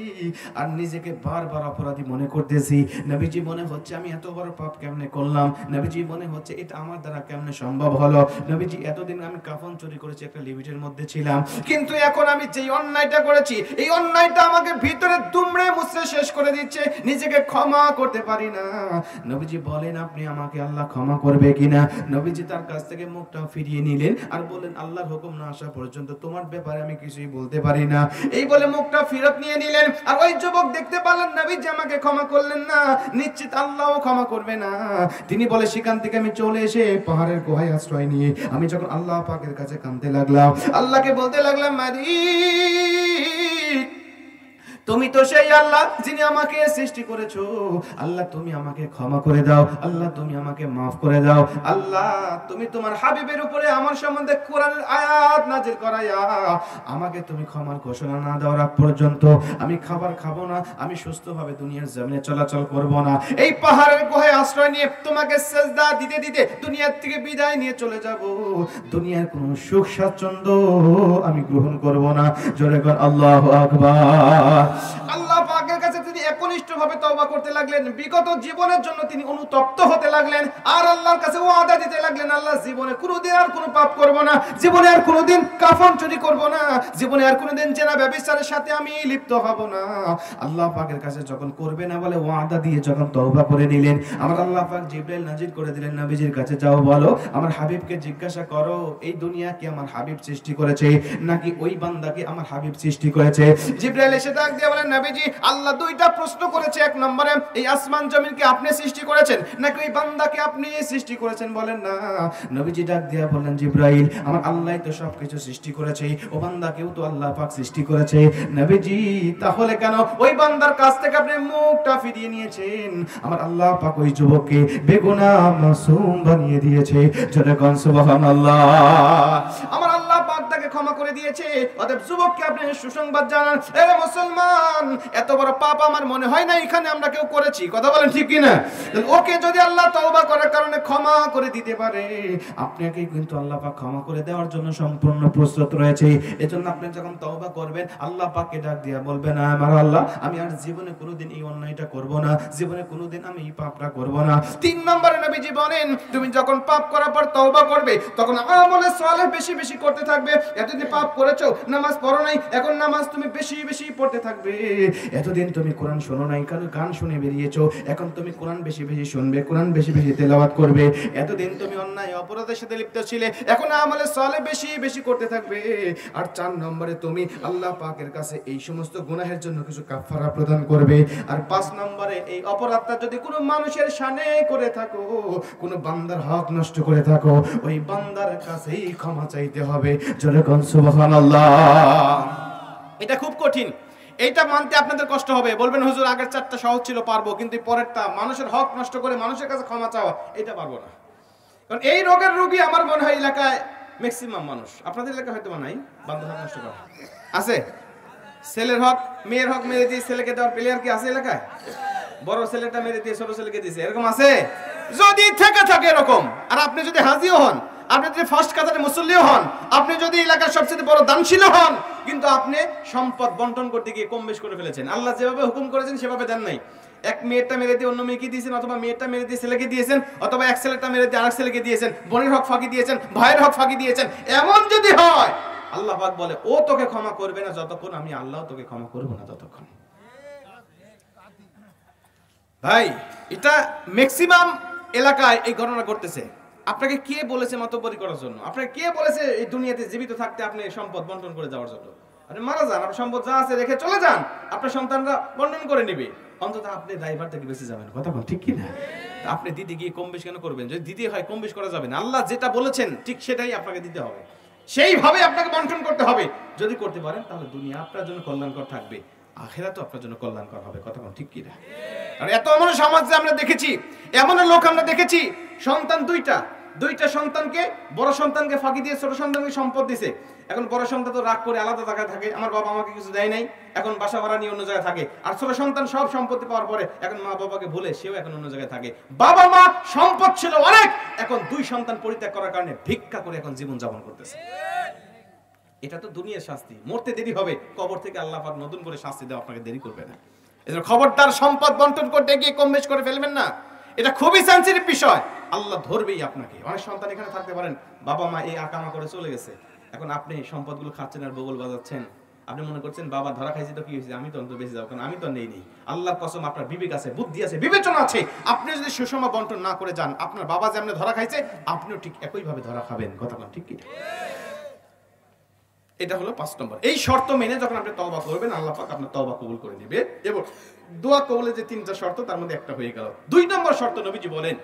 আর নিজেকে বারবার অপরাধী মনে করতেছি। নবীজি মনে হচ্ছে আমি এত বড় পাপ কেমনে করলাম, নবীজি মনে হচ্ছে এটা আমার দ্বারা কেমনে সম্ভব হলো। নবীজি এতদিন আমি কাফন চুরি করেছি একটা লিমিটের মধ্যে ছিলাম, কিন্তু এখন আমি যেই অন্যায়টা করেছি এই অন্যায়টা আমাকে ভিতরে দুমড়ে মুচড়ে শেষ করে দিচ্ছে, নিজেকে ক্ষমা করতে পারি না। নবীজি বলেন আপনি আমাকে আল্লাহ ক্ষমা করবে কিনা। নবীজি তার কাছ থেকে মুখটা ফিরিয়ে নিলেন আর বললেন আল্লাহর হুকুম না আসা পর্যন্ত তোমার ব্যাপারে আমি কিছুই বলতে পারি না। এই বলে মুখটা ফেরত নিয়ে নিলেন আর ওই যুবক দেখতে পারলেন নবীজি আমাকে ক্ষমা করলেন না, নিশ্চিত আল্লাহও ক্ষমা করবে না। তিনি বলে সেখান থেকে আমি চলে এসে পাহাড়ের গুহায় আশ্রয় নিয়ে আমি যখন আল্লাহ পাকের কাছে কাঁদতে লাগলাম, আল্লাহকে বলতে লাগলাম মালিক তুমি তো সেই আল্লাহ যিনি আমাকে সৃষ্টি করেছো, আল্লাহ তুমি আমাকে ক্ষমা করে দাও, আল্লাহ তুমি আমাকে মাফ করে দাও, আল্লাহ তুমি তোমার হাবিবের উপরে আমার সম্বন্ধে কোরআনের আয়াত নাযিল করায়া আমাকে তুমি ক্ষমার ঘোষণা না দেওয়ার আগ পর্যন্ত আমি খাবার খাবো না, আমি সুস্থভাবে দুনিয়ার জমিনে চলাচল করব না। এই পাহাড়ের গুহায় আশ্রয় নিয়ে তোমাকে সিজদা দিতে দিতে দুনিয়ার থেকে বিদায় নিয়ে চলে যাব, দুনিয়ার কোনো সুখ স্বাচ্ছন্দ্য আমি গ্রহণ করব না। জোরে কর আল্লাহু আকবার। আল্লাহ পাকের কাছে তিনি এখন একনিষ্ঠভাবে তওবা করতে লাগলেন, বিগত জীবনের জন্য তিনি অনুতপ্ত হতে লাগলেন, আর আল্লাহর কাছে ওয়াদা দিতে লাগলেন, আল্লাহ জীবনে কোনোদিন আর কোনো পাপ করব না, জীবনে আর কোনোদিন কাফন চুরি করব না, জীবনে আর কোনোদিন জেনা ব্যভিচারের সাথে আমি লিপ্ত হব না। আল্লাহ পাকের কাছে যখন করবে না বলে ওয়াদা দিয়ে যখন তওবা করে নিলেন, আমার আল্লাহ পাক জিবরাইল নাজিল করে দিলেন, নবীজির কাছে যাও বলো আমার হাবিবকে জিজ্ঞাসা করো এই দুনিয়া কি আমার হাবিব সৃষ্টি করেছে নাকি ওই বান্দাকে আমার হাবিব সৃষ্টি করেছে। জিবরাইল এসে ডাক দিয়ে বলেন, নবীজি আল্লাহ দুইটা প্রশ্ন করেছে, এক নম্বরে এই আসমান জমিনকে আপনি সৃষ্টি করেছেন নাকি ওই বান্দাকে আপনি সৃষ্টি করেছেন, বলেন না। নবীজি ডাক দিয়ে বলেন, জিবরাইল আমার আল্লাহই তো সবকিছু সৃষ্টি করেছে, ও বান্দাকেও তো আল্লাহ পাক সৃষ্টি করেছে। নবীজি তাহলে কেন ওই বান্দার কাছ থেকে আপনি মুখটা ফিরিয়ে নিয়েছেন? আমার আল্লাহ পাক ওই যুবককে বেগুনাহ মাসুম বানিয়ে দিয়েছে। জোরে কোন সুবহানাল্লাহ। আমার আল্লাহ পাক তাকে ক্ষমা করে দিয়েছে। অতএব যুবককে আপনি সুসংবাদ জানান, এ মুসলমান এত বড় পাপ আমার মনে হয় না এখানে আমরা কেউ করেছি, কথা বলেন ঠিক কি না? ওকে যদি আল্লাহ তওবা করার কারণে ক্ষমা করে দিতে পারে, আপনাকে কিন্তু আল্লাহ পাক ক্ষমা করে দেওয়ার জন্য সম্পূর্ণ প্রস্তুত রয়েছে। এজন্য আপনি যখন তওবা করবেন আল্লাহ পাককে ডাক দিয়া বলবেন, আমার আল্লাহ আমি আর জীবনে কোনোদিন এই অন্যায়টা করব না, জীবনে কোনোদিন আমি এই পাপটা করব না। 3 নম্বরে নবীজি বলেন, তুমি যখন পাপ করার পর তওবা করবে তখন আমলে সালেহ বেশি বেশি করতে থাকবে। এতদিন পাপ করেছো, নামাজ পড়ো নাই, এখন নামাজ তুমি বেশি বেশি পড়তে থাকবে। এতদিন তুমি কোরআন শোনো নাই, কারণ গান শুনে বেরিয়েছো, এখন তুমি কোরআন বেশি বেশি শুনবে, কোরআন বেশি বেশি তেলাওয়াত করবে। এতদিন তুমি অন্যায় অপরাধের সাথে লিপ্ত ছিলে, এখন আমলে সালেহ বেশি বেশি করতে থাকবে। আর 4 নম্বরে তুমি আল্লাহ পাকের কাছে এই সমস্ত গুনাহের জন্য কিছু কাফারা প্রদান করবে। আর 5 নম্বরে এই অপরাধটা যদি কোনো মানুষের শানে করে থাকো, কোনো বান্দার হক নষ্ট করে থাকো, ওই বান্দার কাছেই ক্ষমা চাইতে হবে। জোরে কোন সুবহানাল্লাহ। এটা খুব কঠিন, এইটা মানতে আপনাদের কষ্ট হবে। বলবেন হুজুর আগের 4টা সহজ ছিল পারবো, কিন্তু পরেরটা মানুষের হক নষ্ট করে মানুষের কাছে ক্ষমা চাওয়া এটা পারবো না। কারণ এই রোগের রোগী আমার মনে হয় এলাকায় ম্যাক্সিমাম মানুষ, আপনাদের এলাকায় হয়তো নাই বান্দার হক নষ্ট করা আছে। ছেলের হক মেয়ের হক মেরে দিয়ে ছেলেকে দেওয়ার প্লেয়ার কি আছে এলাকায়? বড় ছেলেটা মেরে দিয়ে ছোট ছেলেকে দিয়েছে, এরকম আছে? যদি থেকে থাকে এরকম, আর আপনি যদি হাজিও হন, আপনি যদি ফার্স্ট কাতারে মুসল্লিও হন, আপনি যদি এলাকার সবচেয়ে বড় দানশীল হন, কিন্তু আপনি সম্পদ বন্টন করতে গিয়ে কম বেশ করে ফেলেছেন। আল্লাহ যেভাবে হুকুম করেছেন সেভাবে দেন নাই। এক মেয়েটা মেরে দিয়ে অন্য মেয়েকে দিয়েছেন, অথবা মেয়েটা মেরে দিয়ে ছেলেকে দিয়েছেন, অথবা এক ছেলেটা মেরে দিয়ে আরেক ছেলেকে দিয়েছেন, বোনের হক ফাঁকি দিয়েছেন, ভাইয়ের হক ফাঁকি দিয়েছেন। এমন যদি হয় আল্লাহ পাক বলে ও তোকে ক্ষমা করবে না যতক্ষণ আমি আল্লাহ তোকে ক্ষমা করব না ততক্ষণ। ভাই এটা ম্যাক্সিমাম এলাকায় এই ঘটনা ঘটতেছে। আপনাকে কে বলেছে মাতব্বরি করার জন্য? আপনাকে কে বলেছে এই দুনিয়াতে জীবিত থাকতে আপনি সম্পদ বন্টন করে যাওয়ার জন্য? আপনি মারা যান, আপনার সম্পদ যা আছে রেখে চলে যান, আপনার সন্তানরা বন্টন করে নেবে, অন্তত আপনি ড্রাইভার থেকে বেঁচে যাবেন। কথা বল ঠিক কি না? আপনি দিতে গিয়ে কম বেশি কেন করবেন? যদি দিতে হয় কম বেশি করা যাবে না, আল্লাহ যেটা বলেছেন ঠিক সেটাই আপনাকে দিতে হবে, সেইভাবে আপনাকে বন্টন করতে হবে। যদি করতে পারেন তাহলে দুনিয়া আপনার জন্য কল্যাণকর থাকবে, আখিরাত তো আপনার জন্য কল্যাণকর হবে। কথা বল ঠিক কি না? আর এত এমন সমাজে আমরা দেখেছি, এমন লোক আমরা দেখেছি, সন্তান দুইটা সন্তানকে, বড় সন্তানকে ফাঁকি দিয়ে ছোট সন্তানকে সম্পদ দিছে। এখন বড় সন্তান তো রাগ করে আলাদা জায়গায় থাকে, আমার বাবা আমাকে কিছু দেয় নাই, এখন বাসা ভাড়া নিয়ে অন্য জায়গায় থাকে। আর ছোট সন্তান সব সম্পত্তি পাওয়ার পরে এখন মা বাবাকে ভুলে সেও এখন অন্য জায়গায় থাকে। বাবা মা সম্পদ ছিল অনেক, এখন 2 সন্তান পরিত্যাগ করার কারণে ভিক্ষা করে এখন জীবন যাপন করতেছে। এটা তো দুনিয়ার শাস্তি, মরতে দেরি হবে, কবর থেকে আল্লাহ পাক নতুন করে শাস্তি দেওয়া আপনাকে দেরি করবে না। এজন্য খবরদার সম্পদ বন্টন করতে গিয়ে কম বেশ করে ফেলবেন না, এটা খুবই সেনসিটিভ বিষয়, আল্লাহ ধরবেই আপনাকে। অনেক সন্তান এখানে থাকতে পারেন, বাবা মা এই আকামা করে চলে গেছে, এখন আপনি সম্পদগুলো খাচ্ছেন আর বগল বাজাচ্ছেন। আপনি মনে করছেন বাবা ধরা খাইছে তো কি হয়েছে, আমি তো অন্তত বেঁচে যাবো, কারণ আমি তো নেই। আল্লাহর কসম আপনার বিবেক আছে, বুদ্ধি আছে, বিবেচনা আছে। আপনি যদি সুষম বন্টন না করে যান, আপনার বাবা যেমন ধরা খাইছে আপনিও ঠিক একইভাবে ধরা খাবেন। কথা বলেন ঠিক কি? এটা হলো 5 নম্বর। এই শর্ত মেনে যখন আপনি তওবা করবেন আল্লাহ পাক আপনার তওবা কবুল করে নেবে। এবং দোয়া কবুলের যে 3টা শর্ত তার মধ্যে একটা হয়ে গেল। 2 নম্বর শর্ত নবীজি বলেন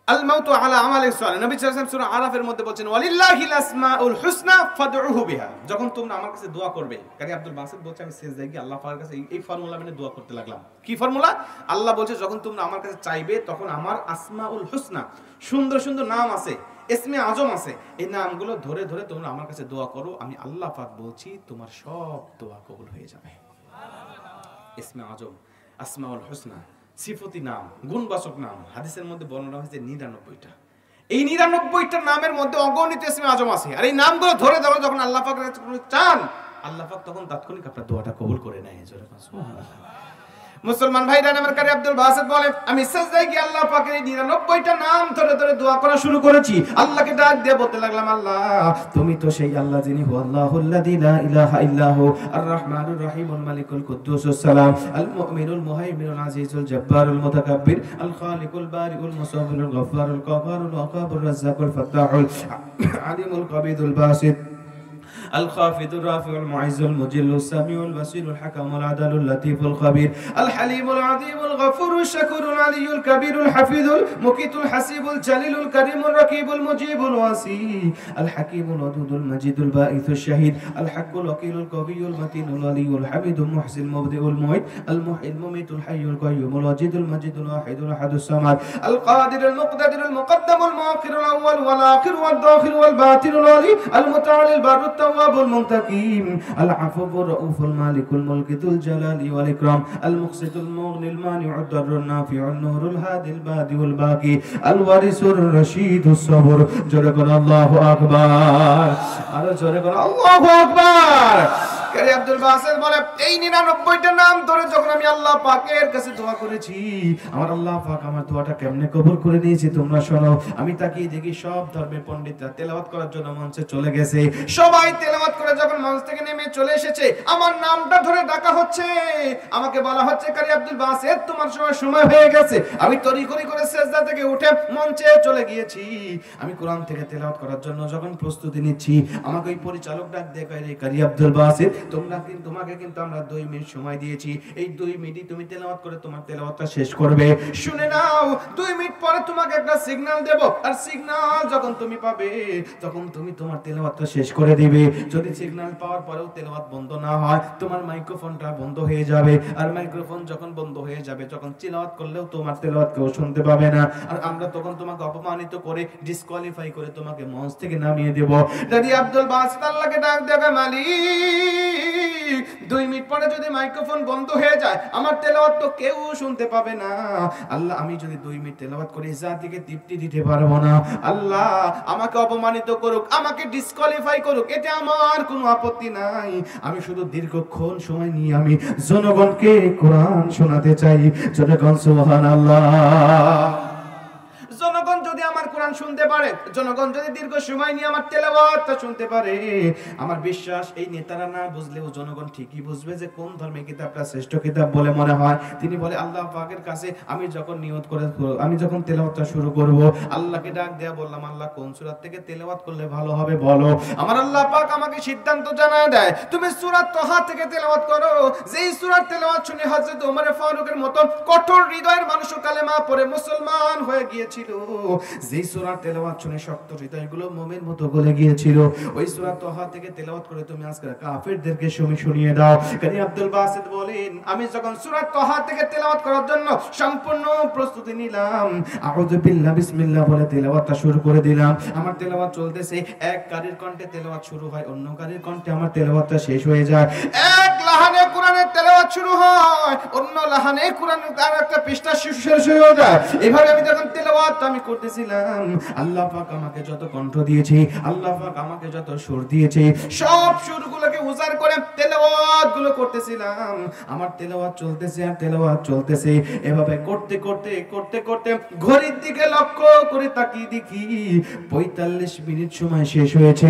আল মাউতু আলা আমালি সালিহ। নবী সাল্লাল্লাহু আলাইহি ওয়াসাল্লাম সূরা আরাফের মধ্যে বলেন ওয়ালিল্লাহিল আসমাউল হুসনা ফাদউহু বিহা। যখন তোমরা আমার কাছে দোয়া করবে, কারি আব্দুল বাসিত বলছে আমি সেজদায় গিয়ে আল্লাহ পাকের কাছে এই ফর্মুলা মেনে দোয়া করতে লাগলাম। কি ফর্মুলা? আল্লাহ বলছে যখন তোমরা আমার কাছে চাইবে তখন আমার আসমাউল হুসনা, সুন্দর সুন্দর নাম আছে, ইসমে আজম আছে, এই নামগুলো ধরে ধরে তোমরা আমার কাছে দোয়া করো, আমি আল্লাহ পাক বলছি তোমার সব দোয়া কবুল হয়ে যাবে। ইসমে আজম, আসমাউল হুসনা, সিফতি নাম, গুণবাচক নাম, হাদিসের মধ্যে বর্ণনা হয়েছে 99টা। এই 99টা নামের মধ্যে অগণিত ইসমে আজম আছে। আর এই নামগুলো ধরে ধরে যখন আল্লাহ পাকের কাছে চান আল্লাহ পাক তখন তাৎক্ষণিক আপনার দোয়াটা কবুল করে নেয়। সুবহানাল্লাহ। মুসলমান ভাইরা আমার কারি আব্দুল বাসিত বলে, আমি সিজদায় গিয়ে আল্লাহ পাকের 99টা নাম ধরে ধরে দোয়া করা শুরু করেছি। আল্লাহকে ডাক দিয়ে বলতে লাগলাম, আল্লাহ তুমি তো সেই আল্লাহ যিনি হু আল্লাহুল্লাযী লা ইলাহা ইল্লাহু আর রাহমানুর রহিমুল মালিকুল কুদ্দুসুস সালাম আল মুমিনুল মুহাইমিনুল আজিজুল জব্বারুল মুতাকাব্বির আল খালিকুল বারিউল মুসাব্বিরুল গফফারুল কাফারুল ওয়াকাবুর রাজ্জাকুল ফাত্তাহুল আলিমুল কবিদুল বাসিত الخافض الرافع المعز المجل السميع البصير الحكم العدل اللطيف الخبير الحليم العظيم الغفور الشكور العلي الكبير الحفيظ المقيت الحسيب الجليل الكريم الرقيب المجيب الواسي الحكيم الودود المجيد الباعث الشهيد الحق الوكيل القوي المتين الولي الحميد المحسن المبدئ المعيد المحيي المميت الحي القيوم الواجد المجيد الواحد الاحد الصمد القادر المقتدر المقدم المؤخر الاول والاخر والداخل والباطن العلي المتعالي البر التواب المنتقم العفو الرؤوف المالك الملك ذو الجلال والإكرام المقسط المغني المانع الضر النافع النور الهادي البادي الباقي الوارث الرشيد الصبر جرقنا الله أكبر على جرقنا الله أكبر কারি আব্দুল বাসিত বলে, এই 99টা নাম ধরে যখন আমি আল্লাহ পাকের কাছে দোয়া করেছি, আমার আল্লাহ পাক আমার দোয়াটা কেমনে কবুল করে নিয়েছে তোমরা শোনো। আমি তাকিয়ে দেখি সব ধর্মের পণ্ডিতরা তেলাওয়াত করার জন্য মঞ্চে চলে গেছে। সবাই তেলাওয়াত করে যখন মঞ্চ থেকে নেমে চলে এসেছে, আমার নামটা ধরে ডাকা হচ্ছে, আমাকে বলা হচ্ছে, কারি আব্দুল বাসিত তোমার সময় হয়ে গেছে। আমি তড়িঘড়ি করে সিজদা থেকে উঠে মঞ্চে চলে গিয়েছি। আমি কোরআন থেকে তেলাওয়াত করার জন্য যখন প্রস্তুতি নিচ্ছি, আমাকে ওই পরিচালক ডাক দিয়ে কয়, রে কারি আব্দুল বাসিত, তোমাকে কিন্তু আমরা 2 মিনিট সময় দিয়েছি। এই 2 মিনিটই তুমি তেলাওয়াত করে তোমার তেলাওয়াতটা শেষ করবে। শুনে নাও, 2 মিনিট পরে তোমাকে একটা সিগন্যাল দেব, আর সিগন্যাল যখন তুমি পাবে তখন তুমি তোমার তেলাওয়াতটা শেষ করে দিবে। যদি সিগন্যাল পাওয়ার পরেও তেলাওয়াত বন্ধ না হয়, তোমার মাইক্রোফোনটা বন্ধ হয়ে যাবে। আর মাইক্রোফোন যখন বন্ধ হয়ে যাবে, তখন তেলাওয়াত করলেও তোমার তেলাওয়াত কেউ শুনতে পাবে না। আর আমরা তখন তোমাকে অপমানিত করে, ডিসকোয়ালিফাই করে তোমাকে মঞ্চ থেকে নামিয়ে দেব। যদি আব্দুল বাসিত আল্লাহকে ডাক দেবে, মালিক 2 মিনিট পরে যদি মাইক্রোফোন বন্ধ হয়ে যায়, আমার তেলাওয়াত তো কেউ শুনতে পাবে না। আল্লাহ, আমি যদি 2 মিনিট তেলাওয়াত করি, জাতিকে তৃপ্তি দিতে পারবো না। আল্লাহ, আমাকে অপমানিত করুক, আমাকে ডিসকোয়ালিফাই করুক, এটা আমার কোনো আপত্তি নাই। আমি শুধু দীর্ঘক্ষণ সময় নিয়ে আমি জনগণকে কোরআন শোনাতে চাই। জনগণ সুবহানাল্লাহ। জনগণ যদি আমার কোরআন শুনতে পারে, জনগণ যদি দীর্ঘ সময় নিয়ে আমার তেলাওয়াতটা শুনতে পারে, আমার বিশ্বাস এই নেতারা না বুঝলেও জনগণ ঠিকই বুঝবে যে কোন ধর্মের কিতাবটা শ্রেষ্ঠ কিতাব বলে মনে হয়। তিনি বলে, আল্লাহ পাকের কাছে আমি যখন নিয়ত করে, আমি যখন তেলাওয়াতটা শুরু করব, আল্লাহকে ডাক দেয়া বললাম, আল্লাহ কোন সূরা থেকে তেলাওয়াত করলে ভালো হবে বলো। আমার আল্লাহ পাক আমাকে সিদ্ধান্ত জানায় দেয়, তুমি সূরা তাহা থেকে তেলাওয়াত করো। যেই সূরার তেলাওয়াত শুনে হযরত ওমর ফারুকের মতো কঠোর হৃদয়ের মানুষ কালেমা পড়ে মুসলমান হয়ে গিয়েছিল। যেই সূরার তেলাওয়াত শুনে শক্ত হৃদয়গুলো মোমের মতো গলে গিয়েছিল, ওই সূরা তাহা থেকে তেলাওয়াত করে তুমি আজকে কাফেরদেরকে শুনিয়ে দাও। কারি আব্দুল বাসিত বলেন, আমি যখন সূরা তাহা থেকে তেলাওয়াত করার জন্য সম্পূর্ণ প্রস্তুতি নিলাম, আউযু বিল্লাহ বিসমিল্লাহ বলে তেলাওয়াতটা শুরু করে দিলাম। আমার তেলাওয়াত চলতেছে, এক কারীর কণ্ঠে তেলাওয়াত শুরু হয়, অন্য কারীর কণ্ঠে আমার তেলাওয়াতটা শেষ হয়ে যায়। এক লাহানে কোরআনের তেলাওয়াত শুরু হয়, অন্য লাহানে কোরআনের আর একটা পৃষ্ঠা শেষ হয়ে যায়। এভাবে আমি যখন তেলাওয়াত আমি করতেছিলাম, আল্লাহ পাক আমাকে যত কণ্ঠ দিয়েছে, আল্লাহ পাক আমাকে যত সুর দিয়েছে, সব সুরগুলোকে উজাড় করে তেলাওয়াত গুলো করতেছিলাম। আমার তেলাওয়াত চলতেছে আর তেলাওয়াত চলতেছে। এভাবে করতে করতে করতে করতে ঘড়ির দিকে লক্ষ্য করে তাকিয়ে দেখি 45 মিনিট সময় শেষ হয়েছে।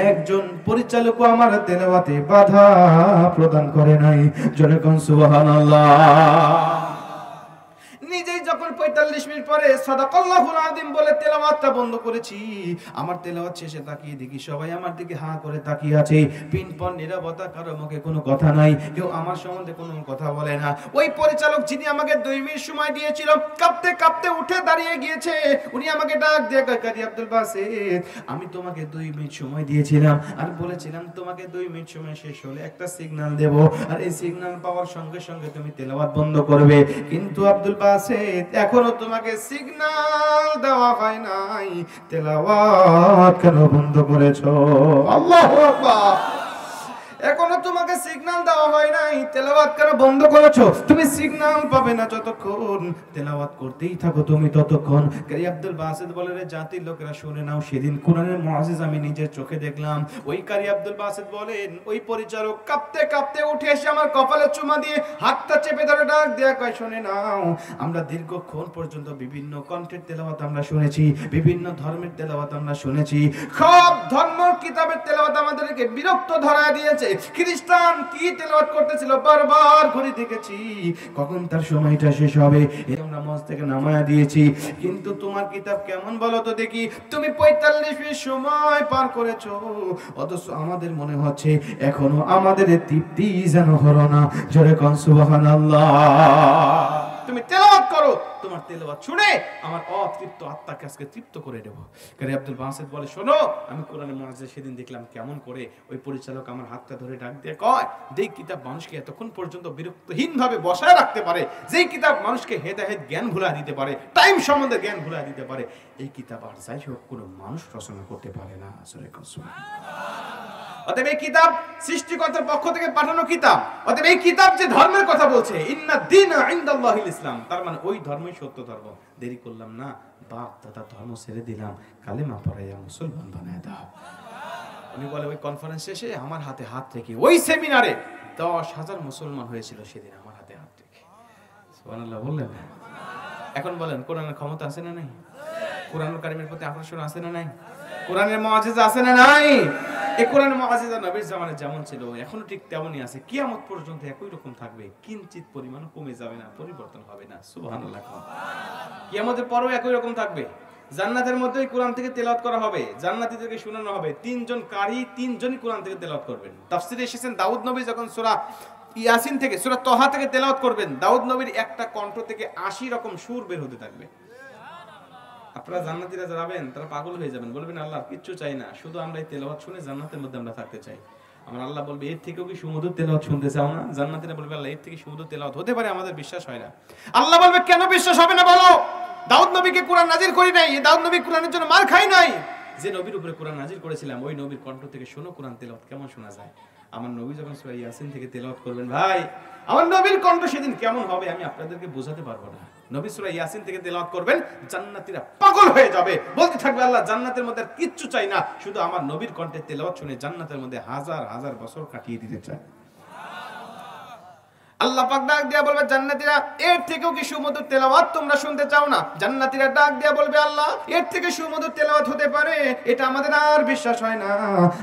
একজন পরিচালকও আমার তেলাওয়াতে বাধা প্রদান করে নাই। জোরে কোন সুবহানাল্লাহ। নিজেই যখন 45 মিনিট পরে সাদাকাল্লাহুল আযীম বলে তেলাওয়াতটা বন্ধ করেছি, আমার তেলাওয়াত শেষে তাকিয়ে দেখি সবাই আমার দিকে হাঁ করে তাকিয়ে আছে। পিনপন নীরবতা, কারো মুখে কোনো কথা নাই, কেউ আমার সম্বন্ধে কোনো কথা বলে না। ওই পরিচালক যিনি আমাকে 2 মিনিট সময় দিয়েছিল, কাঁপতে কাঁপতে উঠে দাঁড়িয়ে গিয়েছে। উনি আমাকে ডাক দিয়ে কয়, কারি আব্দুল বাসিত, আমি তোমাকে 2 মিনিট সময় দিয়েছিলাম আর বলেছিলাম তোমাকে 2 মিনিট সময় শেষ হলে একটা সিগন্যাল দেব, আর এই সিগন্যাল পাওয়ার সঙ্গে সঙ্গে তুমি তেলাওয়াত বন্ধ করবে। কিন্তু আব্দুল বাসিত, এখনো তোমাকে সিগন্যাল দেওয়া হয় নাই, তেলাওয়াত কেন বন্ধ করেছো? আল্লাহু আকবার। এখনো তোমাকে সিগন্যাল দেওয়া হয় নাই, তেলাওয়াত কেন বন্ধ করেছো? তুমি সিগন্যাল পাবে না যতক্ষণ তেলাওয়াত করতেই থাকো তুমি ততক্ষণ। কারি আব্দুল বাসিত বলে, রে জাতির লোকেরা শুনে নাও, সেদিন কোরআনের মুআজিজ আমি নিজের চোখে দেখলাম। ওই কারি আব্দুল বাসিত বলেন, ওই পরিচারক কাঁপতে কাঁপতে উঠে এসে আমার কপালে চুমা দিয়ে হাতটা চেপে ধরে ডাক দেয়া কয়, শুনে নাও, আমরা দীর্ঘক্ষণ পর্যন্ত বিভিন্ন কণ্ঠের তেলাওয়াত আমরা শুনেছি, বিভিন্ন ধর্মের তেলাওয়াত আমরা শুনেছি, সব ধর্ম কিতাবের তেলাওয়াত আমাদেরকে বিরক্ত ধরা দিয়েছে। খ্রিস্টান কি তেলাওয়াত করতেছিল বারবার ঘুরে দেখেছি, কখন তার সময়টা শেষ হবে এই আমরা মঞ্চ থেকে নামায়া দিয়েছি। কিন্তু তোমার কিতাব কেমন বলো তো দেখি, তুমি 45 মিনিট সময় পার করেছো, অথচ আমাদের মনে হচ্ছে এখনো আমাদের তৃপ্তি যেন হলো না। জোরে কোন সুবহানাল্লাহ। তুমি তেলাওয়াত করো, তোমার তেলাওয়াত শুনে আমার অতৃপ্ত আত্মাকে আজকে তৃপ্ত করে দেব। কারি আব্দুল বাসিত বলে, শোনো, আমি কোরআনের মুআজিজ সেদিন দেখলাম কেমন করে ওই পরিচালক আমার হাতটা ধরে ডাক দিয়ে কয়, যেই কিতাব মানুষকে এতক্ষণ পর্যন্ত বিরক্তহীন ভাবে বসায় রাখতে পারে, যেই কিতাব মানুষকে হেদায়েত জ্ঞান ভুলা দিতে পারে, টাইম সম্বন্ধে জ্ঞান ভুলা দিতে পারে, এই কিতাব আর যাই হোক কোনো মানুষ রচনা করতে পারে না। আসলে অতএব এই কিতাব সৃষ্টিকর্তার পক্ষ থেকে পাঠানো কিতাব। অতএব এই কিতাব যে ধর্মের কথা বলছে, ইন্না দীনা ইনদাল্লাহিল ইসলাম, তার মানে ওই ধর্মই সত্য ধর্ম। দেরি করলাম না, বাপ দাদা ধর্ম ছেড়ে দিলাম, কালেমা পড়াইয়া মুসলমান বানায় দাও। উনি বলে, ওই কনফারেন্স শেষে আমার হাতে হাত রেখে, ওই সেমিনারে 10,000 মুসলমান হয়েছিল সেদিন আমার হাতে হাত রেখে। সুবহানাল্লাহ বললেন। এখন বলেন, কোরআনের ক্ষমতা আছে না নাই? কোরআনুল কারীমের প্রতি আকর্ষণ আছে না নাই? কোরআনের মুআজিজা আছে না নাই? এই কোরআনের মুআজিজা নবীর জামানায় যেমন ছিল এখনো ঠিক তেমনই আছে, কিয়ামত পর্যন্ত একই রকম থাকবে, কিঞ্চিত পরিমাণ কমে যাবে না, পরিবর্তন হবে না। সুবহানাল্লাহ। কিয়ামতের পরেও একই রকম থাকবে। জান্নাতের মধ্যেই কোরআন থেকে তেলাওয়াত করা হবে, জান্নাতীদেরকে শোনানো হবে। 3 জন কারি 3 জনই কোরআন থেকে তেলাওয়াত করবেন। তাফসীরে এসেছেন, দাউদ নবী যখন সূরা ইয়াসিন থেকে, সূরা তহা থেকে তেলাওয়াত করবেন, দাউদ নবীর একটা কণ্ঠ থেকে 80 রকম সুর বের হতে থাকবে। আপনারা জান্নাতীরা যাবেন, তারা পাগল হয়ে যাবেন, বলবেন আল্লাহ কিচ্ছু চাই না, শুধু আমরা এই তেলাওয়াত শুনে জান্নাতের মধ্যে আমরা থাকতে চাই। আমার আল্লাহ বলবে, এর থেকেও কি সুমধুর তেলাওয়াত শুনতে চাও না? জান্নাতীরা বলবে, আল্লাহ এর থেকে সুমধুর তেলাওয়াত হতে পারে? আমাদের বিশ্বাস হয় না। আল্লাহ বলবে, কেন বিশ্বাস হবে না বলো? দাউদ নবীকে কোরআন নাজিল করি নাই, দাউদ নবী কোরআনের জন্য মার খাই নাই। যে নবীর উপরে কোরআন নাজিল করেছিলাম, ওই নবীর কণ্ঠ থেকে শোনো কোরআন তেলাওয়াত কেমন শোনা যায়। আমার নবী যখন সূরা ইয়াসিন থেকে তেলাওয়াত করবেন, ভাই আমার নবীর কণ্ঠ সেদিন কেমন হবে আমি আপনাদেরকে বোঝাতে পারবো না। নবী সূরা ইয়াসিন থেকে তেলাওয়াত করবেন, জান্নাতীরা পাগল হয়ে যাবে, বলতে থাকবে আল্লাহ জান্নাতের মধ্যে কিচ্ছু চাই না, শুধু আমার নবীর কণ্ঠে তেলাওয়াত শুনে জান্নাতের মধ্যে হাজার হাজার বছর কাটিয়ে দিতে চায়। আল্লাহ পাক ডাক দিয়া বলবে, জান্নাতীরা এর থেকেও কি সুমধুর তেলাওয়াত তোমরা শুনতে চাও না? জান্নাতীরা ডাক দিয়া বলবে, আল্লাহ এর থেকে সুমধুর তেলাওয়াত হতে পারে? এটা আমাদের আর বিশ্বাস হয় না।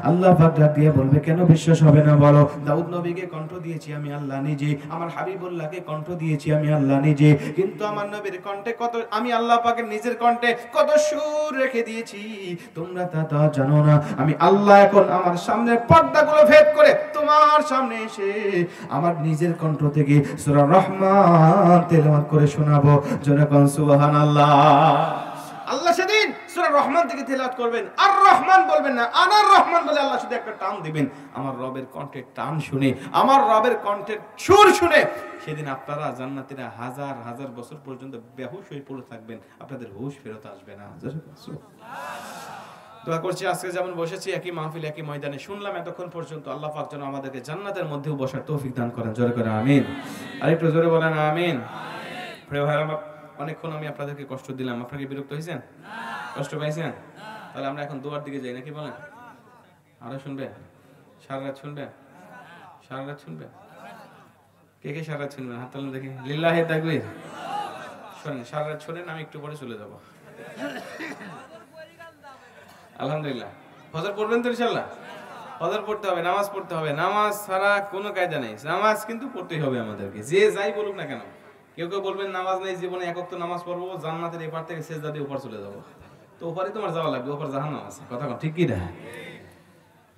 আল্লাহ পাক ডাক দিয়া বলবে, কেন বিশ্বাস হবে না বলো? দাউদ নবীকে কণ্ঠ দিয়েছি আমি আল্লাহ নিজে, আমার হাবিবুল্লাহকে কণ্ঠ দিয়েছি আমি আল্লাহ নিজে, কিন্তু আমার নবীর কণ্ঠে কত, আমি আল্লাহ পাকের নিজের কণ্ঠে কত সুর রেখে দিয়েছি তোমরা তা জানো না। আমি আল্লাহ এখন আমার সামনের পর্দাগুলো ভেদ করে তোমার সামনে এসে আমার নিজের কণ্ঠ থেকে সূরা রহমান তেলাওয়াত করে শোনাবো। জোরে কোন সুবহানাল্লাহ। আল্লাহ সেদিন সূরা রহমান থেকে তেলাওয়াত করবেন, আর রহমান বলবেন না, আনার রহমান বলে আল্লাহ শুধু একটা টান দিবেন। আমার রবের কণ্ঠের টান শুনে, আমার রবের কণ্ঠের সুর শুনে সেদিন আপনারা জান্নাতীরা হাজার হাজার বছর পর্যন্ত বেহুশ হয়ে পড়ে থাকবেন, আপনাদের হুঁশ ফেরত আসবে না। দোয়া করছি আজকে যেমন বসেছি একই মাহফিল একই ময়দানে শুনলাম এতক্ষণ পর্যন্ত, আল্লাহ পাক যেন আমাদেরকে জান্নাতের মধ্যেও বসার তৌফিক দান করেন। জোরে করে আমিন। আরেকটু জোরে বলেন আমিন। প্রিয় ভাইরা, অনেকক্ষণ আমি আপনাদেরকে কষ্ট দিলাম, আপনারা কি বিরক্ত হয়েছেন? কষ্ট পাইছেন? তাহলে আমরা এখন দোয়ার দিকে যাই নাকি বলেন? আরো শুনবেন? সারা রাত শুনবেন? সারা রাত শুনবেন? কে কে সারা রাত শুনবেন? হাত তালুন দেখি। লিল্লাহি তাকবীর। শোনেন, সারা রাত শোনেন, আমি একটু পরে চলে যাব। আলহামদুলিল্লাহ। ফজর পড়বেন তো ইনশাআল্লাহ? ফজর পড়তে হবে, নামাজ পড়তে হবে, নামাজ ছাড়া কোনো কায়দা নেই, নামাজ কিন্তু পড়তেই হবে আমাদেরকে, যে যাই বলুক না কেন। কেউ কেউ বলবেন নামাজ নেই জীবনে, এক ওয়াক্ত নামাজ পড়বো, জান্নাতের এপার থেকে সেজদা দিয়ে ওপার চলে যাবো, তো ওপারে তোমার যাওয়া লাগবে, ওপার জাহান্নাম আছে। কথা কন ঠিক কি না?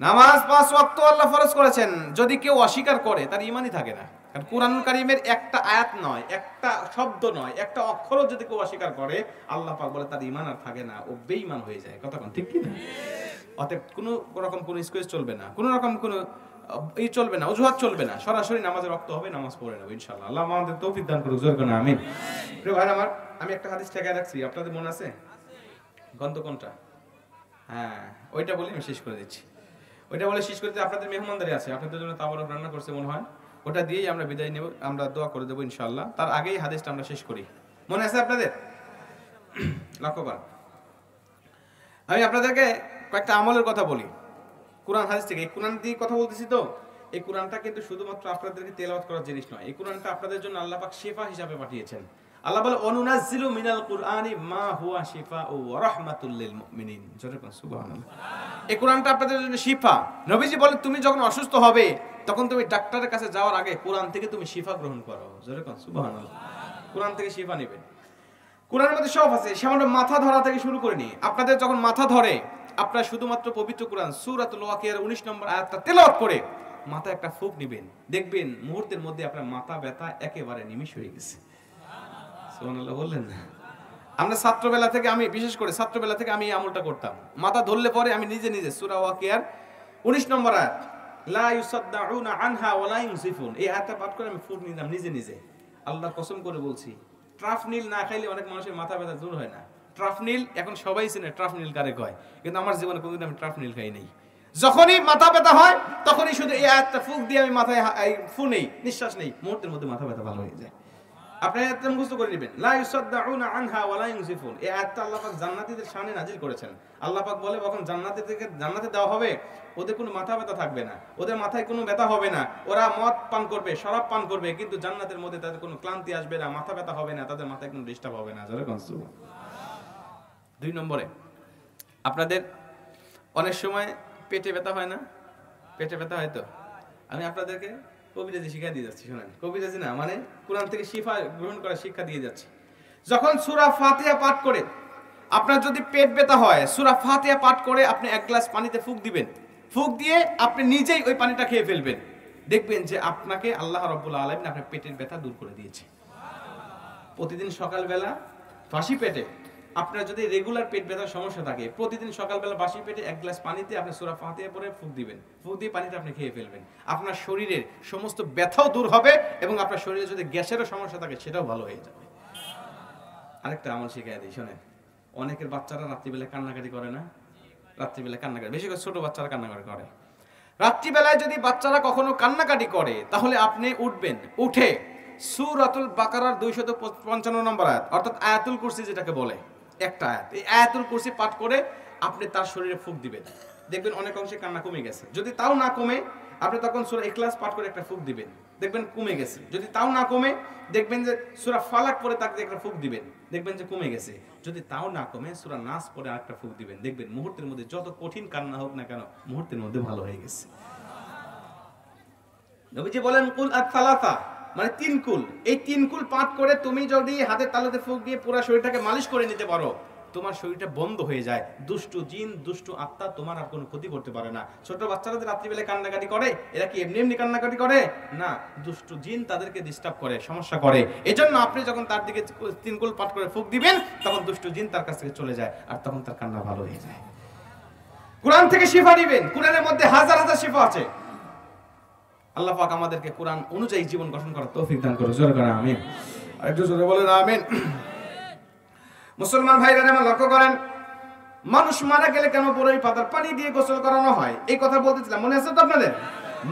নামাজ 5 ওয়াক্ত আল্লাহ ফরজ করেছেন, যদি কেউ অস্বীকার করে তার ঈমানই থাকে না। কারণ কুরআনুল কারীমের একটা আয়াত নয়, একটা শব্দ নয়, একটা অক্ষরও যদি কেউ অস্বীকার করে, আল্লাহ পাক বলে তার ঈমান আর থাকে না, ও বেঈমান হয়ে যায়। কথা কোন ঠিক কি না? অতএব কোনো রকম কোনো স্কুইজ চলবে না, কোনো রকম কোনো এই চলবে না, অজুহাত চলবে না, সরাসরি নামাজে রক্ত হবে, নামাজ পড়ে নেব ইনশাআল্লাহ। আল্লাহ আমাদের তৌফিক দান করুক। জোরে করে আমিন। প্রিয় ভাই আমার, আমি একটা হাদিস ঠেকায় রাখছি, আপনাদের মনে আছে? গন্ধ কোনটা? হ্যাঁ, ওইটা বলি আমি শেষ করে দিচ্ছি। ওইটা বলে শেষ করতে, আপনাদের মেহমানদারি আছে, আপনাদের জন্য তাওয়ারক রান্না করছে মনে হয়, ওটা দিয়েই আমরা বিদায় নেব, আমরা দোয়া করে দেবো ইনশাআল্লাহ। তার আগেই হাদিসটা আমরা শেষ করি। মনে আছে আপনাদের? লক্ষ্য করেন, আমি আপনাদেরকে কয়েকটা আমলের কথা বলি কোরআন হাদিস থেকে। এই কোরআন দিয়ে কথা বলতেছি তো, এই কোরআনটা কিন্তু শুধুমাত্র আপনাদেরকে তেলাওয়াত করার জিনিস নয়, এই কোরআনটা আপনাদের জন্য আল্লাহ পাক শিফা হিসাবে পাঠিয়েছেন। আল্লাহ বলে অনুনাজ্জিলু মিনাল কুরআনি মা হুয়া শিফাউ ওয়া রাহমাতুল লিল মুমিনিন। জোরে বলুন সুবহানাল্লাহ। এই কোরআনটা আপনাদের জন্য শিফা। নবীজি বলেন তুমি যখন অসুস্থ হবে তখন তুমি ডাক্তারের কাছে যাওয়ার আগে কোরআন থেকে তুমি শিফা গ্রহণ করো। জোরে বলুন সুবহানাল্লাহ। কোরআন থেকে শিফা নেবেন। কোরআনের মধ্যে সব আছে, সামান্য মাথা ধরা থেকে শুরু করে নিয়ে আপনাদের যখন মাথা ধরে, আপনারা শুধুমাত্র পবিত্র কোরআন সূরাতুল ওয়াকিয়ার 19 নম্বর আয়াতটা তেলাওয়াত করে মাথায় একটা ফুঁক নেবেন, দেখবেন মুহূর্তের মধ্যে আপনার মাথা ব্যথা একেবারে নিমিষ হয়ে গেছে। সুবহানাল্লাহ বললেন না? আমরা ছাত্রবেলা থেকে, আমি বিশেষ করে ছাত্রবেলা থেকে আমি এই আমলটা করতাম। মাথা ধরলে পরে আমি নিজে নিজে সূরা ওয়াকিয়ার 19 নম্বর আয়াত লা ইউসাদ্দাউনা আনহা ওয়া লা ইউনজিফুন, এই আয়াতটা পাঠ করে আমি ফুঁক নিলাম নিজে নিজে। আল্লাহর কসম করে বলছি, ট্রাফনিল না খাইলে অনেক মানুষের মাথা ব্যথা দূর হয় না। ট্রাফনিল এখন সবাই চেনে, ট্রাফনিল কারে কয়, কিন্তু আমার জীবনে কোনোদিন আমি ট্রাফনিল খাই নাই। যখনই মাথা ব্যথা হয় তখনই শুধু এই আয়াতটা ফুঁক দিয়ে আমি মাথায় ফু নেই, নিঃশ্বাস নেই, মুহূর্তের মধ্যে মাথা ব্যথা ভালো হয়ে যায়। আপনি আয়াতটা মুখস্থ করে নেবেন, লা ইউসাদ্দাউনা আনহা ওয়া লা ইউনজিফুন। এই আয়াতটা আল্লাহ পাক জান্নাতীদের শানে নাজিল করেছেন। আল্লাহ পাক বলে যখন জান্নাতীদেরকে জান্নাতে দেওয়া হবে, ওদের কোনো মাথা ব্যথা থাকবে না, ওদের মাথায় কোনো ব্যথা হবে না। ওরা মদ পান করবে, শরাব পান করবে, কিন্তু জান্নাতের মধ্যে তাদের কোনো ক্লান্তি আসবে না, মাথা ব্যথা হবে না, তাদের মাথায় কোনো ডিস্টার্ব হবে না। জোরে কোন সুবহানাল্লাহ। 2 নম্বরে, আপনাদের অনেক সময় পেটে ব্যথা হয় না? পেটে ব্যথা হয় তো? আমি আপনাদেরকে কবিরাজি শিক্ষা দিয়ে যাচ্ছি, শোনেন। কবিরাজি না মানে কোরআন থেকে শিফা গ্রহণ করার শিক্ষা দিয়ে যাচ্ছি। যখন সূরা ফাতিহা পাঠ করে আপনার যদি পেট ব্যথা হয়, সূরা ফাতিহা পাঠ করে আপনি 1 গ্লাস পানিতে ফুঁক দিবেন। ফুঁক দিয়ে আপনি নিজেই ওই পানিটা খেয়ে ফেলবেন, দেখবেন যে আপনাকে আল্লাহ রাব্বুল আলামিন আপনার পেটের ব্যথা দূর করে দিয়েছে। প্রতিদিন সকালবেলা বাসি পেটে, আপনার যদি রেগুলার পেট ব্যথার সমস্যা থাকে, প্রতিদিন সকালবেলা বাসি পেটে 1 গ্লাস পানিতে আপনি সূরা ফাতিহা পড়ে ফুঁক দিবেন। ফুঁক দিয়ে পানিটা আপনি খেয়ে ফেলবেন, আপনার শরীরের সমস্ত ব্যথাও দূর হবে এবং আপনার শরীরে যদি গ্যাসেরও সমস্যা থাকে সেটাও ভালো হয়ে যাবে। আরেকটা আমল শিখিয়ে দিই, শোনেন। অনেকের বাচ্চারা রাত্রিবেলা কান্নাকাটি করে না? রাত্রিবেলা কান্নাকাটি, বেশি করে ছোট বাচ্চারা কান্নাকাটি করে। রাত্রিবেলায় যদি বাচ্চারা কখনো কান্নাকাটি করে, তাহলে আপনি উঠবেন, উঠে সূরাতুল বাকারার 255 নম্বর আয়াত, অর্থাৎ আয়াতুল কুরসি যেটাকে বলে, একটা আয়াত, এই আয়াতুল কুরসি পাঠ করে আপনি তার শরীরে ফুঁক দিবেন, দেখবেন অনেক অংশে কান্না কমে গেছে। যদি তাও না কমে, আপনি তখন সূরা ইখলাস পাঠ করে একটা ফুঁক দিবেন, দেখবেন কমে গেছে। যদি তাও না কমে, দেখবেন যে সূরা ফালাক পড়ে তাকে একটা ফুঁক দিবেন, দেখবেন যে কমে গেছে। যদি তাও না কমে, সূরা নাস পড়ে আরেকটা ফুঁক দিবেন, দেখবেন মুহূর্তের মধ্যে যত কঠিন কান্না হোক না কেন, মুহূর্তের মধ্যে ভালো হয়ে গেছে। নবীজি বলেন কুল আত-তালাতা, মানে 3 কুল। এই 3 কুল পাঠ করে তুমি যদি হাতের তালুতে ফুঁক দিয়ে পুরো শরীরটাকে মালিশ করে নিতে পারো, তোমার শরীরটা বন্ধ হয়ে যায়। দুষ্ট জিন, দুষ্ট আত্মা তোমার আর কোনো ক্ষতি করতে পারে না। ছোট বাচ্চারা যে রাত্রিবেলা কান্নাকাটি করে, এরা কি এমনি এমনি কান্নাকাটি করে না, দুষ্ট জিন তাদেরকে ডিস্টার্ব করে, সমস্যা করে। এজন্য আপনি যখন তার দিকে 3 কুল পাঠ করে ফুঁক দিবেন, তখন দুষ্ট জিন তার কাছ থেকে চলে যায়, আর তখন তার কান্না ভালো হয়ে যায়। কোরআন থেকে শিফা দিবেন, কোরআনের মধ্যে হাজার হাজার শিফা আছে। আল্লাহ পাক আমাদেরকে কোরআন অনুযায়ী জীবন গঠন করার তৌফিক দান করুন। জোরে করে আমিন। আর একটু জোরে বলেন আমিন। মুসলমান ভাইরা আমার লক্ষ্য করেন, মানুষ মারা গেলে কেন বড়ই পাতার পানি দিয়ে গোসল করানো হয়, এই কথা বলতেছিলাম, মনে আছে তো আপনাদের?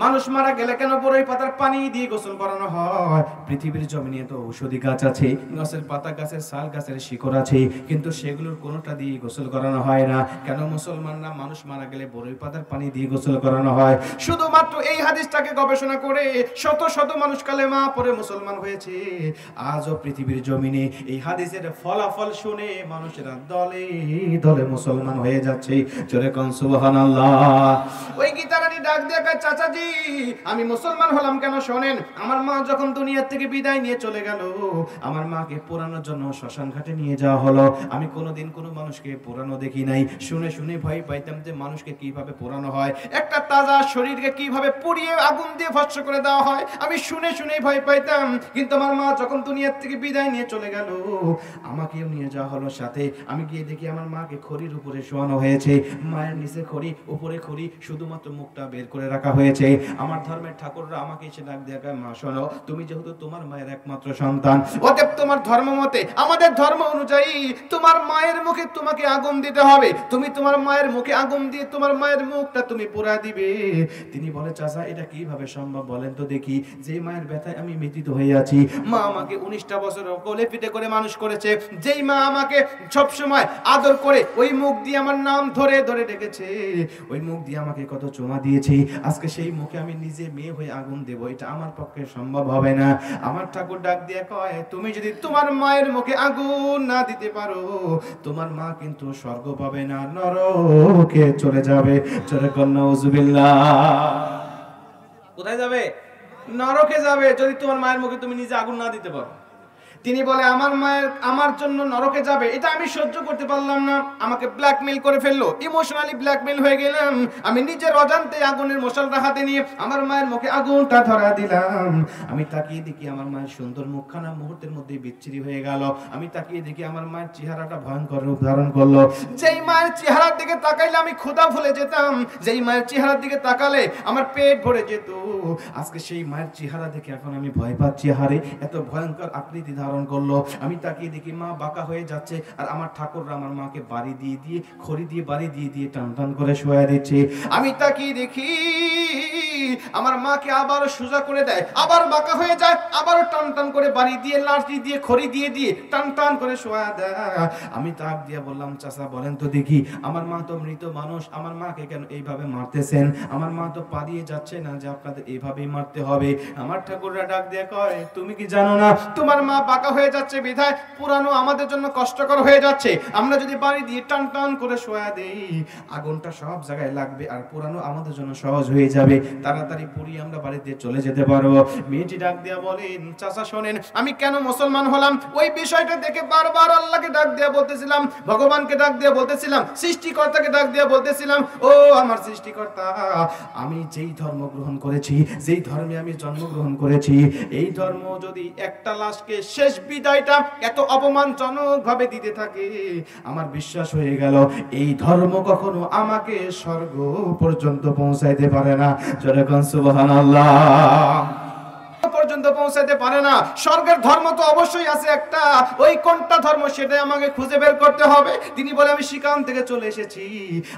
মানুষ মারা গেলে কেন বড়ই পাতার পানি দিয়ে গোসল করানো হয়? পৃথিবীর জমিনে তো ঔষধি গাছ আছে, গাছের পাতা, গাছের ছাল, গাছের শিকড় আছে, কিন্তু সেগুলোর কোনোটা দিয়ে গোসল করানো হয় না। কেন মুসলমানরা মানুষ মারা গেলে বড়ই পাতার পানি দিয়ে গোসল করানো হয়? শুধুমাত্র এই হাদিসটাকে গবেষণা করে শত শত মানুষ কালেমা পড়ে মুসলমান হয়েছে। আজও পৃথিবীর জমিনে এই হাদিসের ফলাফল শুনে মানুষেরা দলে দলে মুসলমান হয়ে যাচ্ছে। জোরে কোন সুবহানাল্লাহ। ওই গীতারানী ডাক দিয়ে কয়, চাচাজি আমি মুসলমান হলাম কেন শোনেন। আমার মা যখন দুনিয়া থেকে বিদায় নিয়ে চলে গেল, আমার মাকে পোড়ানোর জন্য শ্মশান ঘাটে নিয়ে যাওয়া হলো। আমি কোনোদিন কোনো মানুষকে পোড়ানো দেখি নাই। শুনে শুনে ভয় পাইতাম যে মানুষকে কিভাবে পোড়ানো হয়, একটা তাজা শরীরকে কিভাবে পুড়িয়ে আগুন দিয়ে ভস্ম করে দেওয়া হয়, আমি শুনে শুনেই ভয় পাইতাম। কিন্তু আমার মা যখন দুনিয়া থেকে বিদায় নিয়ে চলে গেল, আমাকেও নিয়ে যাওয়া হলো সাথে। আমি গিয়ে দেখি আমার মাকে খড়ির উপরে শোয়ানো হয়েছে, মায়ের নিচে খড়ি, উপরে খড়ি, শুধুমাত্র মুখটা বের করে রাখা হয়েছে। আমার ধর্মের ঠাকুররা আমাকে এসে ডাক দিয়ে কয়, মা শোনো, তুমি যেহেতু তোমার মায়ের একমাত্র সন্তান, অতএব তোমার ধর্ম মতে, আমাদের ধর্ম অনুযায়ী তোমার মায়ের মুখে তোমাকে আগুন দিতে হবে। তুমি তোমার মায়ের মুখে আগুন দিয়ে তোমার মায়ের মুখটা তুমি পোড়া দিবে। তিনি বলে, চাচা এটা কিভাবে সম্ভব বলেন তো দেখি, যে মায়ের ব্যথায় আমি ব্যথিত হয়ে আছি। মা আমাকে 19টা বছর কোলে পিঠে করে মানুষ করেছে, যেই মা আমাকে সব সময় আদর করে ওই মুখ দিয়ে আমার নাম ধরে ধরে ডেকেছে, ওই মুখ দিয়ে আমাকে কত চুমা দিয়েছে, আজকে সেই মুখে আমি নিজে মেয়ে হয়ে আগুন দেব, এটা আমার পক্ষে সম্ভব হবে না। আমার ঠাকুর ডাক দিয়ে কয়, তুমি যদি তোমার মায়ের মুখে আগুন না দিতে পারো, তোমার মা কিন্তু স্বর্গ পাবে না, নরকে চলে যাবে। চলে কন্যা উজুবিল্লাহ। কোথায় যাবে? নরকে যাবে, যদি তোমার মায়ের মুখে তুমি নিজে আগুন না দিতে পারো। তিনি বলে, আমার মায়ের আমার জন্য নরকে যাবে, এটা আমি সহ্য করতে পারলাম না। আমাকে ব্ল্যাকমেইল করে ফেললো, ইমোশনালি ব্ল্যাকমেইল হয়ে গেলাম। আমি নিজের অজান্তে আগুনের মশালটা হাতে নিয়ে আমার মায়ের মুখে আগুনটা ধরা দিলাম। আমি তাকিয়ে দেখি আমার মায়ের সুন্দর মুখখানা মুহূর্তের মধ্যে বিচ্ছিরি হয়ে গেল। আমি তাকিয়ে দেখি আমার মায়ের চেহারাটা ভয়ঙ্কর রূপ ধারণ করলো। যেই মায়ের চেহারার দিকে তাকাইলে আমি ক্ষুধা ভুলে যেতাম, যেই মায়ের চেহারার দিকে তাকালে আমার পেট ভরে যেত, আজকে সেই মায়ের চেহারা দেখে এখন আমি ভয় পাচ্ছি। হারে, এত ভয়ঙ্কর আকৃতি ধারণ করলো। আমি তাকিয়ে দেখি মা বাঁকা হয়ে যাচ্ছে, আর আমার ঠাকুররা আমার মাকে বাড়ি দিয়ে দিয়ে, খড়ি দিয়ে বাড়ি দিয়ে দিয়ে টান টান করে শোয়া দিচ্ছে। আমি তাকিয়ে দেখি আমার মাকে আবার সোজা করে দেয়, আবার বাঁকা হয়ে যায়, আবারও টান টান করে বাড়ি দিয়ে, লাঠি দিয়ে, খড়ি দিয়ে দিয়ে টান টান করে শোয়া দেয়। আমি তাক দিয়ে বললাম, চাচা বলেন তো দেখি, আমার মা তো মৃত মানুষ, আমার মাকে কেন এইভাবে মারতেছেন? আমার মা তো পালিয়ে যাচ্ছে না যে আপনাদের এইভাবেই মারতে হবে। আমার ঠাকুররা ডাক দিয়ে কয়, তুমি কি জানো না তোমার মা বাঁকা হয়ে যাচ্ছে বিধায় পুরানো আমাদের জন্য কষ্টকর হয়ে যাচ্ছে। আমরা যদি বাড়ি দিয়ে টান টান করে শোয়া দেই, আগুনটা সব জায়গায় লাগবে, আর পুরানো আমাদের জন্য সহজ হয়ে যাবে, তাড়াতাড়ি পুড়িয়ে আমরা বাড়িতে চলে যেতে পারবো। মেয়েটি ডাক দিয়া বলেন, চাচা শোনেন, আমি কেন মুসলমান হলাম ওই বিষয়টা দেখে বারবার আল্লাহকে ডাক দিয়া বলতেছিলাম, ভগবানকে ডাক দিয়া বলতেছিলাম, সৃষ্টিকর্তাকে ডাক দিয়া বলতেছিলাম, ও আমার সৃষ্টিকর্তা, আমি যেই ধর্ম গ্রহণ করেছি, যেই ধর্মে আমি জন্মগ্রহণ করেছি, এই ধর্ম যদি একটা লাশকে শেষ বিদায়টা এত অপমানজনক ভাবে দিতে থাকে, আমার বিশ্বাস হয়ে গেল এই ধর্ম কখনো আমাকে স্বর্গ পর্যন্ত পৌঁছাইতে পারে না। যেরকম সুবহানাল্লাহ পর্যন্ত পৌঁছাতে পারে না। স্বর্গের ধর্ম তো অবশ্যই আছে একটা, ওই কোনটা ধর্ম সেটাই আমাকে খুঁজে বের করতে হবে। তিনি বলে, আমি সেখান থেকে চলে এসেছি,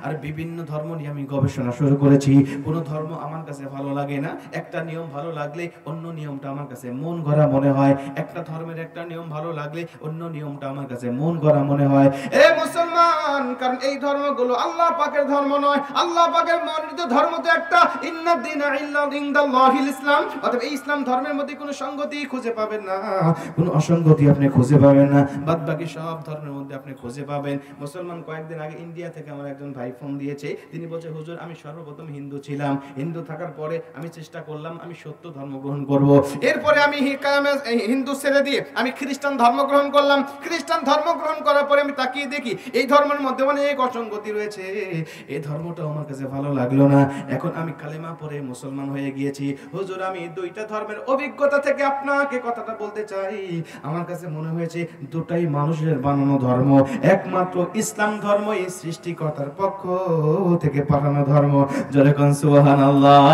আর বিভিন্ন ধর্ম নিয়ে আমি গবেষণা শুরু করেছি। কোনো ধর্ম আমার কাছে ভালো লাগে না, একটা নিয়ম ভালো লাগলে অন্য নিয়মটা আমার কাছে মন গড়া মনে হয়, একটা ধর্মের একটা নিয়ম ভালো লাগলে অন্য নিয়মটা আমার কাছে মন গড়া মনে হয়। এ মুসলমান, কারণ এই ধর্মগুলো আল্লাহ পাকের ধর্ম নয়, আল্লাহ পাকের মনোনীত ধর্ম তো একটা, ইন্নাদ দীনা ইনদাল্লাহিল ইসলাম। অতএব এই ইসলাম ধর্মের মধ্যে কোনো সংগতি খুঁজে পাবেন না, কোনো অসঙ্গতি আপনি খুঁজে পাবেন না, বাদ বাকি সব ধর্মের মধ্যে আপনি খুঁজে পাবেন। মুসলমান কয়েকদিন আগে ইন্ডিয়া থেকে আমার একজন ভাই ফোন দিয়েছে, তিনি বলছে, হুজুর আমি সর্বপ্রথম হিন্দু ছিলাম, হিন্দু থাকার পরে আমি চেষ্টা করলাম আমি সত্য ধর্ম গ্রহণ করব, এরপরে আমি হিন্দু ছেড়ে দিয়ে আমি খ্রিস্টান ধর্ম গ্রহণ করলাম, খ্রিস্টান ধর্ম গ্রহণ করার পরে আমি তাকিয়ে দেখি এই ধর্মের মধ্যে অনেক অসঙ্গতি রয়েছে, এই ধর্মটা আমার কাছে ভালো লাগলো না, এখন আমি কালেমা পড়ে মুসলমান হয়ে গিয়েছি। হুজুর আমি দুইটা ধর্মের অভিজ্ঞতা থেকে আপনাকে কথাটা বলতে চাই, আমার কাছে মনে হয়েছে দুটাই মানুষের বানানো ধর্ম, একমাত্র ইসলাম ধর্মই সৃষ্টিকর্তার পক্ষ থেকে পাঠানো ধর্ম। যেরকম সুবহানাল্লাহ।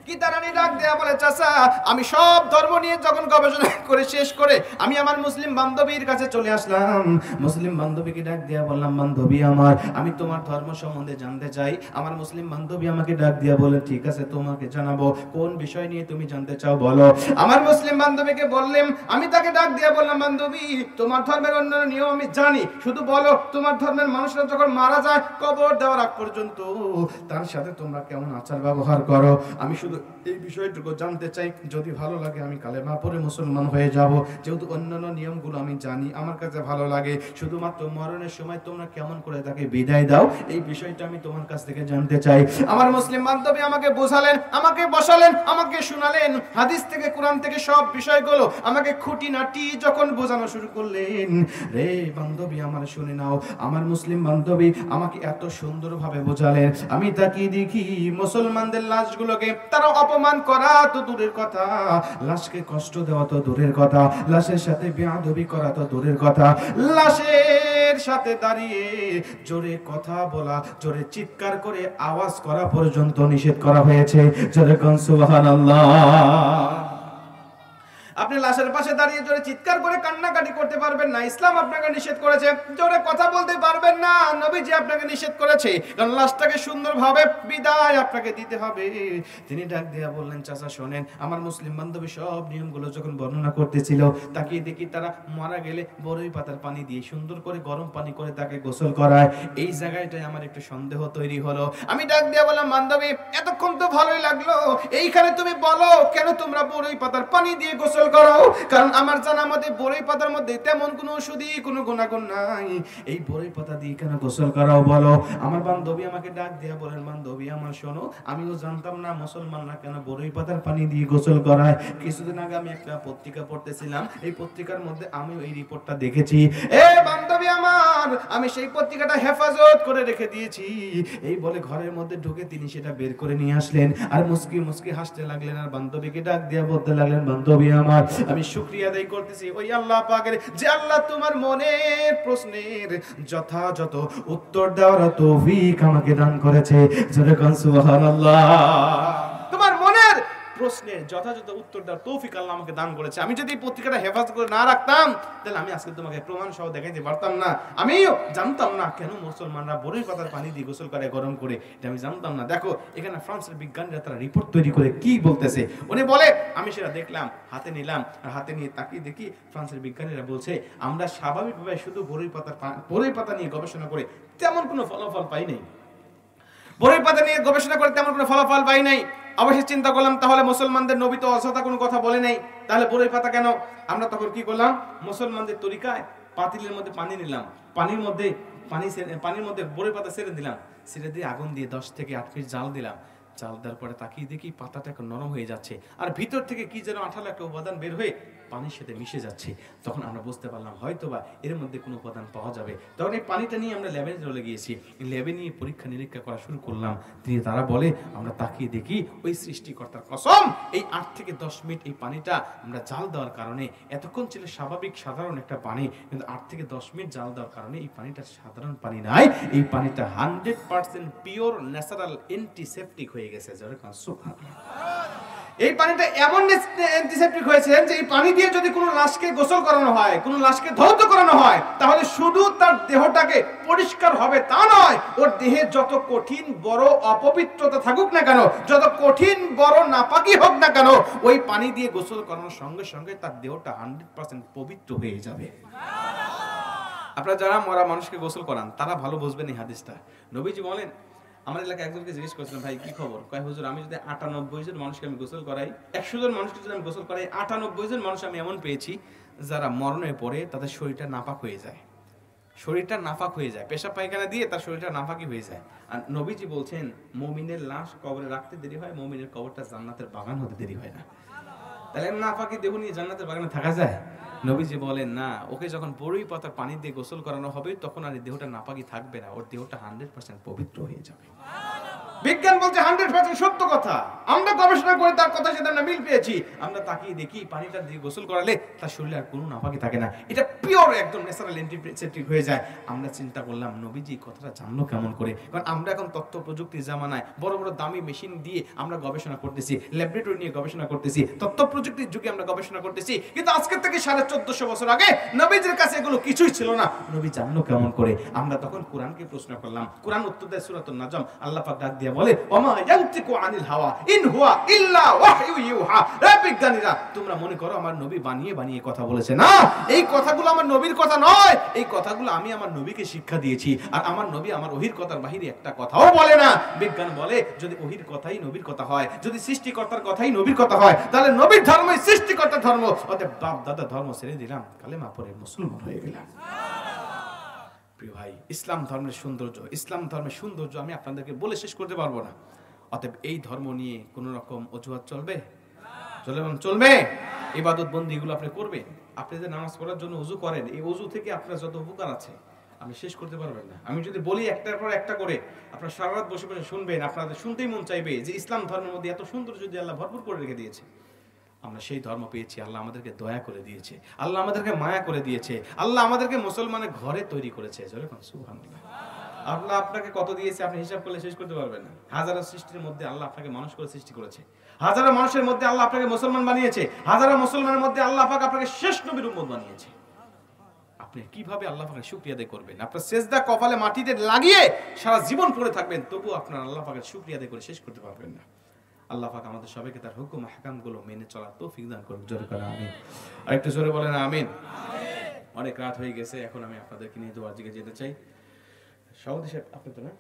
কি তারানি ডাক দেয়া বলে, চাচা আমি সব ধর্ম নিয়ে যখন গবেষণা করে শেষ করে আমি আমার মুসলিম বান্ধবীর কাছে চলে আসলাম। মুসলিম বান্ধবীকে ডাক দেয়া বললাম, বান্ধবী আমার, আমি তোমার ধর্ম সম্বন্ধে জানতে চাই। আমার মুসলিম বান্ধবী আমাকে ডাক দেয়া বলে, ঠিক আছে তোমাকে জানাবো, কোন বিষয় নিয়ে তুমি জানতে চাও বলো। আমার মুসলিম বান্ধবীকে বললাম, আমি তাকে ডাক দেয়া বললাম, বান্ধবী তোমার ধর্মের অন্যান্য নিয়ম আমি জানি, শুধু বলো তোমার ধর্মের মানুষরা যখন মারা যায় কবর দেওয়ার আগ পর্যন্ত তার সাথে তোমরা কেমন আচার ব্যবহার করো, আমি শুধু এই বিষয়টুকু জানতে চাই, যদি ভালো লাগে আমি কালেমা পড়ে মুসলমান হয়ে যাব, যেহেতু অন্যান্য নিয়মগুলো আমি জানি, আমার কাছে ভালো লাগে, শুধুমাত্র মরণের সময় তোমরা কেমন করে তাকে বিদায় দাও এই বিষয়টা আমি তোমার কাছ থেকে জানতে চাই। আমার মুসলিম বান্ধবী আমাকে বোঝালেন, আমাকে বসালেন, আমাকে শোনালেন, হাদিস থেকে কোরআন থেকে সব বিষয়গুলো আমাকে খুঁটিনাটি যখন বোঝানো শুরু করলেন, রে বান্ধবী আমার শুনে নাও, আমার মুসলিম বান্ধবী আমাকে এত সুন্দরভাবে বোঝালেন, আমি তাকিয়ে দেখি মুসলমানদের লাশগুলোকে তারা অপমান করা তো দূরের কথা, লাশকে কষ্ট দেওয়া তো দূরের কথা, লাশের সাথে বেয়াদবি করা তো দূরের কথা, লাশের সাথে দাঁড়িয়ে জোরে কথা বলা, জোরে চিৎকার করে আওয়াজ করা পর্যন্ত নিষেধ করা হয়েছে। জোরে কোন সুবহানাল্লাহ। আপনি লাশের পাশে দাঁড়িয়ে জোরে চিৎকার করে কান্নাকাটি করতে পারবেন না, ইসলাম আপনাকে নিষেধ করেছে। জোরে কথা বলতে পারবেন না, নবীজি আপনাকে নিষেধ করেছে, কারণ লাশটাকে সুন্দরভাবে বিদায় আপনাকে দিতে হবে। তিনি ডাক দিয়া বললেন, চাচা শোনেন, আমার মুসলিম বান্ধবী সব নিয়মগুলো যখন বর্ণনা করতেছিল, তাকিয়ে দেখি তারা মারা গেলে বড়ই পাতার পানি দিয়ে সুন্দর করে গরম পানি করে তাকে গোসল করায়। এই জায়গাটায় আমার একটু সন্দেহ তৈরি হলো। আমি ডাক দিয়া বললাম, বান্ধবী এতক্ষণ তো ভালোই লাগলো, এইখানে তুমি বলো কেন তোমরা বড়ই পাতার পানি দিয়ে গোসল করো? কারণ আমার জানা মতে বড়ই পাতার মধ্যে তেমন কোনো ওষুধই কোনো গুণাগুণ নাই, এই বড়ই পাতা দিয়ে কেন গোসল করাও বলো? আমার বান্ধবী আমাকে ডাক দিয়া বলেন, বান্ধবী আমার শোনো, আমিও জানতাম না মুসলমানরা কেন বড়ই পাতার পানি দিয়ে গোসল করায়। কিছুদিন আগে আমি একটা পত্রিকা পড়তেছিলাম, এই পত্রিকার মধ্যে আমিও এই রিপোর্টটা দেখেছি। এ বান্ধবী আমার, আমি সেই পত্রিকাটা হেফাজত করে রেখে দিয়েছি। এই বলে ঘরের মধ্যে ঢুকে তিনি সেটা বের করে নিয়ে আসলেন, আর মুস্কি মুস্কি হাসতে লাগলেন, আর বান্ধবীকে ডাক দিয়া বলতে লাগলেন, বান্ধবী আমার, আমি শুকরিয়া আদায় করতেছি ওই আল্লাহ পাকের, যে আল্লাহ তোমার মনের প্রশ্নের যথাযথ উত্তর দেওয়ার তৌফিক আমাকে দান করেছে। জোরে কোন সুবহানাল্লাহ। তোমার মনের প্রশ্নের যথাযথ উত্তর দেওয়ার তৌফিক আল্লাহ আমাকে দান করেছে। আমি যদি এই পত্রিকাটা হেফাজত করে না রাখতাম, তাহলে আমি আজকে তোমাকে প্রমাণ সহ দেখাইতে পারতাম না। আমিও জানতাম না কেন মুসলমানরা বড়ই পাতার পানি দিয়ে গোসল করে গরম করে, এটা আমি জানতাম না। দেখো এখানে ফ্রান্সের বিজ্ঞানীরা তারা রিপোর্ট তৈরি করে কি বলতেছে। উনি বলে, আমি সেটা দেখলাম, হাতে নিলাম, আর হাতে নিয়ে তাকিয়ে দেখি ফ্রান্সের বিজ্ঞানীরা বলছে, আমরা স্বাভাবিকভাবে শুধু বড়ই পাতা নিয়ে গবেষণা করে তেমন কোনো ফলাফল পাই নাই। বড়ই পাতা নিয়ে গবেষণা করে তেমন কোনো ফলাফল পাই নাই। অবশ্যই চিন্তা করলাম, তাহলে মুসলমানদের নবী তো অযথা কোনো কথা বলে নাই, তাহলে বড়ই পাতা কেন? আমরা তখন কি করলাম, মুসলমানদের তরিকায় পাতিলের মধ্যে পানি নিলাম, পানির মধ্যে বড়ই পাতা ছেড়ে দিলাম, ছেড়ে দিয়ে আগুন দিয়ে 10 থেকে 8 মিনিট জাল দিলাম। জাল দেওয়ার পরে তাকিয়ে দেখি পাতাটা এখন নরম হয়ে যাচ্ছে, আর ভিতর থেকে কি যেন আঠালো একটা উপাদান বের হয়ে পানির সাথে মিশে যাচ্ছে। তখন আমরা বুঝতে পারলাম হয়তোবা এর মধ্যে কোনো উপাদান পাওয়া যাবে। তখন এই পানিটা নিয়ে আমরা ল্যাবে চলে গিয়েছি, ল্যাবে নিয়ে পরীক্ষা নিরীক্ষা করা শুরু করলাম। তারা বলে, আমরা তাকিয়ে দেখি ওই সৃষ্টিকর্তার কসম, এই 8 থেকে 10 মিনিট এই পানিটা আমরা জাল দেওয়ার কারণে, এতক্ষণ ছিল স্বাভাবিক সাধারণ একটা পানি, কিন্তু 8 থেকে 10 মিনিট জাল দেওয়ার কারণে এই পানিটা সাধারণ পানি নাই, এই পানিটা 100% পিওর ন্যাচারাল অ্যান্টিসেপটিক হয়ে গেছে। এই পানিটা এমন অ্যান্টিসেপটিক হয়েছে যে এই পানি দিয়ে যদি কোনো লাশকে গোসল করানো হয়, কোনো লাশকে ধৌত করানো হয়, তাহলে শুধু তার দেহটাকে পরিষ্কার হবে তা নয়, ওর দেহে যত কঠিন বড় অপবিত্রতা থাকুক না কেন, যত কঠিন বড় নাপাকি হোক না কেন, ওই পানি দিয়ে গোসল করানোর সঙ্গে সঙ্গে তার দেহটা 100% পবিত্র হয়ে যাবে। আপনারা যারা মরা মানুষকে গোসল করান তারা ভালো বুঝবেন এই হাদিসটা। নবীজি বলেন, আমার এলাকায় একজনকে জিজ্ঞেস করেছিলাম, ভাই কি খবর? কয়, হুজুর আমি যদি 98 জন মানুষকে আমি গোসল করাই, 100 জন মানুষকে যদি আমি গোসল করাই, 98 জন মানুষ আমি এমন পেয়েছি যারা মরণের পরে তাদের শরীরটা নাপাক হয়ে যায়, শরীরটা নাপাক হয়ে যায়, পেশাব পায়খানা দিয়ে তার শরীরটা নাপাকি হয়ে যায়। আর নবীজি বলছেন, মুমিনের লাশ কবরে রাখতে দেরি হয়, মুমিনের কবরটা জান্নাতের বাগান হতে দেরি হয় না। তাহলে নাপাকি দেহ নিয়ে জান্নাতের বাগানে থাকা যায়? নবীজি বলেন, না, ওকে যখন বড়ই পাতার পানি দিয়ে গোসল করানো হবে তখন আর দেহটা নাপাকি থাকবে না, ওর দেহটা 100% পবিত্র হয়ে যাবে। বিজ্ঞান বলছে 100% সত্য কথা। আমরা গবেষণা করে তার কথার সাথে আমরা মিল পেয়েছি। আমরা তাকিয়ে দেখি পানিটা দিয়ে গোসল করালে তার শরীরে আর কোনো নাপাকি থাকে না, এটা পিওর একদম ন্যাচারাল অ্যান্টিসেপটিক হয়ে যায়। আমরা চিন্তা করলাম, নবীজি কথাটা জানলো কেমন করে? কারণ আমরা এখন তথ্য প্রযুক্তির জামানায় বড় বড় দামি মেশিন দিয়ে আমরা গবেষণা করতেছি, ল্যাবরেটরি নিয়ে গবেষণা করতেছি, তথ্য প্রযুক্তির যুগে আমরা গবেষণা করতেছি। কিন্তু আজকে থেকে 1450 বছর আগে নবীজির কাছে এগুলো কিছুই ছিল না। নবী জানলো কেমন করে? আমরা তখন কোরআনকে প্রশ্ন করলাম। কোরআন উত্তর দেয় সূরাতুন নাজম। আল্লাহ পাক ডাক দিয়ে বলে, ওমা ইয়ানতিকু আনিল হাওয়া ইন হুয়া ইল্লা ওয়াহয়ু ইউহা। হে বিজ্ঞানীরা, তোমরা মনে করো আমার নবী বানিয়ে বানিয়ে কথা বলেছে। না, এই কথাগুলো আমার নবীর কথা নয়, এই কথাগুলো আমি আমার নবীকে শিক্ষা দিয়েছি। আর আমার নবী আমার ওহির কথার বাহিরে একটা কথাও বলে না। বিজ্ঞান বলে, যদি ওহির কথাই নবীর কথা হয়, যদি সৃষ্টিকর্তার কথাই নবীর কথা হয়, তাহলে নবীর ধর্মই সৃষ্টিকর্তার ধর্ম। অতএব বাপ দাদা ধর্ম ছেড়ে দিলাম, কালেমা পড়ে মুসলমান হয়ে গেলাম। প্রিয় ভাই, ইসলাম ধর্মের সৌন্দর্য আমি আপনাদেরকে বলে শেষ করতে পারবো না। অতএব এই ধর্ম নিয়ে কোন রকম অজুহাত চলবে? ইবাদত বন্দি এগুলো আপনি করবেন। আপনি যে নামাজ পড়ার জন্য উযু করেন, এই উযু থেকে আপনার যত উপকার আছে, আমি শেষ করতে পারবেন না। আমি যদি বলি একটার পর একটা করে আপনারা সারা রাত বসে বসে শুনবেন, আপনাদের শুনতেই মন চাইবে যে ইসলাম ধর্মের মধ্যে এত সুন্দর যদি আল্লাহ ভরপুর করে রেখে দিয়েছে। আমরা সেই ধর্ম পেয়েছি, আল্লাহ আমাদেরকে দয়া করে দিয়েছে, আল্লাহ আমাদেরকে মায়া করে দিয়েছে, আল্লাহ আমাদেরকে মুসলমানের ঘরে তৈরি করেছে। সুবহানাল্লাহ। আল্লাহ আপনাকে কত দিয়েছে আপনি হিসাব করলে শেষ করতে পারবেন না। হাজারো সৃষ্টির মধ্যে আল্লাহ আপনাকে মানুষ করে সৃষ্টি করেছে, হাজারো মানুষের মধ্যে আল্লাহ আপনাকে মুসলমান বানিয়েছে, হাজারো মুসলমানের মধ্যে আল্লাহ পাক আপনাকে শেষ নবীর উম্মত বানিয়েছে। আপনি কিভাবে আল্লাহ পাকের শুকরিয়া আদায় করবেন? আপনার সেজদা কপালে মাটিতে লাগিয়ে সারা জীবন পড়ে থাকবেন, তবু আপনার আল্লাহ পাকের শুকরিয়া আদায় করে শেষ করতে পারবেন না। আল্লাহ পাক আমাদের সবাইকে তার হুকুম আহকামগুলো মেনে চলার তৌফিক দান করুন। জোরে করে আমিন। আর একটু জোরে বলেন আমিন। অনেক রাত হয়ে গেছে, এখন আমি আপনাদেরকে নিয়ে দোয়ার দিকে যেতে চাই। সভাপতি সাহেব আপনি তো না?